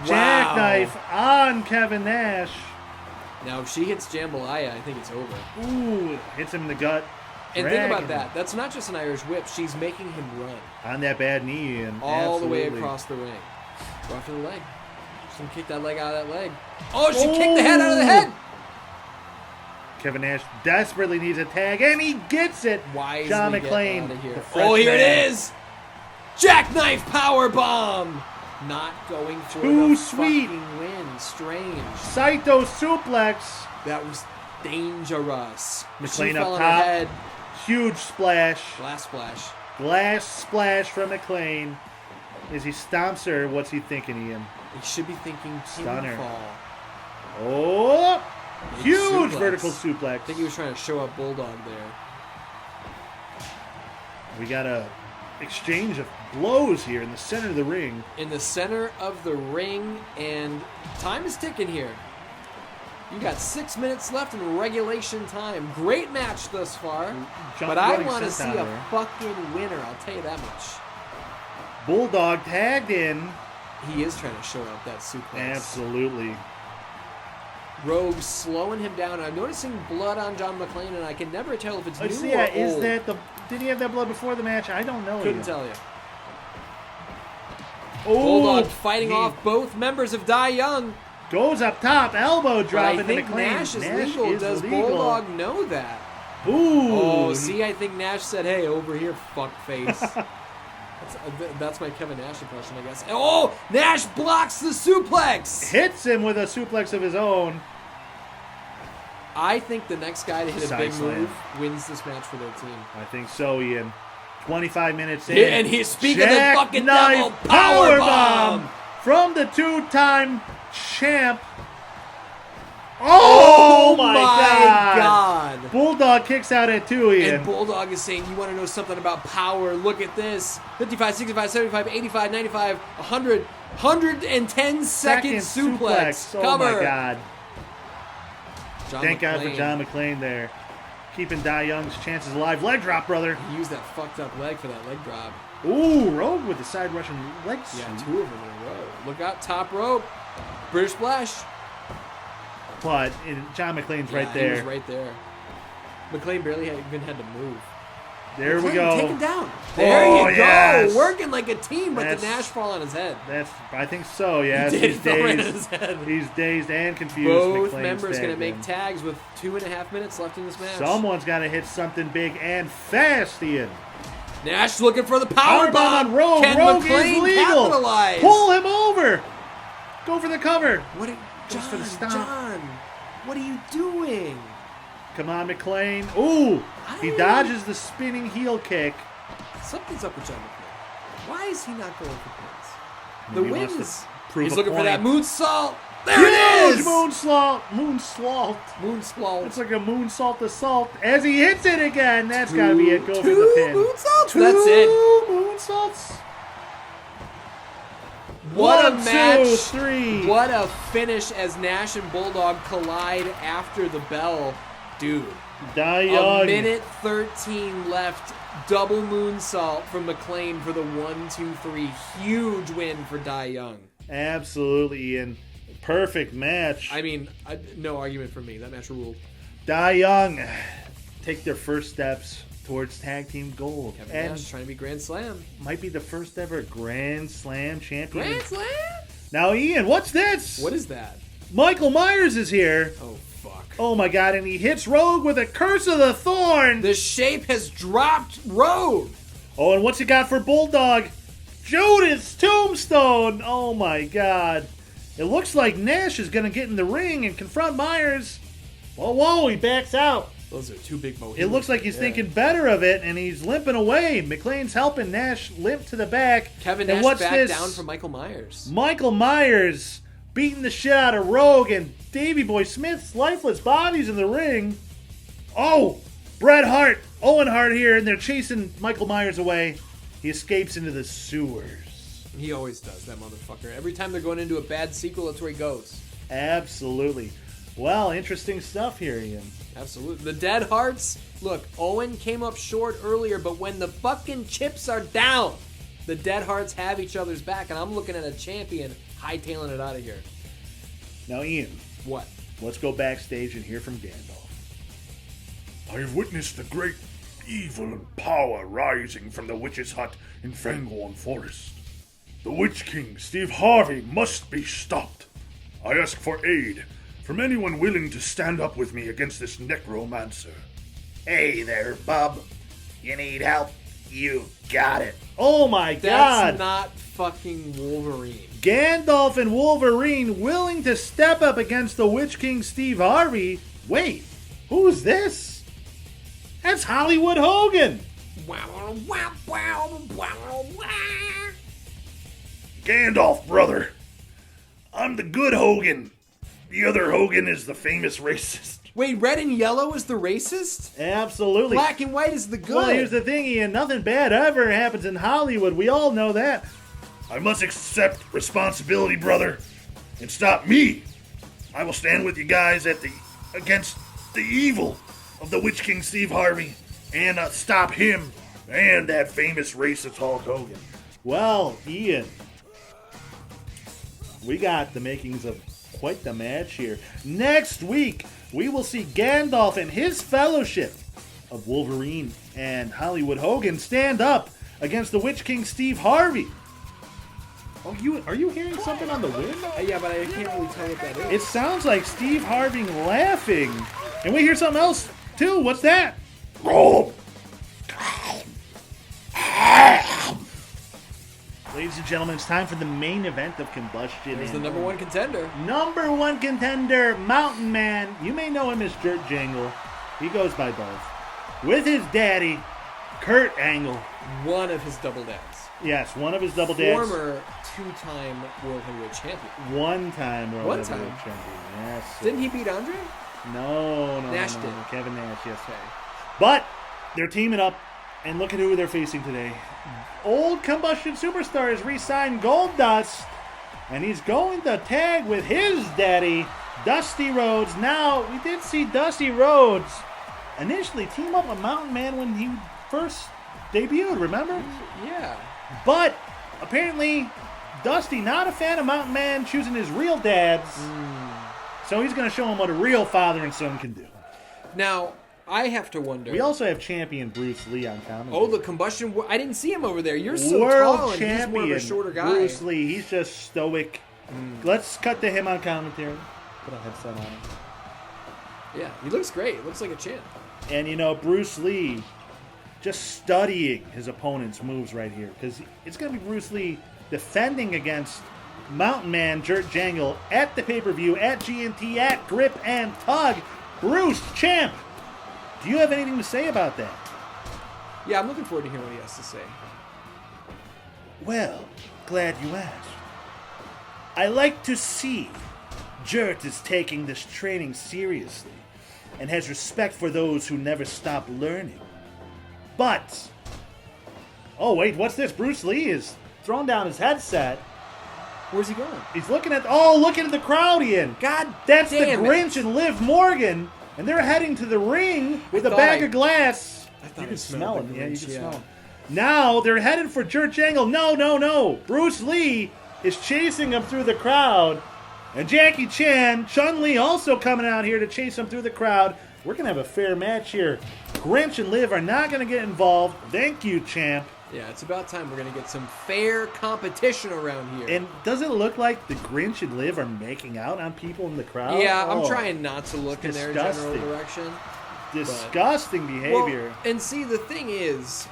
Jackknife Wow. on Kevin Nash. Now, if she hits Jambalaya, I think it's over. Ooh, hits him in the gut. And think about Dragging that. That's not just an Irish whip. She's making him run on that bad knee and all the way absolutely. across the ring. Go after the leg. She's going to kick that leg out of that leg. Oh, she kicked the head out of the head. Kevin Nash desperately needs a tag, and he gets it. Wisely John get McClane. out of here. the fresh Oh, here man. it is. Jackknife power bomb. Not going for Too the sweet. fucking win. Strange. Saito suplex. That was dangerous. She McClane fell up on her top. head. Huge splash. Glass splash. Glass splash from McClane. As he stomps her, what's he thinking, Ian? He should be thinking Stunner. pinfall. Oh! Big Huge suplex. vertical suplex. I think he was trying to show up Bulldog there. We got a exchange of blows here in the center of the ring. In the center of the ring, and time is ticking here. You got 6 minutes left in regulation time. Great match thus far, but I want to see a fucking winner, I'll tell you that much. Bulldog tagged in. He is trying to show up that suplex. Absolutely. Rogue slowing him down. I'm noticing blood on Jon Moxley, and I can never tell if it's new or old. Is that the? Did he have that blood before the match? I don't know. Couldn't tell you. Oh, Bulldog fighting off both members of Die Young. Goes up top, elbow drop into I think McLean. Nash is legal. Does Bulldog know that? Ooh. Oh, see, I think Nash said, "Hey, over here, fuckface." That's my Kevin Nash impression, I guess. Oh, Nash blocks the suplex. Hits him with a suplex of his own. I think the next guy to hit a big Slam. move wins this match for their team. I think so, Ian. 25 minutes in. And he's speaking of the fucking devil, powerbomb from the two-time champ. Oh my God. Bulldog kicks out at 2, Ian. And Bulldog is saying, you want to know something about power? Look at this. 55, 65, 75, 85, 95, 100, 110-second suplex. Oh Cover. my God. Thank God for McClain. Jon McClain there. Keeping Die Young's chances alive. Leg drop, brother. He used that fucked up leg for that leg drop. Ooh, Rogue with the side Russian leg sweep. Yeah, 2 of them in a row. Look out, top rope. British Splash. But Jon McClain's right there. He was right there. McClain barely even had to move. There McClain, we go. Take him down. There you yes. go. Working like a team, but the Nash fall on his head. I think so, yes. He did He's fall right dazed. on his head. He's dazed and confused. Both McClain's members going to tagged make in. tags with 2.5 minutes left in this match. Someone's got to hit something big and fast, Ian. Nash looking for the powerbomb on Rogue. Can Rogue McClain is legal. capitalize? Pull him over. Go for the cover. What are, Goes for the stomp. John, what are you doing? Come on, McClain. Ooh, he dodges the spinning heel kick. Something's up with Jon McClain. Why is he not going for points? The He wants to wins. prove He's a looking for point. that moonsault. There it is! Moonsault. Moonsault. It's like a moonsault assault. As he hits it again, that's got to be it. Go for the Two pin. moonsaults? Two That's it. moonsaults. What a 1, match. 2, 3. What a finish as Nash and Bulldog collide after the bell. Dude. Die Young. A minute 13 left. Double moonsault from McClain for the 1, 2, 3. Huge win for Die Young. Absolutely, Ian. Perfect match. I mean, no argument from me. That match ruled. Die Young take their first steps towards tag team gold. Kevin and Nash trying to be Grand Slam. might be the first ever Grand Slam champion. Grand Slam? Now, Ian, what's this? What is that? Michael Myers is here. Oh, fuck. Oh my God, and he hits Rogue with a Curse of the Thorn. The shape has dropped Rogue. Oh, and what's he got for Bulldog? Judas Tombstone. Oh my God. It looks like Nash is going to get in the ring and confront Myers. Whoa, he backs out. Those are 2 big Mohicans. It looks like he's thinking better of it, and he's limping away. McClain's helping Nash limp to the back. Kevin and Nash what's back this? down from Michael Myers. Michael Myers beating the shit out of Rogue, and Davey Boy Smith's lifeless body's in the ring. Oh, Bret Hart, Owen Hart here, and they're chasing Michael Myers away. He escapes into the sewers. He always does, that motherfucker. Every time they're going into a bad sequel, that's where he goes. Absolutely. Well, interesting stuff here, Ian. Absolutely. The Dead Hearts. Look, Owen came up short earlier, but when the fucking chips are down, the Dead Hearts have each other's back, and I'm looking at a champion hightailing it out of here. Now, Ian. What? Let's go backstage and hear from Gandalf. I have witnessed the great evil and power rising from the witch's hut in Fangorn Forest. The Witch King, Steve Harvey, must be stopped. I ask for aid from anyone willing to stand up with me against this necromancer. Hey there, bub. You need help? You got it. Oh my God! That's not fucking Wolverine. Gandalf and Wolverine willing to step up against the Witch King Steve Harvey. Wait, who's this? That's Hollywood Hogan. Gandalf, brother. I'm the good Hogan. The other Hogan is the famous racist. Wait, red and yellow is the racist? Absolutely. Black and white is the good. Well, here's the thing, Ian. Nothing bad ever happens in Hollywood. We all know that. I must accept responsibility, brother, and stop me. I will stand with you guys against the evil of the Witch King Steve Harvey and stop him and that famous racist Hulk Hogan. Well, Ian, we got the makings of quite the match here. Next week, we will see Gandalf and his fellowship of Wolverine and Hollywood Hogan stand up against the Witch King Steve Harvey. Oh, are you hearing something on the wind? Yeah, but I can't really tell what that is. It sounds like Steve Harvey laughing. And we hear something else, too. What's that? Oh. Ladies and gentlemen, it's time for the main event of Combustion. Here's the number one contender. Number one contender, Mountain Man. You may know him as Dirt Jangle. He goes by both. With his daddy, Kurt Angle. One of his double dads. Yes, one of his double dads. Former two-time World Heavyweight Champion. One-time World Heavyweight Champion. Yes. Didn't he beat Andre? No. Nash did. Kevin Nash, yes. Okay. But they're teaming up, and look at who they're facing today. Old Combustion Superstar has re-signed Goldust, and he's going to tag with his daddy, Dusty Rhodes. Now, we did see Dusty Rhodes initially team up with Mountain Man when he first debuted, remember? Yeah. But apparently, Dusty, not a fan of Mountain Man choosing his real dads, so he's going to show him what a real father and son can do. Now, I have to wonder. We also have champion Bruce Lee on commentary. Oh, the Combustion. I didn't see him over there. You're so World tall, and champion he's more of a shorter guy. Bruce Lee, he's just stoic. Let's cut to him on commentary. Put a headset on him. Yeah, he looks great. He looks like a champ. And, you know, Bruce Lee just studying his opponent's moves right here. Because it's going to be Bruce Lee defending against Mountain Man, Dirt Jangle, at the pay-per-view, at GNT, at Grip and Tug. Bruce, champ, do you have anything to say about that? Yeah, I'm looking forward to hearing what he has to say. Well, glad you asked. I like to see Jert is taking this training seriously and has respect for those who never stop learning. But, oh wait, what's this? Bruce Lee is throwing down his headset. Where's he going? He's looking at the crowd, Ian. God That's the damn Grinch it. and Liv Morgan, and they're heading to the ring with a bag of glass. I thought You I can smelled smell the it. Yeah, you Grinch, can yeah. smell it. Now they're headed for Dirt Jangle. No. Bruce Lee is chasing him through the crowd. And Jackie Chan, Chun-Li also coming out here to chase him through the crowd. We're going to have a fair match here. Grinch and Liv are not going to get involved. Thank you, champ. Yeah, it's about time we're going to get some fair competition around here. And does it look like the Grinch and Liv are making out on people in the crowd? Yeah, I'm Oh, trying not to look in their general disgusting. direction. Disgusting behavior. Well, and see, the thing is,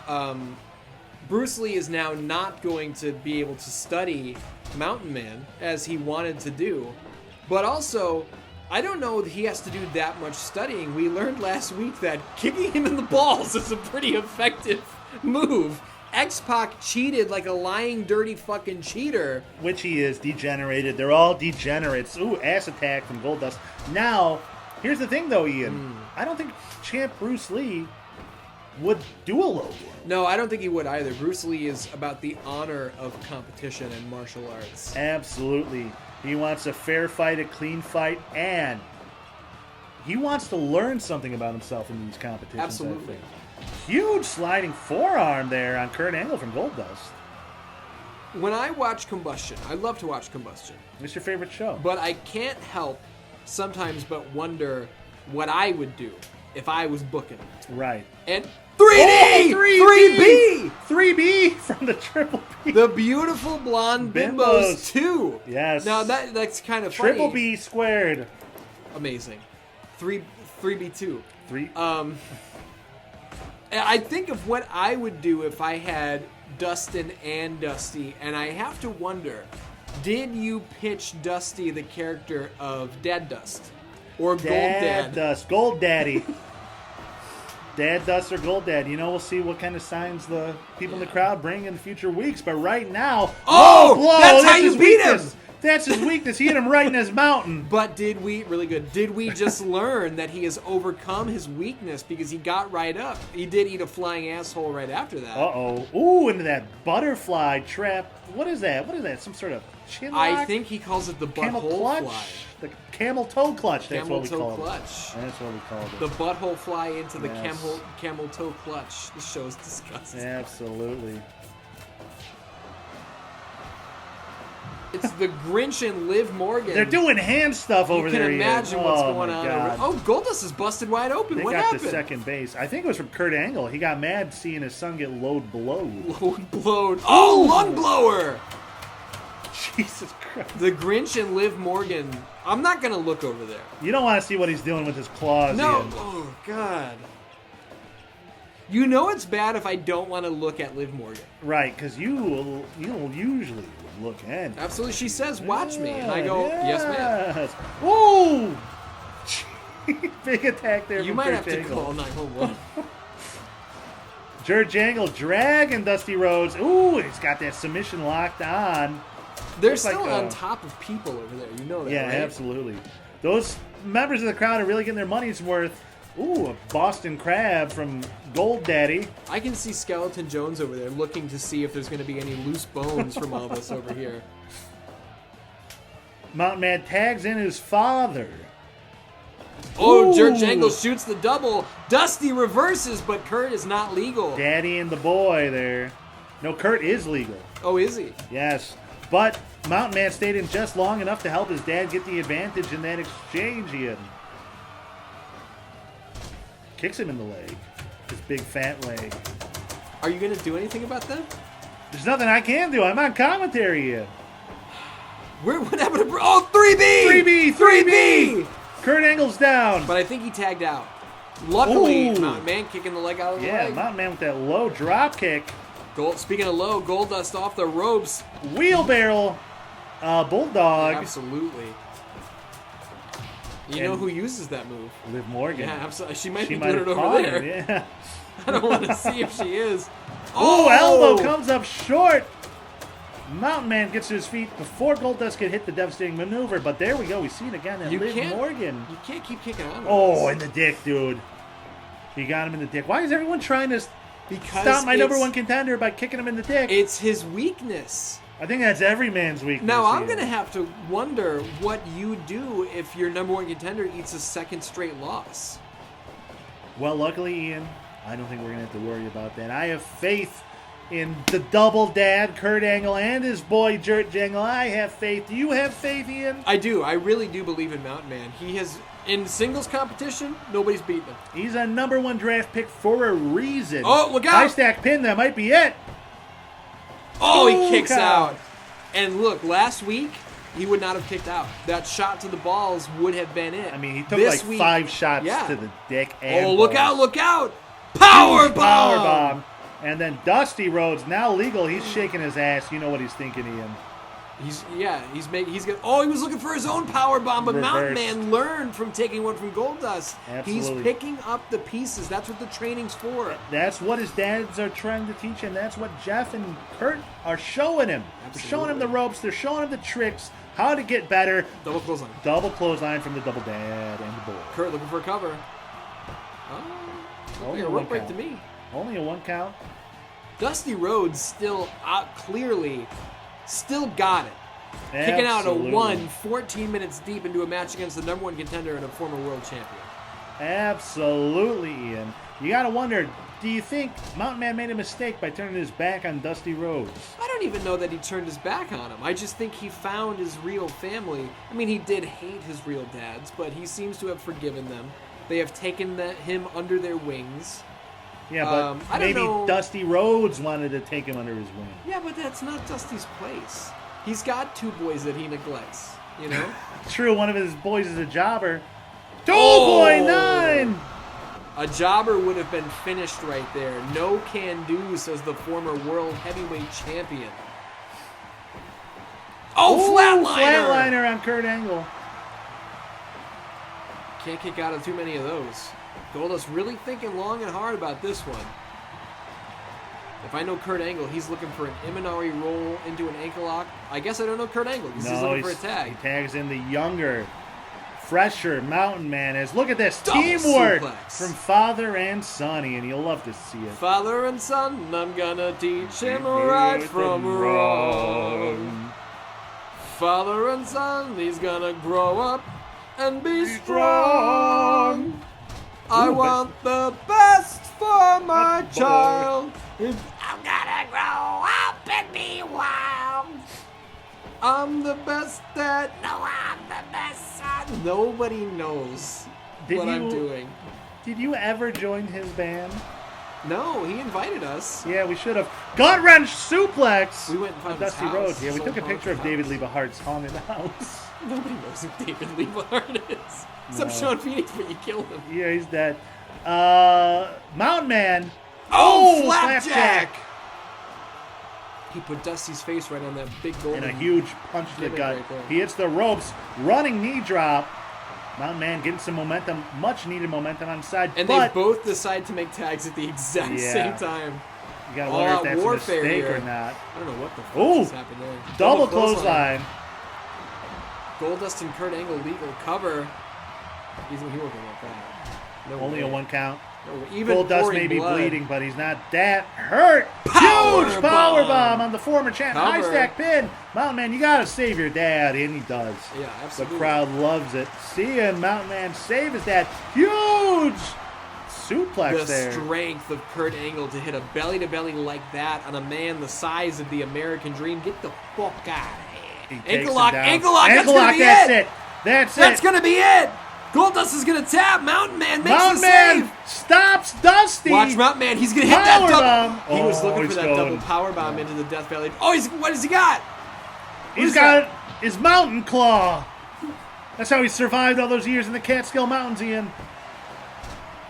Bruce Lee is now not going to be able to study Mountain Man as he wanted to do. But also, I don't know that he has to do that much studying. We learned last week that kicking him in the balls is a pretty effective move. X-Pac cheated like a lying, dirty fucking cheater. Which he is, degenerated. They're all degenerates. Ooh, ass attack from Goldust. Now, here's the thing though, Ian. I don't think champ Bruce Lee would do a low blow. No, I don't think he would either. Bruce Lee is about the honor of competition and martial arts. Absolutely. He wants a fair fight, a clean fight, and he wants to learn something about himself in these competitions. Absolutely. I think. Huge sliding forearm there on Kurt Angle from Goldust. When I watch Combustion, I love to watch Combustion. What's your favorite show? But I can't help sometimes but wonder what I would do if I was booking. Right. And 3D! 3B! 3B from the Triple B. The Beautiful Blonde Bimbos 2. Yes. Now that's kind of funny. Triple B squared. Amazing. 3B2. Three. I think of what I would do if I had Dustin and Dusty, and I have to wonder, did you pitch Dusty the character of Dad Dust? Or Gold Dad? Dust. Gold Daddy. Dad Dust or Gold Dad. You know, we'll see what kind of signs the people in the crowd bring in the future weeks. But right now... Oh! blow, That's how this you is beat him! weakness. That's his weakness. He hit him right in his mountain. But did we just learn that he has overcome his weakness because he got right up? He did eat a flying asshole right after that. Uh-oh. Ooh, into that butterfly trap. What is that? Some sort of chin lock? I think he calls it the camel butthole clutch. fly. The camel toe clutch. That's Camel what we toe call clutch. it. That's what we called it. The butthole fly into the Yes. camel toe clutch. This show is disgusting. Absolutely. It's the Grinch and Liv Morgan. They're doing hand stuff over You can there. imagine Ian. what's Oh, going my on. God. Oh, Goldust is busted wide open. They What got happened? the second base. I think it was from Kurt Angle. He got mad seeing his son get load blowed. Load blown. Oh, lung blower. Jesus Christ. The Grinch and Liv Morgan. I'm not going to look over there. You don't want to see what he's doing with his claws. No. Ian. Oh, God. You know it's bad if I don't want to look at Liv Morgan. Right, because you'll usually look at it. Absolutely. She says, watch me. And I go, yes, ma'am. Ooh! Big attack there You from might Kurt have to Angle. call 911. Kurt Angle dragging Dusty Rhodes. Ooh, he's got that submission locked on. They're Looks like still a- on top of people over there. You know that, Yeah, right? absolutely. Those members of the crowd are really getting their money's worth. Ooh, a Boston Crab from Gold Daddy. I can see Skeleton Jones over there looking to see if there's going to be any loose bones from all this over here. Mountain Man tags in his father. Oh, Ooh. Jerk Jangle shoots the double. Dusty reverses, but Kurt is not legal. Daddy and the boy there. No, Kurt is legal. Oh, is he? Yes. But Mountain Man stayed in just long enough to help his dad get the advantage in that exchange he had. Kicks him in the leg. His big fat leg. Are you going to do anything about that? There's nothing I can do. I'm on commentary here. What happened to... Oh, 3B! 3B! Kurt Angle's down. But I think he tagged out. Luckily, Ooh. Mountain Man kicking the leg out of the Yeah, leg. Mountain Man with that low drop kick. Speaking of low, Goldust off the ropes. Wheelbarrow Bulldog. Absolutely. You know who uses that move? Liv Morgan. Yeah, absolutely. She might She be might doing it have over caught there. him, yeah. I don't want to see if she is. Oh, elbow comes up short. Mountain Man gets to his feet before Goldust could hit the devastating maneuver, but there we go. We see it again. And Liv Morgan. You can't keep kicking on. Oh, in the dick, dude. He got him in the dick. Why is everyone trying to Because stop my number it's- one contender by kicking him in the dick? It's his weakness. I think that's every man's weakness. Now, I'm Ian. going to have to wonder what you do if your number one contender eats a second straight loss. Well, luckily, Ian, I don't think we're going to have to worry about that. I have faith in the double dad, Kurt Angle, and his boy, Jerk Jangle. I have faith. Do you have faith, Ian? I do. I really do believe in Mountain Man. He has, in singles competition, nobody's beaten him. He's a number one draft pick for a reason. Oh, look out! High stack pin, that might be it. Oh, he Ooh, kicks count. out. And look, last week, he would not have kicked out. That shot to the balls would have been it. I mean, he took This like week, 5 shots yeah. to the dick and Oh, look balls. out, look out! Power Huge bomb! Power bomb. And then Dusty Rhodes, now legal. He's shaking his ass. You know what he's thinking, Ian. He's gonna. Oh, he was looking for his own power bomb, but Mountain Reversed. Man learned from taking one from Goldust. He's Absolutely. picking up the pieces. That's what the training's for. That's what his dads are trying to teach him. That's what Jeff and Kurt are showing him. They're showing him the ropes. They're showing him the tricks, how to get better. Double clothesline. Double clothesline from the double dad and the boy. Kurt looking for a cover. Oh, Only like a a one rope break to count. me. Only a 1 count. Dusty Rhodes still clearly still got it. Kicking out a Absolutely. 1 14 minutes deep into a match against the number one contender and a former world champion. Absolutely, Ian. You gotta wonder, do you think Mountain Man made a mistake by turning his back on Dusty Rhodes? I don't even know that he turned his back on him. I just think he found his real family. I mean, he did hate his real dads, but he seems to have forgiven them. They have taken him under their wings. Yeah, but I don't maybe know. Dusty Rhodes wanted to take him under his wing. Yeah, but that's not Dusty's place. He's got 2 boys that he neglects, you know? True, one of his boys is a jobber. Oh! Boy 9! A jobber would have been finished right there. No can do, says the former world heavyweight champion. Oh, flatliner! Flatliner on Kurt Angle. Can't kick out of too many of those. Goldust really thinking long and hard about this one. If I know Kurt Angle, he's looking for an Imanari roll into an ankle lock. I guess I don't know Kurt Angle because he's looking for a tag. He tags in the younger, fresher Mountain Man. As look at this Double teamwork suplex. from father and sonny, and you'll love to see it. Father and son, I'm gonna teach him right from wrong. Father and son, he's gonna grow up and be strong. I want the best for my child. I'm gonna grow up and be wild. I'm the best dad. No, I'm the best son. Nobody knows what I'm doing. Did you ever join his band? No, he invited us. Yeah, we should have. Gut wrench suplex. We went and found on his Dusty house. Rhodes. Yeah, we His took a old picture of haunted David house. Leva Hart's haunted house. Nobody knows who David Leva Hart is. Except Sean Phoenix, but you killed him. Yeah, he's dead. Mountain Man. Oh, flapjack! He put Dusty's face right on that big golden... And a huge punch to the gimmick gut. right there. He hits the ropes. Running knee drop. Mountain Man getting some momentum. Much needed momentum on the side. And but they both decide to make tags at the exact same time. you gotta wonder if that's a warfare mistake here. or not. I don't know what the fuck Ooh. just happened there. Double clothesline. Goldust and Kurt Angle legal cover. He wasn't working like that. No Only way. a 1 count. No way. Even Goldust pouring may be blood. bleeding, but he's not that hurt. Power Huge power bomb. bomb on the former champ. Cover. High stack pin. Mountain Man, you gotta save your dad, and he does. Yeah, The absolutely. crowd loves it. Seeing Mountain Man save his dad. Huge suplex The there. strength of Kurt Angle to hit a belly-to-belly like that on a man the size of the American Dream. Get the fuck out of He here. takes Ankle him lock, down. ankle lock, Ankle that's lock, gonna be that's it. it. That's That's it. gonna be it. Goldust is gonna tap. Mountain Man makes Mountain the Man save. stops Dusty. Watch Mountain Man. He's gonna hit that Power double. bomb. He was Oh, looking for he's that going. double power bomb into the Death Valley. Oh, what has he got? He's got his mountain claw. That's how he survived all those years in the Catskill Mountains, Ian.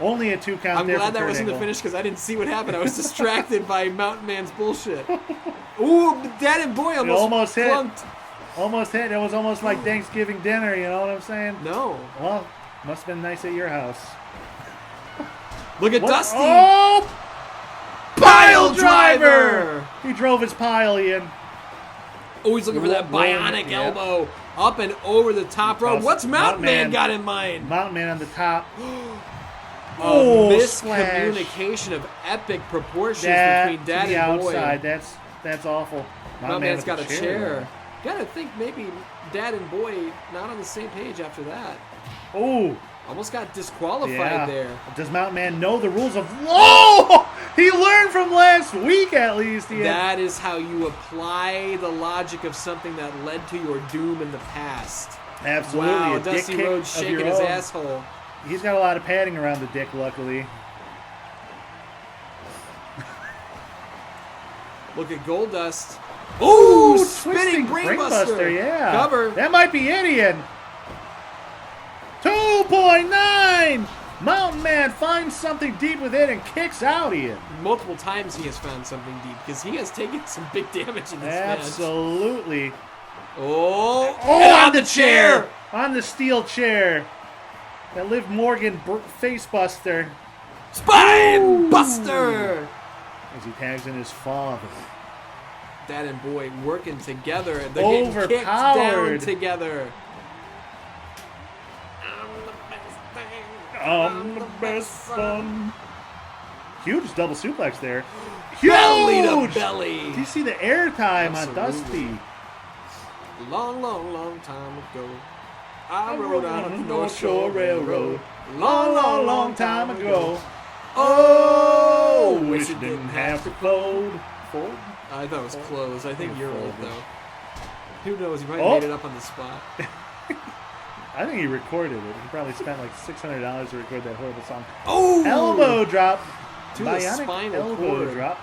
Only a 2 count I'm there glad for that Kurt wasn't the Angle. finish because I didn't see what happened. I was distracted by Mountain Man's bullshit. Ooh, Dad and Boy almost hit. clunked. Almost hit. It was almost like Thanksgiving dinner, you know what I'm saying? No. Well, must have been nice at your house. Look at What? Dusty. Oh! Pile driver! He drove his pile, Ian. Oh, he's looking for that bionic Yeah. elbow up and over the top rope. Toss- What's Mountain Man Man. got in mind? Mountain Man on the top. Oh, splash. miscommunication of epic proportions That between Dad to the and outside. Boy. That's awful. Mountain Man's got a with chair. Gotta think maybe Dad and Boy not on the same page after that. Oh, Almost got disqualified yeah. there. Does Mountain Man know the rules of law? He learned from last week, at least. Ian. That is how you apply the logic of something that led to your doom in the past. Absolutely. Wow, a dick Dusty kick Rhodes of shaking your his own. asshole. He's got a lot of padding around the dick, luckily. Look at Goldust. Ooh, spinning twisting brainbuster. yeah. Cover. That might be it, Ian. 2.9! Mountain Man finds something deep with it and kicks out, Ian. Multiple times he has found something deep because he has taken some big damage in this match. Absolutely. Oh, Oh, and on the chair! On the steel chair. That Liv Morgan face buster. Spine Buster! As he tags in his father. Dad and Boy working together. They're getting kicked down Overpowered. together. I'm the best son. Huge double suplex there. Belly to Huge! belly. Do you see the airtime on Absolutely. Dusty? Long, long, long time ago, I I rode on a North Shore Railroad. Long, long, long time ago. Oh, Oh, wish it didn't have to fold. Fold? I thought it was close. I think you're right, though. Who knows? He probably Oh. made it up on the spot. I think he recorded it. He probably spent like $600 to record that horrible song. Oh! Elbow drop. To the Bionic spinal elbow cord. drop.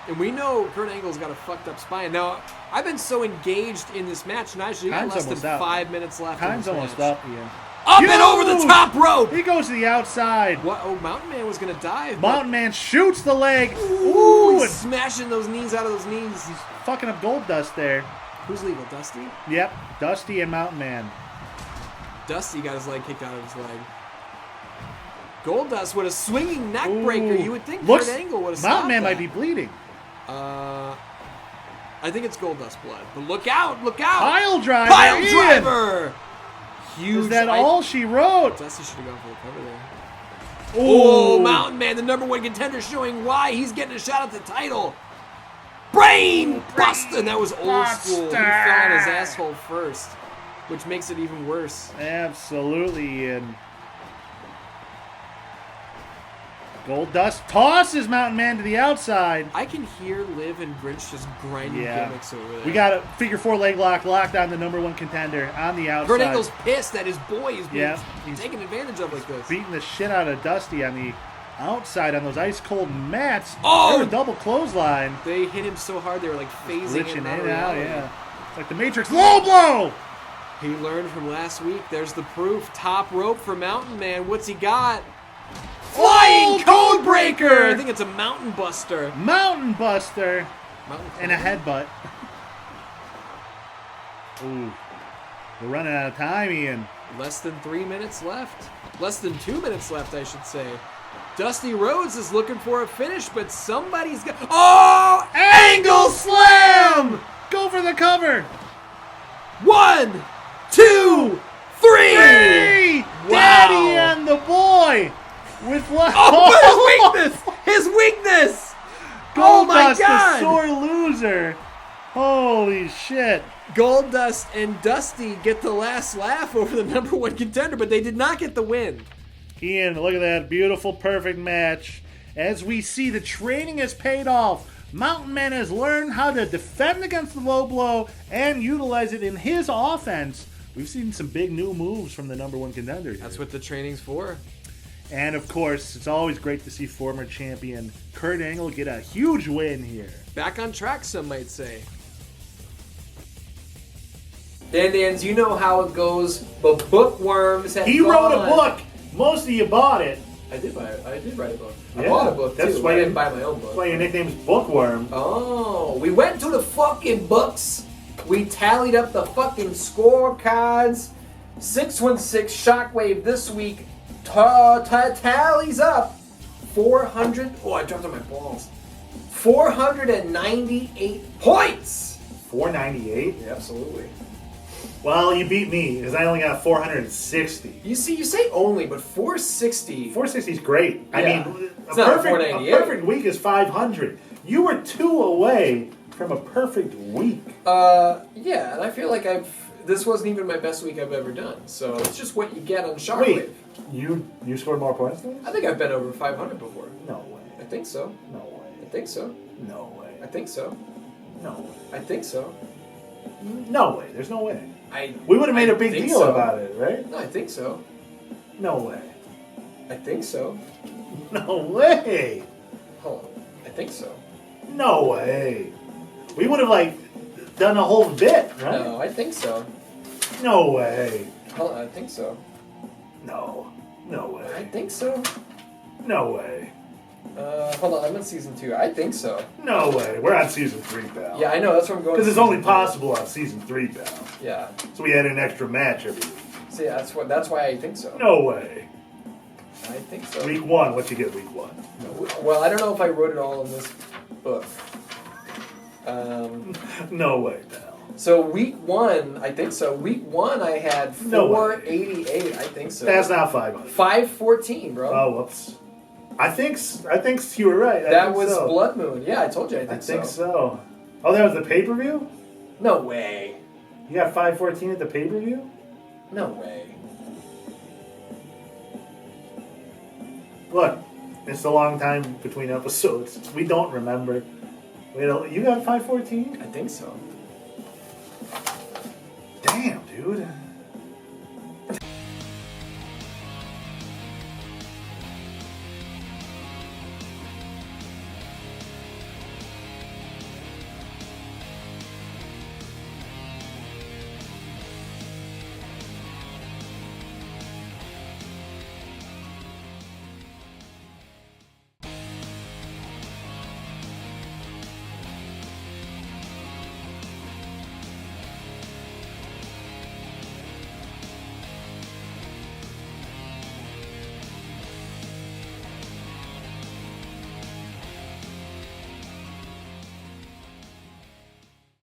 And we know Kurt Angle's got a fucked up spine. Now, I've been so engaged in this match, Nigel. You got Time's less than almost up. 5 minutes left. Time's in this almost match. up, Ian. Up and over the Huge! top rope. He goes to the outside. What? Oh, Mountain Man was gonna dive. but- Mountain Man shoots the leg. Ooh, Ooh, he's and smashing those knees out of those knees. he's fucking up Gold Dust there. Who's legal? Dusty? Yep, Dusty and Mountain Man. Dusty got his leg kicked out of his leg. Goldust with a swinging neck breaker. You would think Looks, Kurt Angle would have stopped Mountain Man that. might be bleeding. I think it's Goldust blood. But look out, look out. Pile driver. Pile Ian. driver. Huge. Is that all she wrote? Dusty should have gone for the cover there. Oh, Oh, Mountain Man, the #1 contender, showing why he's getting a shot at the title. Brain Buster! And that was old school. He fell on his asshole first, which makes it even worse. Absolutely, Ian. Goldust tosses Mountain Man to the outside. I can hear Liv and Grinch just grinding gimmicks over there. We got a figure 4 leg lock locked on the #1 contender on the outside. Kurt Angle's pissed that his boy is being he's taken advantage of like this. beating the shit out of Dusty on the outside on those ice cold mats. Oh! They're a double clothesline. They hit him so hard they were like phasing Glitching in in and and out. out, yeah. It's like the Matrix low blow. He learned from last week. There's the proof. Top rope for Mountain Man. What's he got? Flying Code Breaker! I think it's a Mountain Buster. Mountain Buster. Mountain And a headbutt. Ooh. We're running out of time, Ian. Less than 3 minutes left. Less than 2 minutes left, I should say. Dusty Rhodes is looking for a finish, but somebody's got... Oh! Angle Slam! Go for the cover. 1, 2, 3! Wow. Daddy and the boy. With what? Oh, but his weakness! His weakness! Oh my Goldust, God! the sore loser. Holy shit. Goldust and Dusty get the last laugh over the #1 contender, but they did not get the win. Ian, look at that beautiful, perfect match. As we see, the training has paid off. Mountain Man has learned how to defend against the low blow and utilize it in his offense. We've seen some big new moves from the #1 contender here. That's what the training's for. And of course, it's always great to see former champion Kurt Angle get a huge win here. Back on track, some might say. Dan, you know how it goes. But bookworms have He wrote a book. Most of you bought it. I did write a book. I Yeah, bought a book that's too. why I you- didn't buy my own book. That's why your nickname's Bookworm. Oh, we went to the fucking books. We tallied up the fucking scorecards. 616 Shockwave this week tallies up 400. Oh, I dropped on my balls. 498 points. 498? Yeah, absolutely. Well, you beat me because I only got 460. You see, you say only, but 460. 460 is great. I Yeah. mean, It's a not perfect, 498. a perfect week is 500. You were 2 away from a perfect week. Yeah, and I feel like this wasn't even my best week I've ever done. So it's just what you get on Shockwave. Wait, you scored more points than me? I think I've been over 500 before. No way. I think so. No way. I think so. No way. I think so. No way. I think so. No way. There's no way. We would have made a big think deal so. about it, right? No, I think so. No way. I think so. No way. Hold on. I think so. No way. We would have, done a whole bit, right? No, I think so. No way. Hold on, I think so. No. No I way. think so. No way. Hold on, I'm in season 2. I think so. No way. We're on season 3, pal. Yeah, I know. That's where I'm going. Because to it's only season 3. possible on season 3, pal. Yeah. So we had an extra match every week. See, that's why I think so. No way. I think so. Week 1, what you get week 1? Well, I don't know if I wrote it all in this book. No way, pal. So week 1, I think so. Week 1, I had No way. 488. I think so. That's not 500. 514, bro. Oh, whoops. I think you were right. I that think was so. Blood Moon. Yeah, I told you. I I think, think so. Oh, that was the pay-per-view? No way. You got 514 at the pay-per-view? No way. Look, it's a long time between episodes. We don't remember. You got 514? I think so.